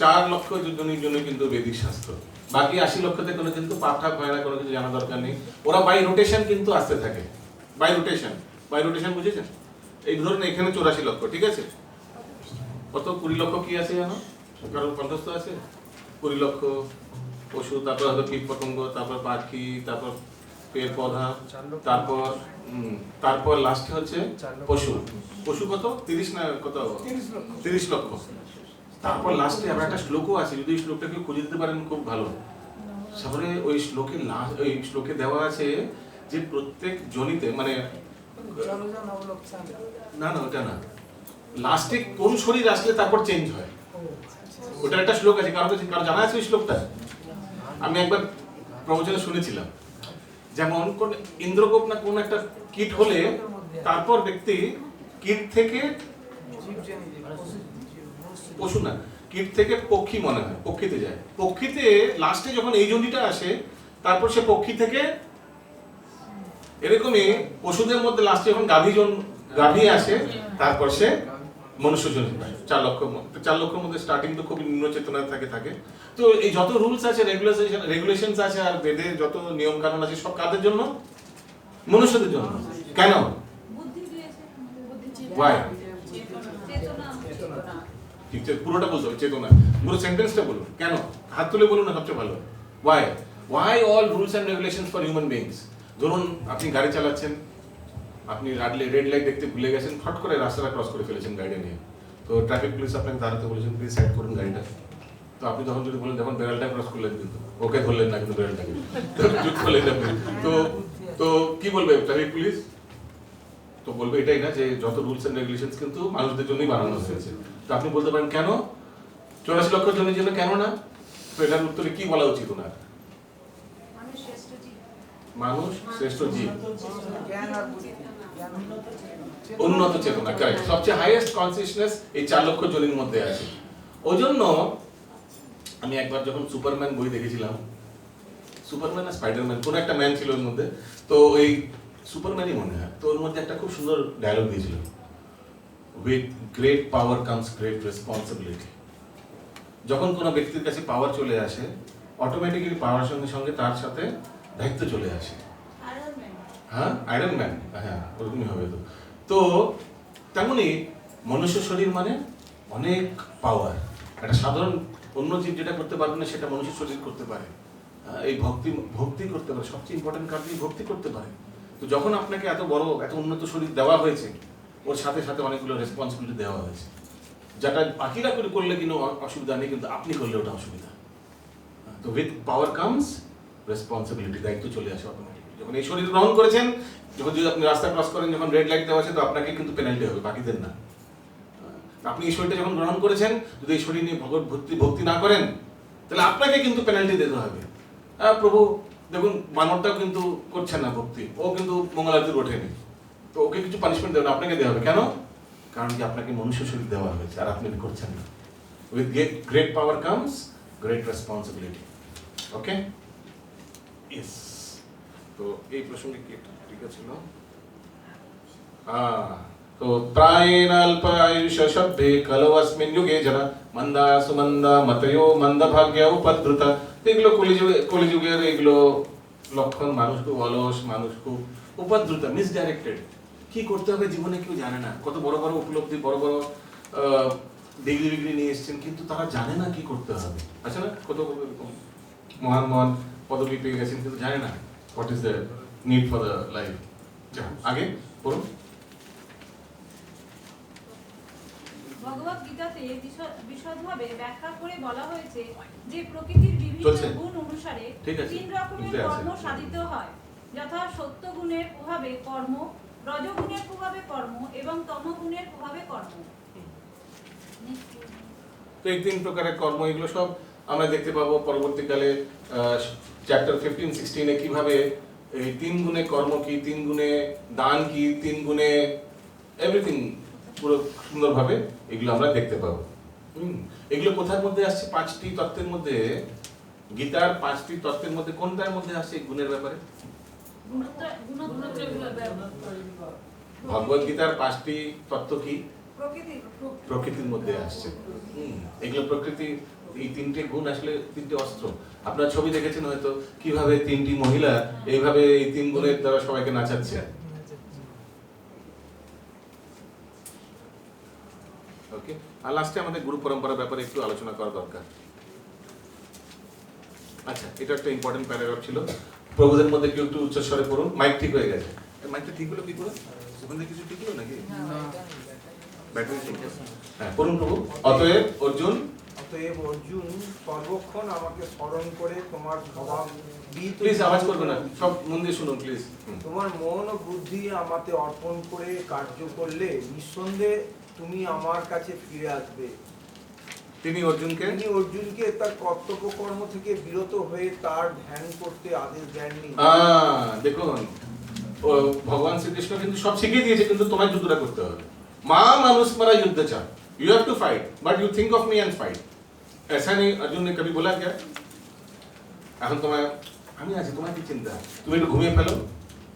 4 লক্ষ জনের জন্য কিন্তু বৈদিক শাস্ত্র, বাকি 80 লক্ষতে কোনো কিন্তু পাপ ঠাপ হয় না, কোনো কিছু জানা দরকার নেই। ওরা বাই রোটেশন কিন্তু আসতে থাকে, বাই রোটেশন বুঝেছেন? এই ধরুন এখানে 84 লক্ষ, ঠিক আছে? কত 20 লক্ষ কি আছে জানো? কারণ কণ্ঠস্থ আছে 20 লক্ষ পশু, তারপর হয়তো কীট পতঙ্গ, তারপর পাখি, তারপর পেড় পৌধা, তারপর লাস্টে হচ্ছে পশু কত 30 না কত 30 লক্ষ। তারপর লাস্টে আবার একটা শ্লোকও আছে, যদি শ্লোকটা কেউ খুঁজে দিতে পারেন খুব ভালো। তারপরে ওই শ্লোকে দেওয়া আছে যে প্রত্যেক জনিতে মানে না ওটা না, লাস্টে কোন শরীর আসলে তারপর চেঞ্জ হয়, ওটা একটা শ্লোক আছে। কারো জানা আছে ওই শ্লোকটা? আমি একবার প্রবচনে শুনেছিলাম, যেমন কোন ইন্দ্রগোপ না কোন একটা কীট হলে তারপর ব্যক্তি কীট থেকে পশু না, কীট থেকে পক্ষী মনে হয়, পক্ষীতে যায়। পক্ষীতে লাস্টে যখন এই জনিটা আসে তারপর সে পক্ষী থেকে এরকমই পশুদের মধ্যে লাস্টে যখন গাভী আসে তারপর সে মনুষ্য জন্ম পায়। 4 লক্ষের মধ্যে স্টার্টিং তো খুব নিম্ন চেতনা থাকে। তো এই যত রুলস আছে, রেগুলেশনস আছে, আর বেদে যত নিয়ম কানুন আছে সব কাদের জন্য? মনুষ্যদের জন্য। কেন? বুদ্ধি দিয়েছে, ওয়াই? চেতনা। ঠিক আছে, পুরোটা বলতে হবে, চেতনা, পুরো সেন্টেন্সটা বলুন। কেন? হাত তুলে বলুন না, সবচেয়ে ভালো। Why all rules and regulations for human beings? ধরুন আপনি গাড়ি চালাচ্ছেন, আপনি রেড লাইট দেখতে ভুলে গেছেন, ফট করে রাস্তাটা ক্রস করে ফেলেছেন গাড়িটা নিয়ে, তো ট্রাফিক পুলিশ আপনাকে দাঁড়াতে বলেছেন, প্লিজ সাইড করুন গাড়িটা। তো আপনি তখন যদি বলেন যখন বেড়ালটা ক্রস করলেন, কিন্তু ওকে ধরলেন না, কিন্তু বেড়ালটাকে জুত করলেন আপনি, তো কি বলবে ট্রাফিক পুলিশ? তো বলবে এটাই না যে যত রুলস এন্ড রেগুলেশনস কিন্তু মানুষদের জন্যই বানানো হয়েছে। তো আপনি বলতে পারেন কেন 84 লক্ষ জনের জন্য কেন না? তো এটার উত্তরে কি বলা উচিত ওনার? মানুষ শ্রেষ্ঠ জীব, উন্নত চেতনা, কারেক্ট। সবচেয়ে হাইয়েস্ট কনসিয়াসনেস এই 4 লক্ষ জনের মধ্যে আছে। ওই জন্য আমি একবার যখন সুপারম্যান বই দেখেছিলাম, সুপারম্যান আর স্পাইডারম্যান কোন একটা ম্যান ছিল ওর মধ্যে, তো এই সুপারম্যানই মনে হয়, তো ওর মধ্যে একটা খুব সুন্দর ডায়লগ দিয়েছিল, with great power comes great responsibility. যখন কোনো ব্যক্তির কাছে পাওয়ার চলে আসে, অটোমেটিক্যালি পাওয়ার সঙ্গে সঙ্গে তার সাথে দায়িত্ব চলে আসে। হ্যাঁ, আয়রন ম্যান, হ্যাঁ ওরকমই হবে। তো তেমনি মনুষ্য শরীর মানে অনেক পাওয়ার। একটা সাধারণ অন্য জীব যেটা করতে পারবে না সেটা মনুষ্য শরীর করতে পারে। এই ভক্তি করতে পারে, সবচেয়ে ইম্পর্টেন্ট কাজ ভক্তি করতে পারে। তো যখন আপনাকে এত বড় এত উন্নত শরীর দেওয়া হয়েছে, ওর সাথে সাথে অনেকগুলো রেসপন্সিবিলিটি দেওয়া হয়েছে, যেটা বাকিরা করলে কিন্তু অসুবিধা নেই, কিন্তু আপনি করলে ওটা অসুবিধা। তো উইথ পাওয়ার কামস রেসপন্সিবিলিটি, দায়িত্ব চলে আসে অটোমেটিকলি। যখন এই শরীর গ্রহণ করেছেন, যখন যদি আপনি রাস্তা ক্রস করেন, যখন রেড লাইট দেওয়া আছে, তো আপনাকে কিন্তু পেনাল্টি হবে, বাকিদের না। আপনি এই শরীরটা যখন গ্রহণ করেছেন, যদি এই শরীর নিয়ে ভক্তি না করেন, তাহলে আপনাকে কিন্তু পেনাল্টি দিতে হবে। প্রভু দেখুন বানরটাও কিন্তু করছেন না ভক্তি, ও কিন্তু মঙ্গল আরতির ওঠেনি, তো ওকে কিছু পানিশমেন্ট দেবেন, আপনাকে দেওয়া হবে। কেন? কারণ কি আপনাকে মনুষ্য শরীর দেওয়া হয়েছে আর আপনি করছেন না। With great power comes great responsibility. Okay, yes. তো এই প্রসঙ্গে কি ঠিক ছিল? তো প্রায়েণ অল্প আয়ুষ সভ্যে খলু अस्मिन् যুগে জনা মন্দা সুমন্দা মতয়ো মন্দভাগ্য উপদ্রুত। এগুলো কলিযুগের এগুলো লক্ষণ। মানুষ খুব অলস, মানুষ খুব উপদ্রুত, মিসডাইরেক্টেড। কি করতে হবে জীবনে কেউ জানে না। কত বড় বড় উপলব্ধি, বড় বড় ডিগ্রি নিয়ে এসেছেন, কিন্তু তারা জানে না কি করতে হবে। আচ্ছা না, কত মহান মহান পদবি পেয়ে গেছেন, কিন্তু জানে না what is the need for the life. আগে বলুন। ভগবত গীতাতে বিশদভাবে ব্যাখ্যা করে বলা হয়েছে যে প্রকৃতির বিভিন্ন গুণ অনুসারে 3 রকমের কর্ম সাধিত হয়, যথা সত্য গুণের প্রভাবে কর্ম, রজগুণের প্রভাবে কর্ম এবং তমগুণের প্রভাবে কর্ম। তো এই 3 প্রকারের কর্ম, এগুলো সব আমরা দেখতে পাবো পরবর্তীকালে চ্যাপ্টার 15-16 কিভাবে এই 3 গুণে কর্ম কি, 3 গুণে দান কি, 3 গুণে এভরিথিং পুরো সুন্দরভাবে এগুলো আমরা দেখতে পাবো। এগুলো কোথার মধ্যে আসছে? 5টি তত্ত্বের মধ্যে, গীতার 5টি তত্ত্বের মধ্যে কোনটার মধ্যে আসছে এই গুণের ব্যাপারে? ভগবত গীতার 5টি তত্ত্ব কি? প্রকৃতির মধ্যে আসছে। এগুলো প্রকৃতি, এই 3টে গুণ আসলে 3টে অস্ত্র। আপনারা ছবি দেখেছেন হয়তো কিভাবে 3টি মহিলা এইভাবে এই 3 গুণের দ্বারা সবাইকে নাচাচ্ছে। ওকে, আর লাস্টে আমাদের গুরু পরম্পরার ব্যাপারে একটু আলোচনা করা দরকার। আচ্ছা, এটা একটা ইম্পর্টেন্ট প্যারাগ্রাফ ছিল। প্রভুদের মধ্যে কেউ একটু উচ্চস্বরে পড়ুন। মাইক ঠিক হয়ে গেছে? মাইকটা ঠিক হলো কি করে? ওখান থেকে কিছু ঠিক হলো নাকি? ব্যাটারি ঠিক আছে? হ্যাঁ, পড়ুন প্রভু। অতএব অর্জুন সর্বক্ষণ আমাকে স্মরণ করে তোমার স্বভাব, প্লিজ আওয়াজ করবেন না, সব মন দিয়ে শুনুন প্লিজ। তোমার মন ও বুদ্ধি আমাতে অর্পণ করে কার্য করলে নিঃসন্দেহে তুমি আমার কাছে ফিরে আসবে। তিনি অর্জুনকে তার কর্তব্য কর্ম থেকে বিরত হয়ে তার ধ্যান করতে আদেশ দেননি। দেখুন, ভগবান শ্রীকৃষ্ণ কিন্তু সব শিখিয়ে দিয়েছে, কিন্তু তোমায় যুদ্ধটা করতে হবে। মা মানুষ মারা युद्ध चा, you have to fight, but you think of me and fight. ऐसा नहीं अर्जुन ने कभी बोला क्या? এখন তোমায় আমি আছি, তোমার কি চিন্তা? তুমি একটু ঘুমিয়ে ফেলো,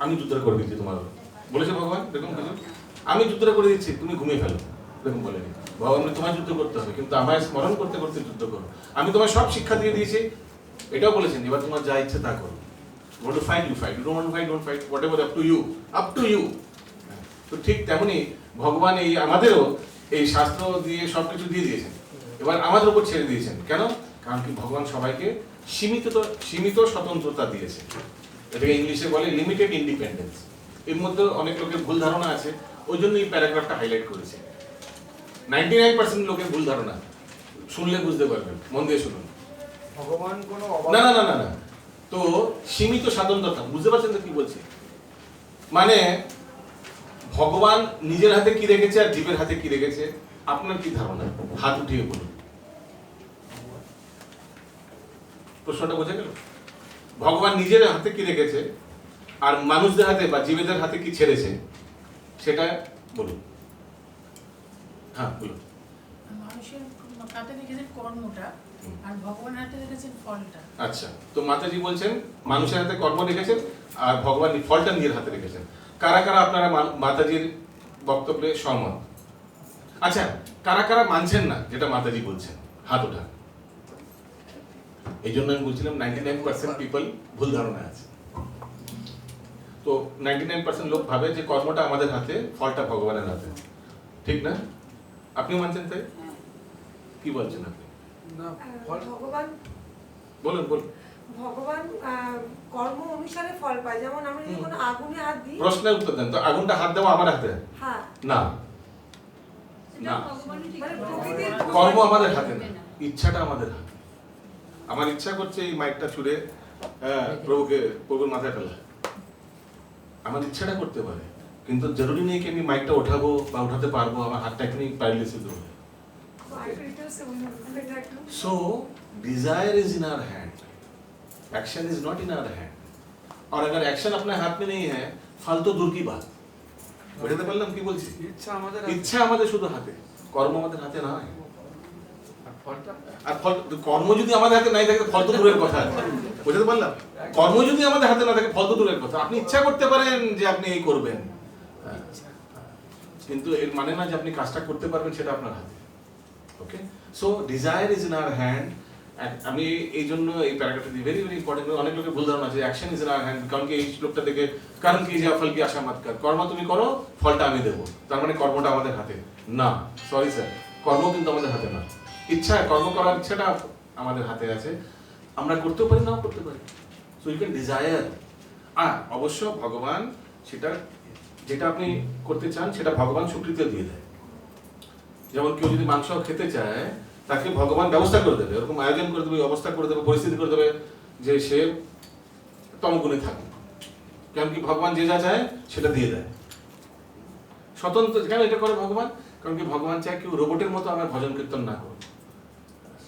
আমি যুদ্ধটা করে দিচ্ছি তোমার। বলেছে ভগবান দেখুন কিছু? আমি যুদ্ধটা করে দিচ্ছি, তুমি ঘুমিয়ে ফেলো, দেখুন বলেনি। ভগবান তোমার যুদ্ধ করতে হবে, কিন্তু আমায় স্মরণ করতে করতে যুদ্ধ করো। আমি তোমায় সব শিক্ষা দিয়ে দিয়েছি, এটাও বলেছেন এবার তোমার যা ইচ্ছে তা করো। You want to fight, you fight. You don't want to fight, don't fight. Whatever, up to you. Up to you. তো ঠিক তেমনি ভগবান এই আমাদেরও এই শাস্ত্র দিয়ে সবকিছু দিয়ে দিয়েছেন, এবার আমাদের উপর ছেড়ে দিয়েছেন। কেন? কারণ কি ভগবান সবাইকে সীমিত স্বতন্ত্রতা দিয়েছে। এটাকে ইংলিশে বলে লিমিটেড ইন্ডিপেন্ডেন্স। এর মধ্যে অনেক লোকের ভুল ধারণা আছে, ওই জন্য এই প্যারাগ্রাফটা হাইলাইট করেছে। 99% লোকের ভুল ধারণা, শুনলে বুঝতে পারবেন, মন দিয়ে শুনুন। ভগবান কোনো না না না না না, তো সীমিত স্বাতন্ত্রতা, বুঝতে পারছেন তো কি বলছি? মানে ভগবান নিজের হাতে কি রেখেছে আর জীবের হাতে কি রেখেছে, আপনার কি ধারণা? হাত উঠিয়ে বলুন। প্রশ্নটা বোঝা গেল? ভগবান নিজের হাতে কি রেখেছে আর মানুষদের হাতে বা জীবেদের হাতে কি ছেড়েছে, সেটা বলুন। হ্যাঁ বলুন। মানুষের হাতে রেখেছেন কর্মটা, আর ভগবানের হাতে রেখেছেন ফলটা। আচ্ছা, তো মাতাজি বলছেন মানুষের হাতে কর্ম রেখেছেন আর ভগবান ফলটা নিজের হাতে রেখেছেন। কারা কারা আপনারা মাতাজির বক্তব্যে সহমত? আচ্ছা, কারা কারা মানছেন না যেটা মাতাজি বলছেন? হাত ওঠা। এই জন্য আমি বলছিলাম 99% পিপল ভুল ধারণা আছে। তো 99% লোক ভাবে যে কর্মটা আমাদের হাতে, ফলটা ভগবানের হাতে, ঠিক না? আপনিও মানছেন তাই? কি বলছেন আপনি? ভগবান বলুন বলুন। ভগবান কর্ম অনুসারে ফল পায়। যেমন আমি যদি কোনো আগুনে হাত দিই, প্রশ্নের উত্তর দেন তো। আগুনটা হাত দেওয়া আমার হাতে? হ্যাঁ। না না, মানে প্রকৃতির কর্ম আমাদের হাতে না, ইচ্ছাটা আমাদের হাতে। আমার ইচ্ছা করছে এই মাইকটা ছুঁড়ে প্রভুর মাথায় ফেলা, আমার ইচ্ছাটা করতে পারে, কিন্তু জরুরি নেই কি আমি মাইকটা ওঠাবো বা উঠাতে পারবো, আমার হাতটা এখানে প্যারালাইসিস হবে। So desire is in our hand, action is not in our hand. और अगर एक्शन अपने हाथ में नहीं है, फल तो दूर की बात। বুঝতে পারলাম কি বলছি? ইচ্ছা আমাদের শুধু হাতে, কর্ম আমাদের হাতে না। আর ফল, কর্ম যদি আমাদের হাতে নাই থাকে ফল তো দূরের কথা। বুঝতে পারলাম? কর্ম যদি আমাদের হাতে না থাকে ফল তো দূরের কথা। আপনি ইচ্ছা করতে পারেন যে আপনি এই করবেন, কিন্তু এর মানে না যে আপনি কাজটা করতে পারবেন সেটা আপনার হাতে। Okay, so desire is in our hand. আমি এই জন্য এই প্যারাগ্রাফটা দিয়ে ভেরি ভেরি ইম্পর্টেন্ট। অনেক লোকের ভুল ধারণা আছে action is in our hand. কারণ কি এই শ্লোকটা থেকে কারণ কি যে ফল কি আশা মত কর, কর্ম তুমি করো ফলটা আমি দেবো, তার মানে কর্মটা আমাদের হাতে না। সরি স্যার, কর্ম কিন্তু আমাদের হাতে না। ইচ্ছা, কর্ম করার ইচ্ছাটা আমাদের হাতে আছে, আমরা করতেও পারি নাও করতে পারি। So you can desire. আর অবশ্য ভগবান সেটা, যেটা আপনি করতে চান সেটা ভগবান স্বীকৃতি দিয়ে দেয়। যেমন কেউ যদি মাংস খেতে চায়, তাকে ভগবান ব্যবস্থা করে দেবে, এরকম আয়োজন করে দেবে, অবস্থা করে দেবে, পরিস্থিতি করে দেবে যে সে তমগুণে থাকে। কারণ কি ভগবান যে যা চায় সেটা দিয়ে দেয়। স্বতন্ত্র কেন এটা করে ভগবান? কারণ কি ভগবান চায় কেউ রোবটের মতো আমার ভজন কীর্তন না করুক,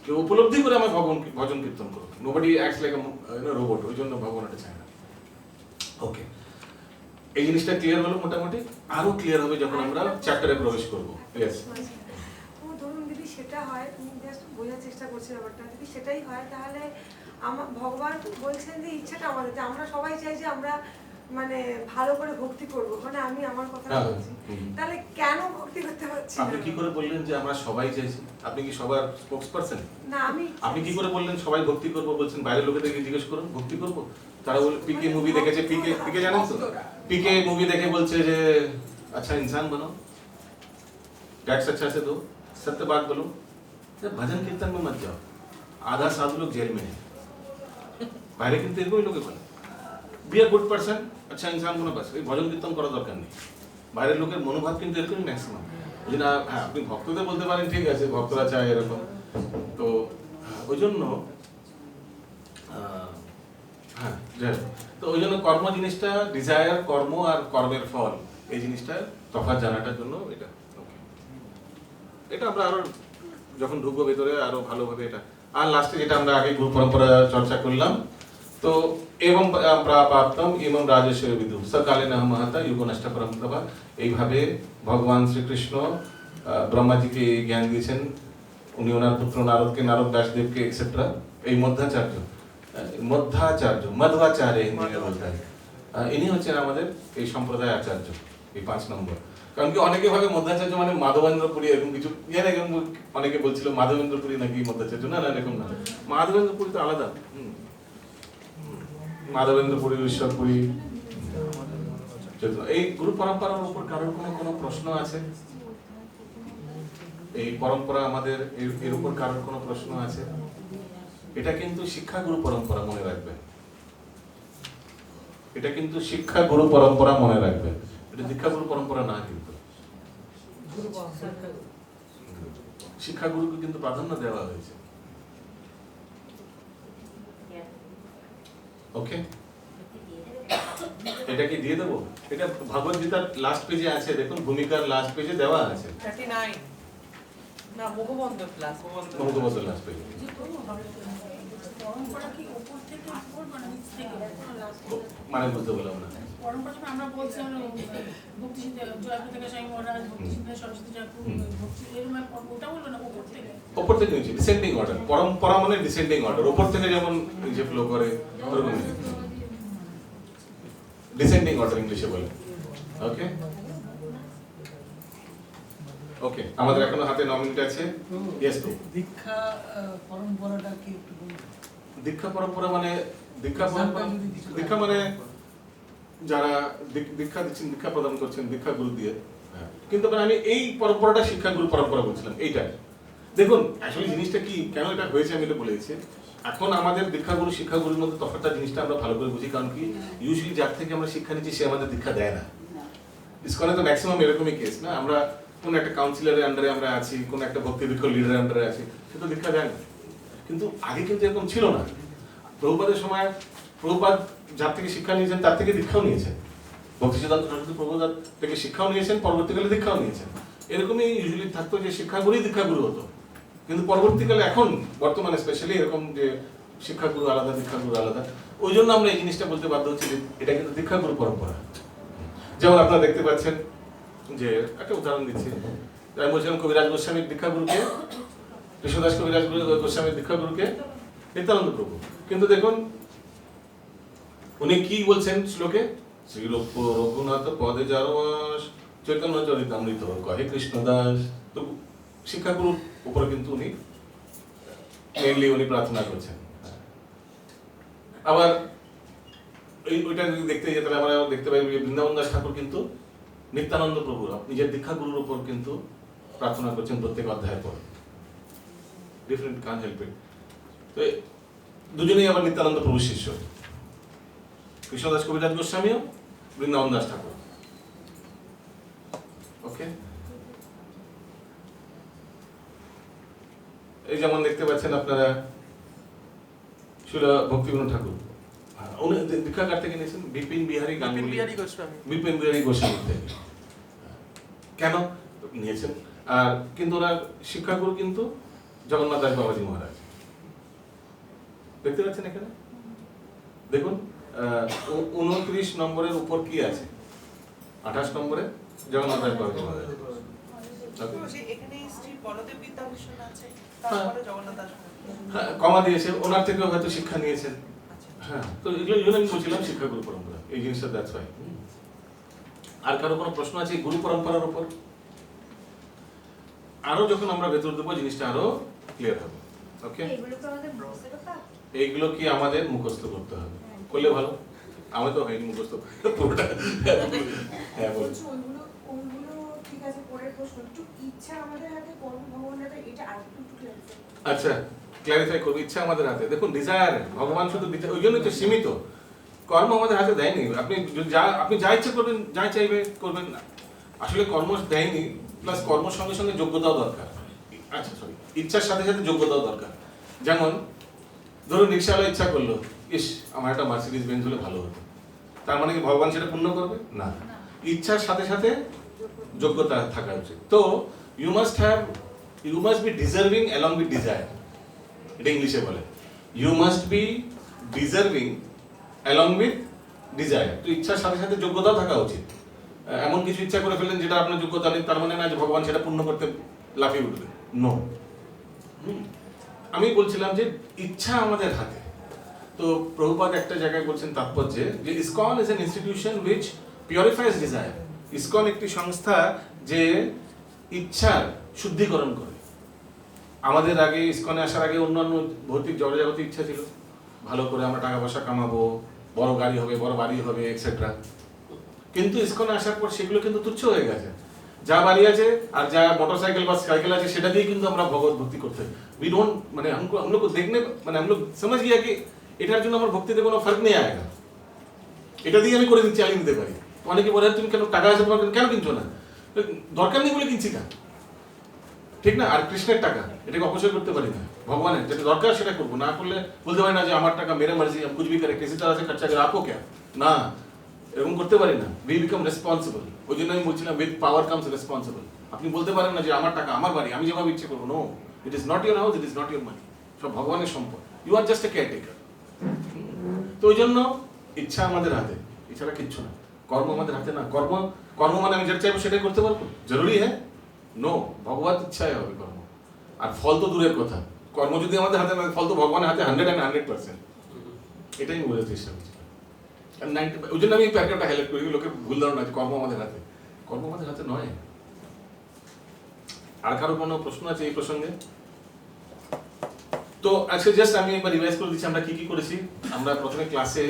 কেউ উপলব্ধি করে আমার ভজন কীর্তন করুক। নোবডি অ্যাক্টস লাইক আ রোবট, ওই জন্য ভগবান এটা চায় না। ওকে, এই জিনিসটা ক্লিয়ার হলো মোটামুটি, আরো ক্লিয়ার হবে যখন আমরা চ্যাপ্টারে প্রবেশ করবো। ইয়েস, ধরুন যদি সেটা হয়, তুমি জাস্ট বোঝার চেষ্টা করছি ব্যাপারটা, যদি সেটাই হয় তাহলে আমার ভগবান বলছেন যে ইচ্ছাটা আমাদের, যে আমরা সবাই চাই যে আমরা মানে ভালো করে ভক্তি করবো, মানে আমি আমার কথা বলছি, তাহলে কেন ভক্তি করতে পারছি না? আপনি কি করে বললেন যে আমরা সবাই চাইছি? আপনি কি সবার স্পোক্সপারসন? না, আপনি কি করে বললেন সবাই ভক্তি করবো? বলছেন বাইরের লোকেদেরকে জিজ্ঞেস করুন ভক্তি করবো। তারা বলে পিকে মুভি দেখেছে, পিকে জানেন তো, পিকে মুভি দেখে বলছে যে अच्छा इंसान बनो, टैक्स अच्छा से दो, सत्य बात बोलो, भजन कीर्तन में मत जाओ, आधा साधु लोग जेल में है। বাইরে কিন্তু এরকমই লোকে বলে বি আ গুড পারসন, আচ্ছা ইনসান বনো, বাস এই ভজন কীর্তন করার দরকার নেই। বাইরের লোকের মনোভাব কিন্তু এরকমই ম্যাক্সিমাম। ওই জন্য হ্যাঁ, আপনি ভক্তদের বলতে পারেন ঠিক আছে, ভক্তরা চায় এরকম, তো ওই জন্য হ্যাঁ যাই হোক। তো ওই জন্য কর্ম জিনিসটা, ডিজায়ার কর্ম আর কর্মের ফল, এই জিনিসটা তফাৎ জানাটার জন্য এটা ওকে, এটা আমরা আরো যখন ঢুকবো ভেতরে আরো ভালোভাবে এটা। আর লাস্টে যেটা আমরা আগে গুরু পরম্পরা চর্চা করলাম, তো এবং প্রাপ্তম ইমম রাজেশ্বর বিদু সকালে না মাতা যুগ নষ্ট পরম্পরা, এইভাবে ভগবান শ্রীকৃষ্ণ ব্রহ্মাজিকে জ্ঞান দিয়েছেন, উনি ওনার পুত্র নারদকে, নারদ ব্যাসদেবকে এক্সেট্রা। এই মধ্যাচার্য মধ্বাচার্য হিন্দিতে বলতে হয়, ইনি হচ্ছেন আমাদের এই সম্প্রদায় আচার্য, এই 5 নম্বর। কারণ কি অনেকে ভাবে মধ্যাচার্য মানে মাধবেন্দ্রপুরী এরকম কিছু, এরকম অনেকে বলছিল মাধবেন্দ্রপুরী নাকি মধ্যাচার্য, না না এরকম না, মাধবেন্দ্রপুরী তো আলাদা। মাধবেন্দ্রপুরী, ঈশ্বরপুরী। এই গুরু পরম্পরার উপর কারোর কোনো প্রশ্ন আছে? এই পরম্পরা আমাদের এর উপর কারোর কোনো প্রশ্ন আছে? এটা কিন্তু শিক্ষা গুরু পরম্পরা, মনে রাখবেন, এটা কিন্তু শিক্ষা গুরু পরম্পরা, মনে রাখবেন, এটা দীক্ষা গুরু পরম্পরা না, কিন্তু শিক্ষা গুরুকে কিন্তু প্রাধান্য দেওয়া হয়েছে। ওকে, এটা কি দিয়ে দেবো? এটা ভগবদ গীতার লাস্ট পেজে আছে, দেখুন ভূমিকার লাস্ট পেজে দেওয়া আছে, 39 না মুখবন্ধ ক্লাস, মুখবন্ধ লাস্ট পেজে। পরম্পরা কি উপর থেকে উপর মানে নিচ থেকে মানে বুঝতে বললাম না। পরম্পরা যখন আমরা বলছি ভক্তি সিদ্ধি জয়প্রদ থেকে স্বামী মহারাজ, ভক্তি সিদ্ধি সরস্বতী ঠাকুর, ভক্তি এরকম ওটা বলবো না, উপর থেকে, উপর থেকে নিচে, ডিসেন্ডিং অর্ডার। পরম্পরা মানে ডিসেন্ডিং অর্ডার, উপর থেকে যেমন যে ফ্লো করে ওরকম ডিসেন্ডিং অর্ডার ইংলিশে বলে। ওকে ওকে, আমাদের এখনো হাতে 9 মিনিট আছে। ইয়েস তো দীক্ষা পরম্পরাটা কি একটু বলুন? দীক্ষা পরম্পরা মানে দীক্ষা মানে যারা দীক্ষা দিচ্ছেন, দীক্ষা প্রদান করছেন দীক্ষা গুরু দিয়ে, কিন্তু আমি এই পরম্পরাটা শিক্ষা গুরু পরম্পরা বলছিলাম। এইটা দেখুন আসলে জিনিসটা কি, কেন এটা হয়েছে আমি এটা বলেছি। এখন আমাদের দীক্ষা গুরু শিক্ষা গুরুর মধ্যে তফাৎটা জিনিসটা আমরা ভালো করে বুঝি, কারণ কি ইউজুয়ালি যার থেকে আমরা শিক্ষা নিচ্ছি সে আমাদের দীক্ষা দেয় না। ইসকনে তো ম্যাক্সিমাম এরকমই কেস না, আমরা কোন একটা কাউন্সিলরের আন্ডারে আমরা আছি, কোন একটা ভক্তি দীক্ষা লিডারের আন্ডারে আছি, সে তো দীক্ষা দেয় না। কিন্তু আগে কিন্তু এরকম ছিল না। প্রভুপাদের সময় প্রভুপাদ যার থেকে শিক্ষা নিয়েছেন তার থেকে দীক্ষাও নিয়েছেন, ভক্তি সিদ্ধান্ত সরস্বতী প্রভুপাদ থেকে শিক্ষাও নিয়েছেন, পরবর্তীকালে দীক্ষাও নিয়েছেন। এরকমই ইউজুয়ালি থাকতো যে শিক্ষাগুরুই দীক্ষাগুরু হতো, কিন্তু পরবর্তীকালে এখন বর্তমানে স্পেশালি এরকম যে শিক্ষাগুরু আলাদা, দীক্ষাগুরু আলাদা। ওই জন্য আমরা এই জিনিসটা বলতে বাধ্য হচ্ছি যে এটা কিন্তু দীক্ষাগুরু পরম্পরা। যেমন আপনারা দেখতে পাচ্ছেন যে একটা উদাহরণ দিচ্ছি, আমি বলছিলাম কবিরাজ গোস্বামীর দীক্ষাগুরুকে, কৃষ্ণদাস কবিরাজ গোস্বামীর দীক্ষাগুরুকে নিত্যানন্দ প্রভু। কিন্তু দেখুন উনি কি বলছেন শ্লোকে, শ্রী রঘুনাথ পদে যারবাস চৈতন্য চরিতামৃত কহে কৃষ্ণদাস। তো শিক্ষাগুরুর উপরে কিন্তু উনি মেইনলি উনি প্রার্থনা করছেন। আবার ওইটা যদি দেখতে যাই তাহলে আমরা দেখতে পাই বৃন্দাবন দাস ঠাকুর কিন্তু নিত্যানন্দ প্রভুর নিজের দীক্ষাগুরুর উপর কিন্তু প্রার্থনা করছেন প্রত্যেক অধ্যায়ের পর। ডিফারেন্ট, কান হেল্প ইট। তো দুজনেই আবার নিত্যানন্দ প্রভুর শিষ্য, কৃষ্ণদাস কবিরাজ গোস্বামীও, বৃন্দাবন দাস ঠাকুর। ওকে, এই যেমন দেখতে পাচ্ছেন আপনারা শিলা ভক্তিবিনোদ ঠাকুর, উনি দীক্ষা কার থেকে নিয়েছেন? বিপিন বিহারী গাঙ্গুলি, বিপিন বিহারী গোস্বামী থেকে। কেন নিয়েছেন? আর কিন্তু ওনার শিক্ষাগুরু কিন্তু জগন্নাথ দাস বাবাজি মহারাজ। দেখতে পাচ্ছেন এখানে দেখুন 29 নম্বরের উপর কি আছে, 28 নম্বরে জগন্নাথ দাস বাবু তো এখানে শ্রী বলদেব বিদ্যাভূষণ আছে, তারপরে জগন্নাথ দাস বাবু। হ্যাঁ, কমা দিয়েছে, ওনার থেকেও হয়তো শিক্ষা নিয়েছেন। হ্যাঁ, তো এগুলো আমি বলছিলাম শিক্ষা গুরু পরম্পরা, এই জিনিসটা দ্যাটস ওয়াই। আর কারো কোনো প্রশ্ন আছে এই গুরু পরম্পরার উপর? আরো যখন আমরা ভেতর দেবো জিনিসটা আরো ক্লিয়ার হবে। ওকে, এইগুলো কি আমাদের মুখস্থ করতে হবে? করলে ভালো। আমি তো হয়নি মুখস্থ পুরোটা। হ্যাঁ বলুন। ওইগুলো ঠিক আছে, পরের প্রশ্ন একটু ইচ্ছা আমাদের হাতে, কর্ম ভগবানের হাতে, এটা আরেকটু ক্লিয়ারিফাই। আচ্ছা, ক্ল্যারিফাই করবো। ইচ্ছা আমাদের হাতে। দেখুন, ডিজায়ার ভগবান শুধু ওই জন্যই তো সীমিত। কর্ম আমাদের হাতে দেয়নি। আপনি যা ইচ্ছা করবেন, যা চাইবে করবেন না। আসলে কর্ম দেয়নি, প্লাস কর্মের সঙ্গে সঙ্গে যোগ্যতাও দরকার। আচ্ছা সরি, ইচ্ছার সাথে সাথে যোগ্যতাও দরকার। যেমন ধরুন রিক্সাওয়ালা ইচ্ছা করলো, ইস আমার একটা মার্সিডিজ বেঞ্জ হলে ভালো হতো, তার মানে কি ভগবান সেটা পূর্ণ করবে? না, ইচ্ছার সাথে সাথে যোগ্যতা থাকা উচিত। তো you must be deserving along with desire, এটা ইংলিশে বলে। You must be deserving along with desire. তো ইচ্ছার সাথে সাথে যোগ্যতাও থাকা উচিত। এমন কিছু ইচ্ছা করে ফেলেন যেটা আপনার যোগ্যতা নেই, তার মানে না যে ভগবান সেটা পূর্ণ করতে লাফিয়ে উঠবে। নো, আমি বলছিলাম যে ইচ্ছা আমাদের হাতে। তো প্রভুপাদ একটা জায়গায় বলছেন তাৎপর্যে যে ISKCON is an institution which পিউরিফাইজ desire. ISKCON একটি সংস্থা যে ইচ্ছার শুদ্ধিকরণ করে। আমাদের আগে ইসকনে আসার আগে অন্যান্য ভৌতিক জড়জাগতিক ইচ্ছা ছিল, ভালো করে আমরা টাকা পয়সা কামাবো, বড় গাড়ি হবে, বড় বাড়ি হবে, এক্সেট্রা। কিন্তু ইসকনে আসার পর সেগুলো কিন্তু তুচ্ছ হয়ে গেছে। যা বাড়ি আছে আর যা मोटरसाइकिल বা সাইকেল আছে সেটা দিয়ে কিন্তু আমরা ভগবত ভক্তি করতে উই ডোন্ট, মানে हम लोग को देखने, মানে हम लोग समझ गया कि এটার জন্য আমার ভক্তিতে কোনো ফরক নেই আয়েগা, এটা দিয়ে আমি করে দিতে চালিয়ে নিতে পারি। অনেকে বলে তুমি কেন টাকা আছে তোমার কেন কিনছো না? দরকার নেই বলে কিনছি না, ঠিক না? আর কৃষ্ণের টাকা, এটাকে অপচয় করতে পারি না। ভগবানের যেটা দরকার সেটা করবো, না করলে বলতে পারি না যে আমার টাকা মেরে মার্জি, আমি কুছ ভি করে কিসি तरह से খরচা করে আপো क्या, না এরকম করতে পারি না। We become responsible. ওই জন্য আমি বলছিলাম উইথ পাওয়ার কামস রেসপন্সিবল। আপনি বলতে পারেন না যে আমার টাকা, আমার বাড়ি, আমি যেভাবে ইচ্ছে করবো। No, it is not your house, it is not your money, সব ভগবানের সম্পদ। You are just a caretaker. তো ওই জন্য ইচ্ছা আমাদের হাতে, এছাড়া কিচ্ছু না। কর্ম আমাদের হাতে না। কর্ম মানে আমি যেটা চাইবো সেটাই করতে পারবো, জরুরি হ্যাঁ? নো, ভগবত ইচ্ছায় হবে কর্ম। আর ফল তো দূরের কথা। কর্ম যদি আমাদের হাতে না, ফল তো ভগবানের হাতে 100%। এটাই আমি বোঝার চেষ্টা করছি। ওই জন্য আমি এই প্যারাগ্রাফটা হাইলাইট করি, লোকের ভুল ধারণা আছে কর্ম আমাদের হাতে। কর্ম আমাদের হাতে নয়। আর কারো কোনো প্রশ্ন আছে এই প্রসঙ্গে? তো আজকে জাস্ট আমি একবার রিভাইজ করে দিচ্ছি আমরা কি কি করেছি। আমরা প্রথমে ক্লাসে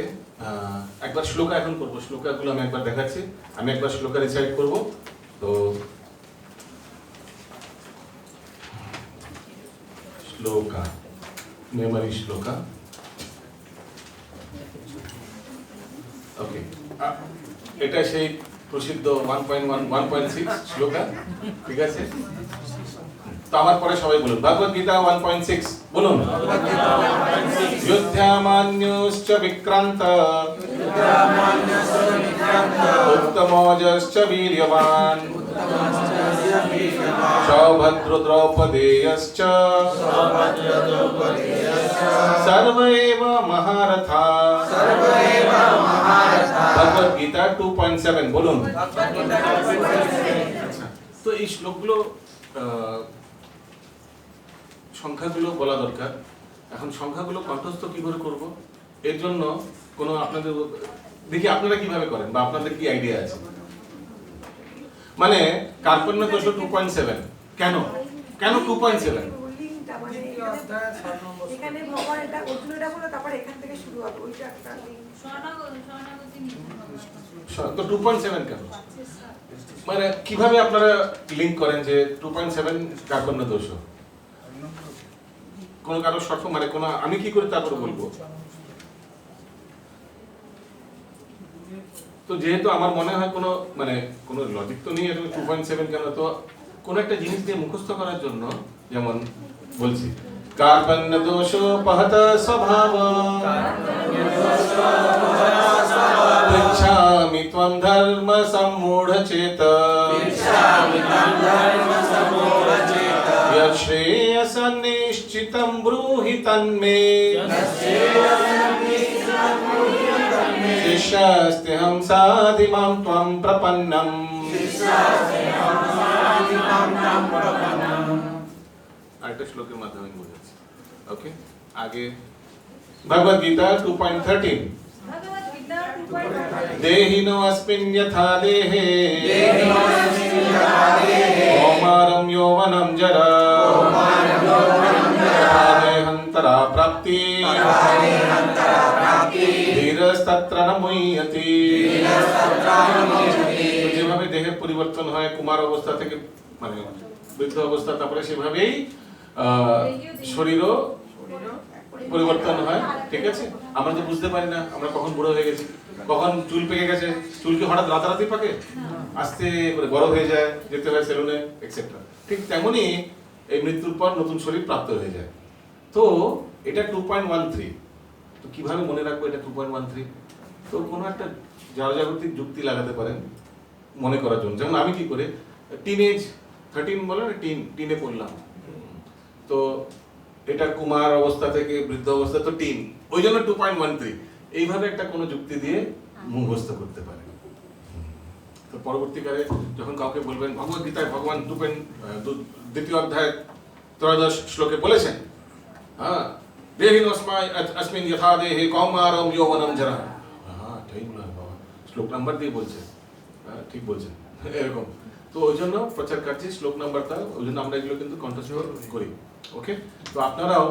একবার শ্লোকা এখন করবো। শ্লোকাগুলো আমি একবার দেখাচ্ছি। আমি একবার শ্লোকা রিসাইট করব। তো শ্লোকা, মেমোরি শ্লোকা। ওকে, এটা সেই প্রসিদ্ধ 1.6 শ্লোকা, ঠিক আছে? তো আমার পরে সবাই বলুন ভগবদ গীতা 1.6 বলুন। যুদ্ধামান্যশ্চ বিক্রান্ত উত্তমোজশ্চ বীর্যবান সৌভদ্র দ্রৌপদেয়শ্চ সর্ব এব মহারথা। ভগবদ গীতা 2.7 বলুন। তো এই শ্লোকগুলো সংখ্যাগুলো বলা দরকার। এখন সংখ্যাগুলো কণ্ঠস্থ কিভাবে করব, এর জন্য কোনো আপনাদের দেখি আপনারা কিভাবে করেন বা আপনাদের কি আইডিয়া আছে। মানে কার্পণ্য দোষ 2.7 কেন 2.7? এখানে ভগবান এটা অর্জুন এটা বলে, তারপর এখান থেকে শুরু হবে ওইটা একটা লিঙ্ক। তো 2.7 কেন? মানে কিভাবে আপনারা লিংক করেন যে 2.7 কার্পণ্য দোষ? কোন কারো শর্ত, মানে কোন আমি কি করি তারপর বলবো। তো যেহেতু আমার মনে হয় কোনো মানে কোনো লজিক তো নেই, 2.7 কেন? তো কোন একটা জিনিস দিয়ে মুখস্থ করার জন্য, যেমন বলছি কার্পণ্য দোষ পহত স্বভাব পৃচ্ছামি ত্বং ধর্ম সম্মূঢ় চেত শ্রেয়সং নিশ্চিতং ব্রূহি তন্মে शिष्यस्तेऽहं साधिमां त्वं प्रपन्नम् আরেকটা শ্লোকের মাধ্যমে আমি বোঝাচ্ছি। ওকে, আগে ভগবদ গীতা 2.13 ভগবদ গীতা 2.13 দেহিনো অস্মিন যথা দেহে কৌমারম যৌবনম জরা দেহান্তরা প্রাপ্তি ধীরস্তত্র ন মুহ্যতি। যেভাবে দেহের পরিবর্তন হয় কুমার অবস্থা থেকে মানে বৃদ্ধ অবস্থা, তারপরে সেভাবেই শরীরও পরিবর্তন হয়। ঠিক আছে, আমরা তো বুঝতে পারি না আমরা কখন বুড়ো হয়ে গেছি, কখন চুল পেকে গেছে। চুল কি হঠাৎ রাতারাতি পাকে? আস্তে করে বড় হয়ে যায়, যেতে হয় সেলুনে এক্সেট্রা। ঠিক তেমনি এই মৃত্যুর পর নতুন শরীর প্রাপ্ত হয়ে যায়। তো এটা 2.13। তো কিভাবে মনে রাখবো এটা 2.13? তো কোনো একটা জাগতিক যুক্তি লাগাতে পারেন মনে করার জন্য। যেমন আমি কি করে টিনেজ 13 বলে না, টিনে পড়লাম, তো এটা কুমার অবস্থা থেকে বৃদ্ধ অবস্থা, তো টিন, ওই জন্য 2.13। এইভাবে একটা কোনো যুক্তি দিয়ে মুখস্থ করতে পারে। তো পরবর্তীকালে যখন কাউকে বলবেন ভগবদ গীতায় ভগবান দ্বিতীয় অধ্যায় 13 শ্লোকে বলেছেন, হ্যাঁ, দেহিন अस्मिन् यथा देहे कौमारम यौवनम जरा। হ্যাঁ ঠিক বলা বাবা, শ্লোক নাম্বার দিয়ে বলছে। হ্যাঁ ঠিক বলছেন এরকম। তো ওই জন্য প্রচার কার্যে শ্লোক নাম্বারটা, ওই জন্য আমরা এগুলো কিন্তু কন্টেস্ট করি। ওকে, তো আপনারাও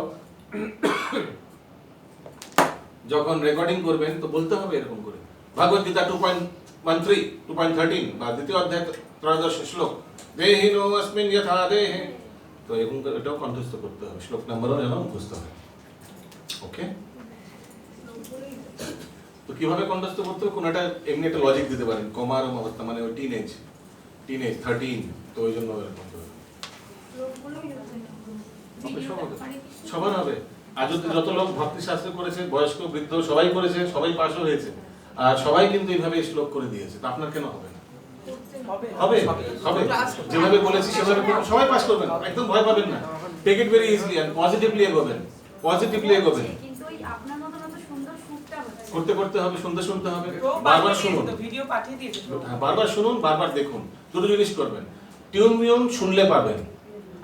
যখন রেকর্ডিং করবেন তো বলতে হবে এরকম করে ভগবদ গীতা 2.13 বা দ্বিতীয় অধ্যায় 13 শ্লোক দেহিনো अस्मिन् यथा देहे। তো এরকম করে এটাও কন্টেস্ট করতে হবে, শ্লোক নাম্বারও যেন মুখস্থ হয়। ওকে, তো কিভাবে কন্টেস্ট করতে হবে? কোনটা এমনি একটা লজিক দিতে পারেন, কমারম অবস্থা মানে ওই টিনেজ 13, তো ওই জন্য এরকম করতে হবে। সবার হবে। আজ যত লোক ভক্তি শাস্ত্র করেছে, বয়স্ক বৃদ্ধ সবাই করেছে, সবাই পাশও হয়েছে, আর সবাই কিন্তু এইভাবে শ্লোক করে দিয়েছে। তো আপনার কেন হবে না? হবে হবে, যেভাবে বলেছি সেভাবে সবাই পাস করবেন, একদম ভয় পাবেন না। Take it very easily and positively এগোবেন, পজিটিভলি এগোবেন। কিন্তু এই আপনার মতন এত সুন্দর সুরটা হচ্ছে করতে করতে হবে, সুন্দর শুনতে হবে, বারবার শুনুন, ভিডিও পাঠিয়ে দিয়েছে। হ্যাঁ বারবার শুনুন, বারবার দেখুন। দুটো জিনিস করবেন, টিউন মিউন শুনলে পাবেন,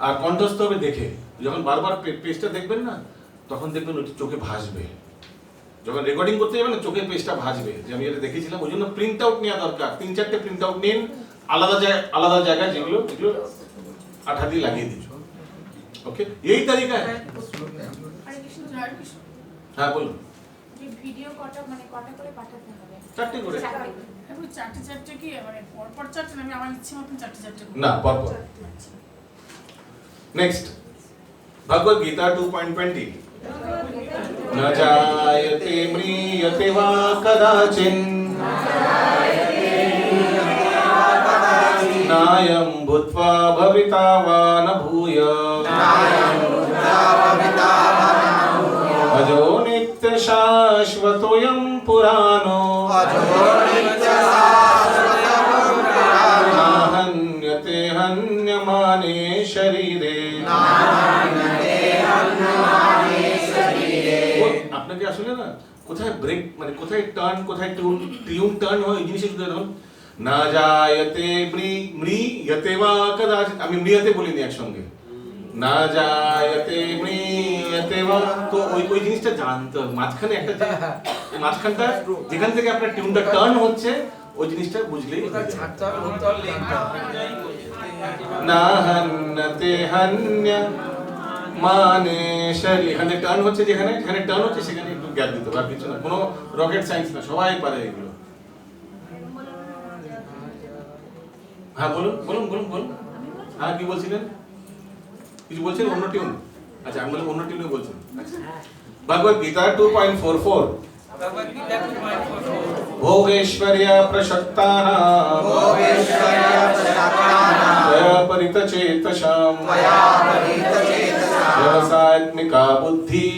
আর কণ্ঠস্থ হবে দেখে। যখন বারবার পেজটা দেখবেন না, তখন দেখবেন ওটা চোখে ভাসবে। যখন রেকর্ডিং করতে যাবেন না, চোখের পেজটা ভাসবে যে আমি এটা দেখেছিলাম। ওই জন্য প্রিন্ট আউট নেওয়া দরকার, 3-4টে প্রিন্ট আউট নিন, আলাদা জায়গায় যেগুলো আঠা দিয়ে লাগিয়ে দিন। ওকে, এই তালিকা। হরে কৃষ্ণ, হরে কৃষ্ণ। হ্যাঁ বলুন। যে ভিডিও কটা মানে কটা করে পাঠাতে হবে? 4টে করে। এখন চারটে কি মানে পরপর চারটে না, আমি আমার ইচ্ছে মতন চারটে না, পরপর। নেক্সট ভগবদ গীতা 2.20 न जायते म्रियते वा कदाचिन् नायं भूत्वा भविता वा न भूय अजो नित्यशाश्वतोऽयं पुराणो नाहन्यते हन्यमाने शरीरे। আপনাকে আসলে না কোথায় ব্রেক মানে কোথায় টার্ন, কোথায় টিউন টার্ন হয় এই জিনিসটা শুধু দেখুন। না জায়তে মৃয়তে বা কদাচিৎ, আমি মৃয়তে বলিনি একসঙ্গে, না জায়তে মৃয়তে বা। তো ওই জিনিসটা জানতে হবে, মাঝখানে একটা মাঝখানটা যেখান থেকে আপনার টিউনটা টার্ন হচ্ছে ওই জিনিসটা বুঝলেই না হান্নাতে হান্য মানে শরীর। এখানে টার্ন হচ্ছে, যেখানে টার্ন হচ্ছে সেখানে একটু গ্যাপ দিতে হবে, আর কিছু না। কোনো রকেট সায়েন্স না, সবাই পারে এগুলো। হ্যাঁ বলুন বলুন বলুন বলুন। হ্যাঁ কি বলছিলেন? কিছু বলছেন অন্য টিউন? আচ্ছা আমি বললাম অন্য টিউনে বলছেন। ভগবদ গীতা 2.44 ভোগেশ্বর্য প্রসক্তানাম परितचेतसां व्यवसायत्मिका बुद्धि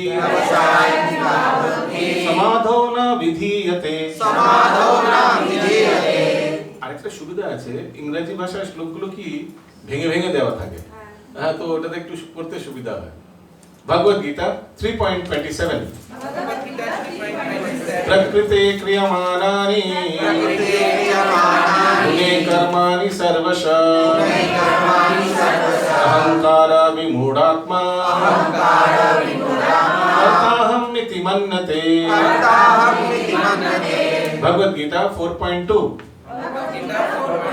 समाधो न विधीयते। আরেকটা সুবিধা আছে, ইংরেজি ভাষায় শ্লোকগুলো কি ভেঙে ভেঙে দেওয়া থাকে। হ্যাঁ, তো ওটাতে একটু পড়তে সুবিধা হয়। ভগবদ গীতা 3.27 प्रकृते क्रियमाणानि गुणे कर्माणि सर्वशः अहंकार विमूढात्मा कर्ताहम् इति मन्यते। भगवद गीता 4.2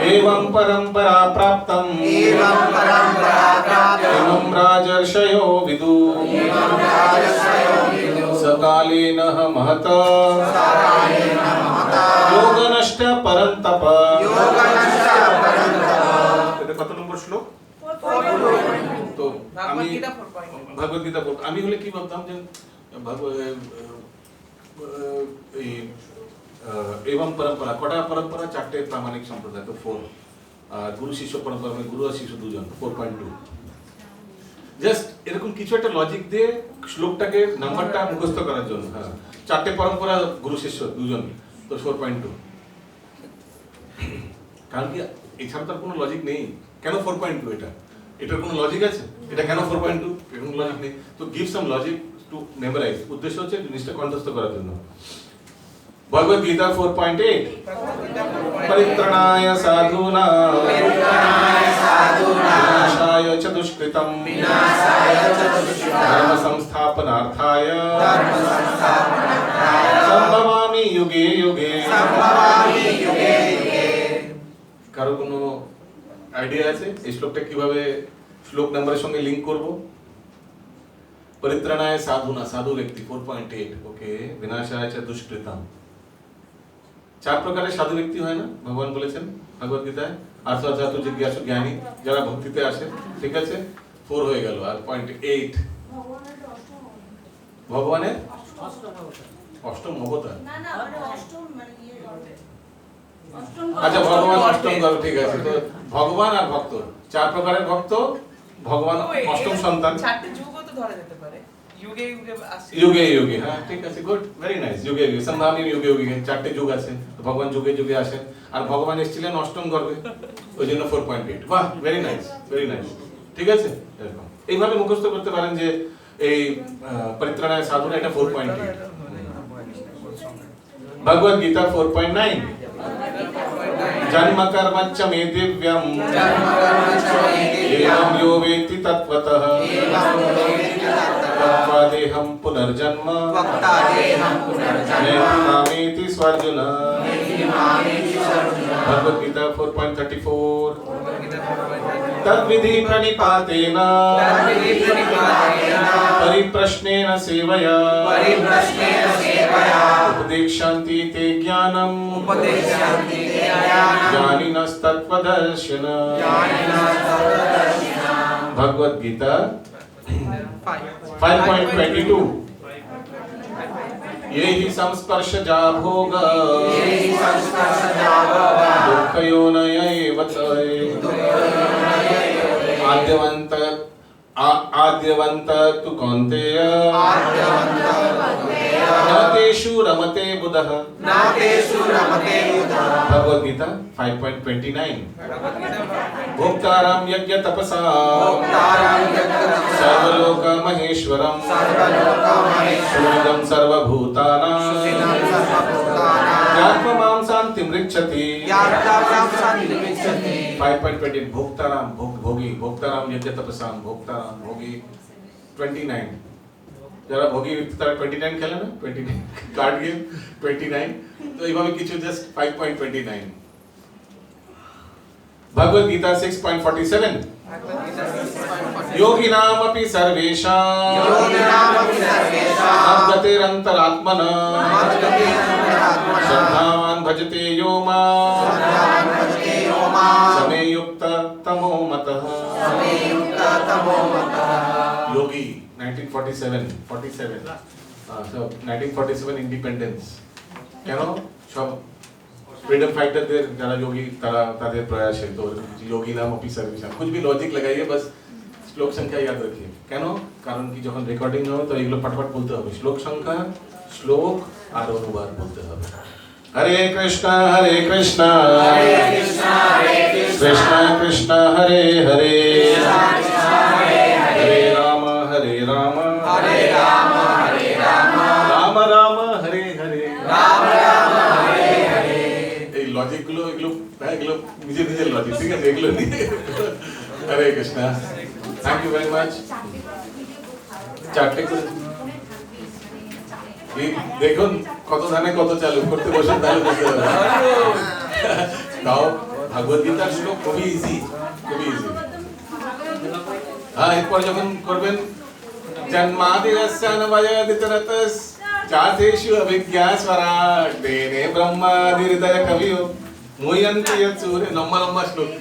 एवं परंपरा प्राप्तम् इमं राजर्षयो विदु सकालेन महता योगनष्ट परन्तप। এটা কত নম্বর শ্লোক? তো আমি ভগবদ গীতা আমি হলে কি ভাবতাম যে एवं परंपरा कटा परंपरा चारटे प्रामाणिक संप्रदाय तो 4 আর গুরু শিষ্য পরম্পরা মানে গুরু আর শিষ্য দুজন 4.2 জাস্ট এরকম কিছু একটা লজিক দিয়ে শ্লোকটাকে নাম্বারটা মুখস্থ করার জন্য। হ্যাঁ, চারটে পরম্পরা গুরু শিষ্য দুজন তো 4.2। কারণ কি এছাড়া তার কোনো লজিক নেই। কেন 4.2? এটার কোনো লজিক আছে? এটা কেন 4.2? এর কোনো লজিক নেই। তো give some logic to memorize. উদ্দেশ্য হচ্ছে জিনিসটা কণ্ঠস্থ করার জন্য। भगवद गीता 4.8 परित्राणाय साधूनां विनाशाय च दुष्कृतं धर्म संस्थापनार्थाय संभवामि युगे युगे। কারো কোনো আইডিয়া আছে এই শ্লোকটা কিভাবে শ্লোক নাম্বারের সঙ্গে লিংক করব? परित्राणाय साधूना साधु व्यक्ति 4.8 ओके विनाशाय च दुष्कृतम। चार प्रकारेर साधु व्यक्ति হয় না ভগবান বলেছেন ভগবদ গীতায়। আর্থ জিজ্ঞাসু জ্ঞানী যারা ভক্তিতে আসে, ঠিক আছে 4 হয়ে গেল। আর 0.8 ভগবানের অষ্টম অবতার। না না অষ্টম মানে ইয়ে করবে আচ্ছা ভগবান অষ্টম গর্ভ, ঠিক আছে। তো ভগবান আর ভক্ত চার প্রকারের ভক্ত। ভগবান অষ্টম সন্তান। চারটি যুগও তো ধরা যেতে পারে, যুগে যুগে আসছে। যুগে যুগে, হ্যাঁ ঠিক আছে, গুড, ভেরি নাইস। যুগে যুগে সম্ভাবী যুগে যুগে চারটে যুগ আছে। ভগবান যুগে যুগে আসেন আর ভগবান এসেছিলেন অষ্টম গর্ভে, ওই জন্য 4.8। বাহ, ভেরি নাইস, ভেরি নাইস, ঠিক আছে। এরকম এইভাবে মুখস্থ করতে পারেন যে এই পরিত্রাণায় সাধুরা এটা 4.8। ভগবদ গীতা 4.9 जन्म कर्म च मे दिव्यम् एवं यो वेत्ति तत्त्वतः तत्त्वादेहं पुनर्जन्म नैति मामेति स्वार्जुन। भगवद गीता 4.34 तद्विधि प्रणिपातेन परिप्रश्नेन सेवया उपदेक्षन्ति ते ज्ञानम् ज्ञानिनस्तत्त्वदर्शिन। भगवद गीता 5.22 ये हि संस्पर्शजा भोग दुःखयोनय एव आद्यवन्त तु कौन्तेय न तेषु रमते बुधः। भगवद गीता 5.29 भोक्तारं यज्ञ तपसा सर्वलोक महेश्वरं सुहृदं सर्वभूतानां यात्मां शान्तिं ऋच्छति। 5.20 भोक्ताराम भोगी भोक्ताराम यज्ञ तपसाम भोक्ताराम भोगी 29 যারা ভোগী তারা 29 খেলে না, 29 কার্ড গেম 29। তো এইভাবে কিছু জাস্ট 5.29। भगवद गीता 6.47 योगिनामपि सर्वेषां मद्गतिरन्तरात्मना श्रद्धावान् भजते यो मां समे युक्त तमो मतः। योगी 1947 so 1947 इंडिपेंडेंस কেন সব फ्रीडम फाइटरদের যারা যোগী তারা তাদের প্রয়াসে তো योगी नाम अपनी सर्विस कुछ भी लॉजिक लगाइए बस श्लोक संख्या याद रखिए। কেন কারণ কি যখন রেকর্ডিং হবে তো এগুলো পাঠপাঠ বলতে হবে, শ্লোক সংখ্যা শ্লোক আর অনুবাদ বলতে হবে। हरे कृष्णा कृष्ण कृष्ण हरे हरे हरे राम राम राम राम हरे हरे এগুলো নিয়ে। Hare Krishna, thank you very much. চারটে করে এই দেখুন কত ধানে কত চালু, করতে বসে তাহলে বুঝতে পারবেন। তাও ভাগবত গীতার শ্লোক খুবই ইজি, খুবই ইজি। হ্যাঁ, এরপর যখন করবেন জন্মাদিরস্যানবয়দিতরতস চাতেষু অভিজ্ঞাস্বরাট দেনে ব্রহ্মাদিহৃদয় কবিও মুহ্যন্তি যৎ সূর্য, লম্বা লম্বা শ্লোক।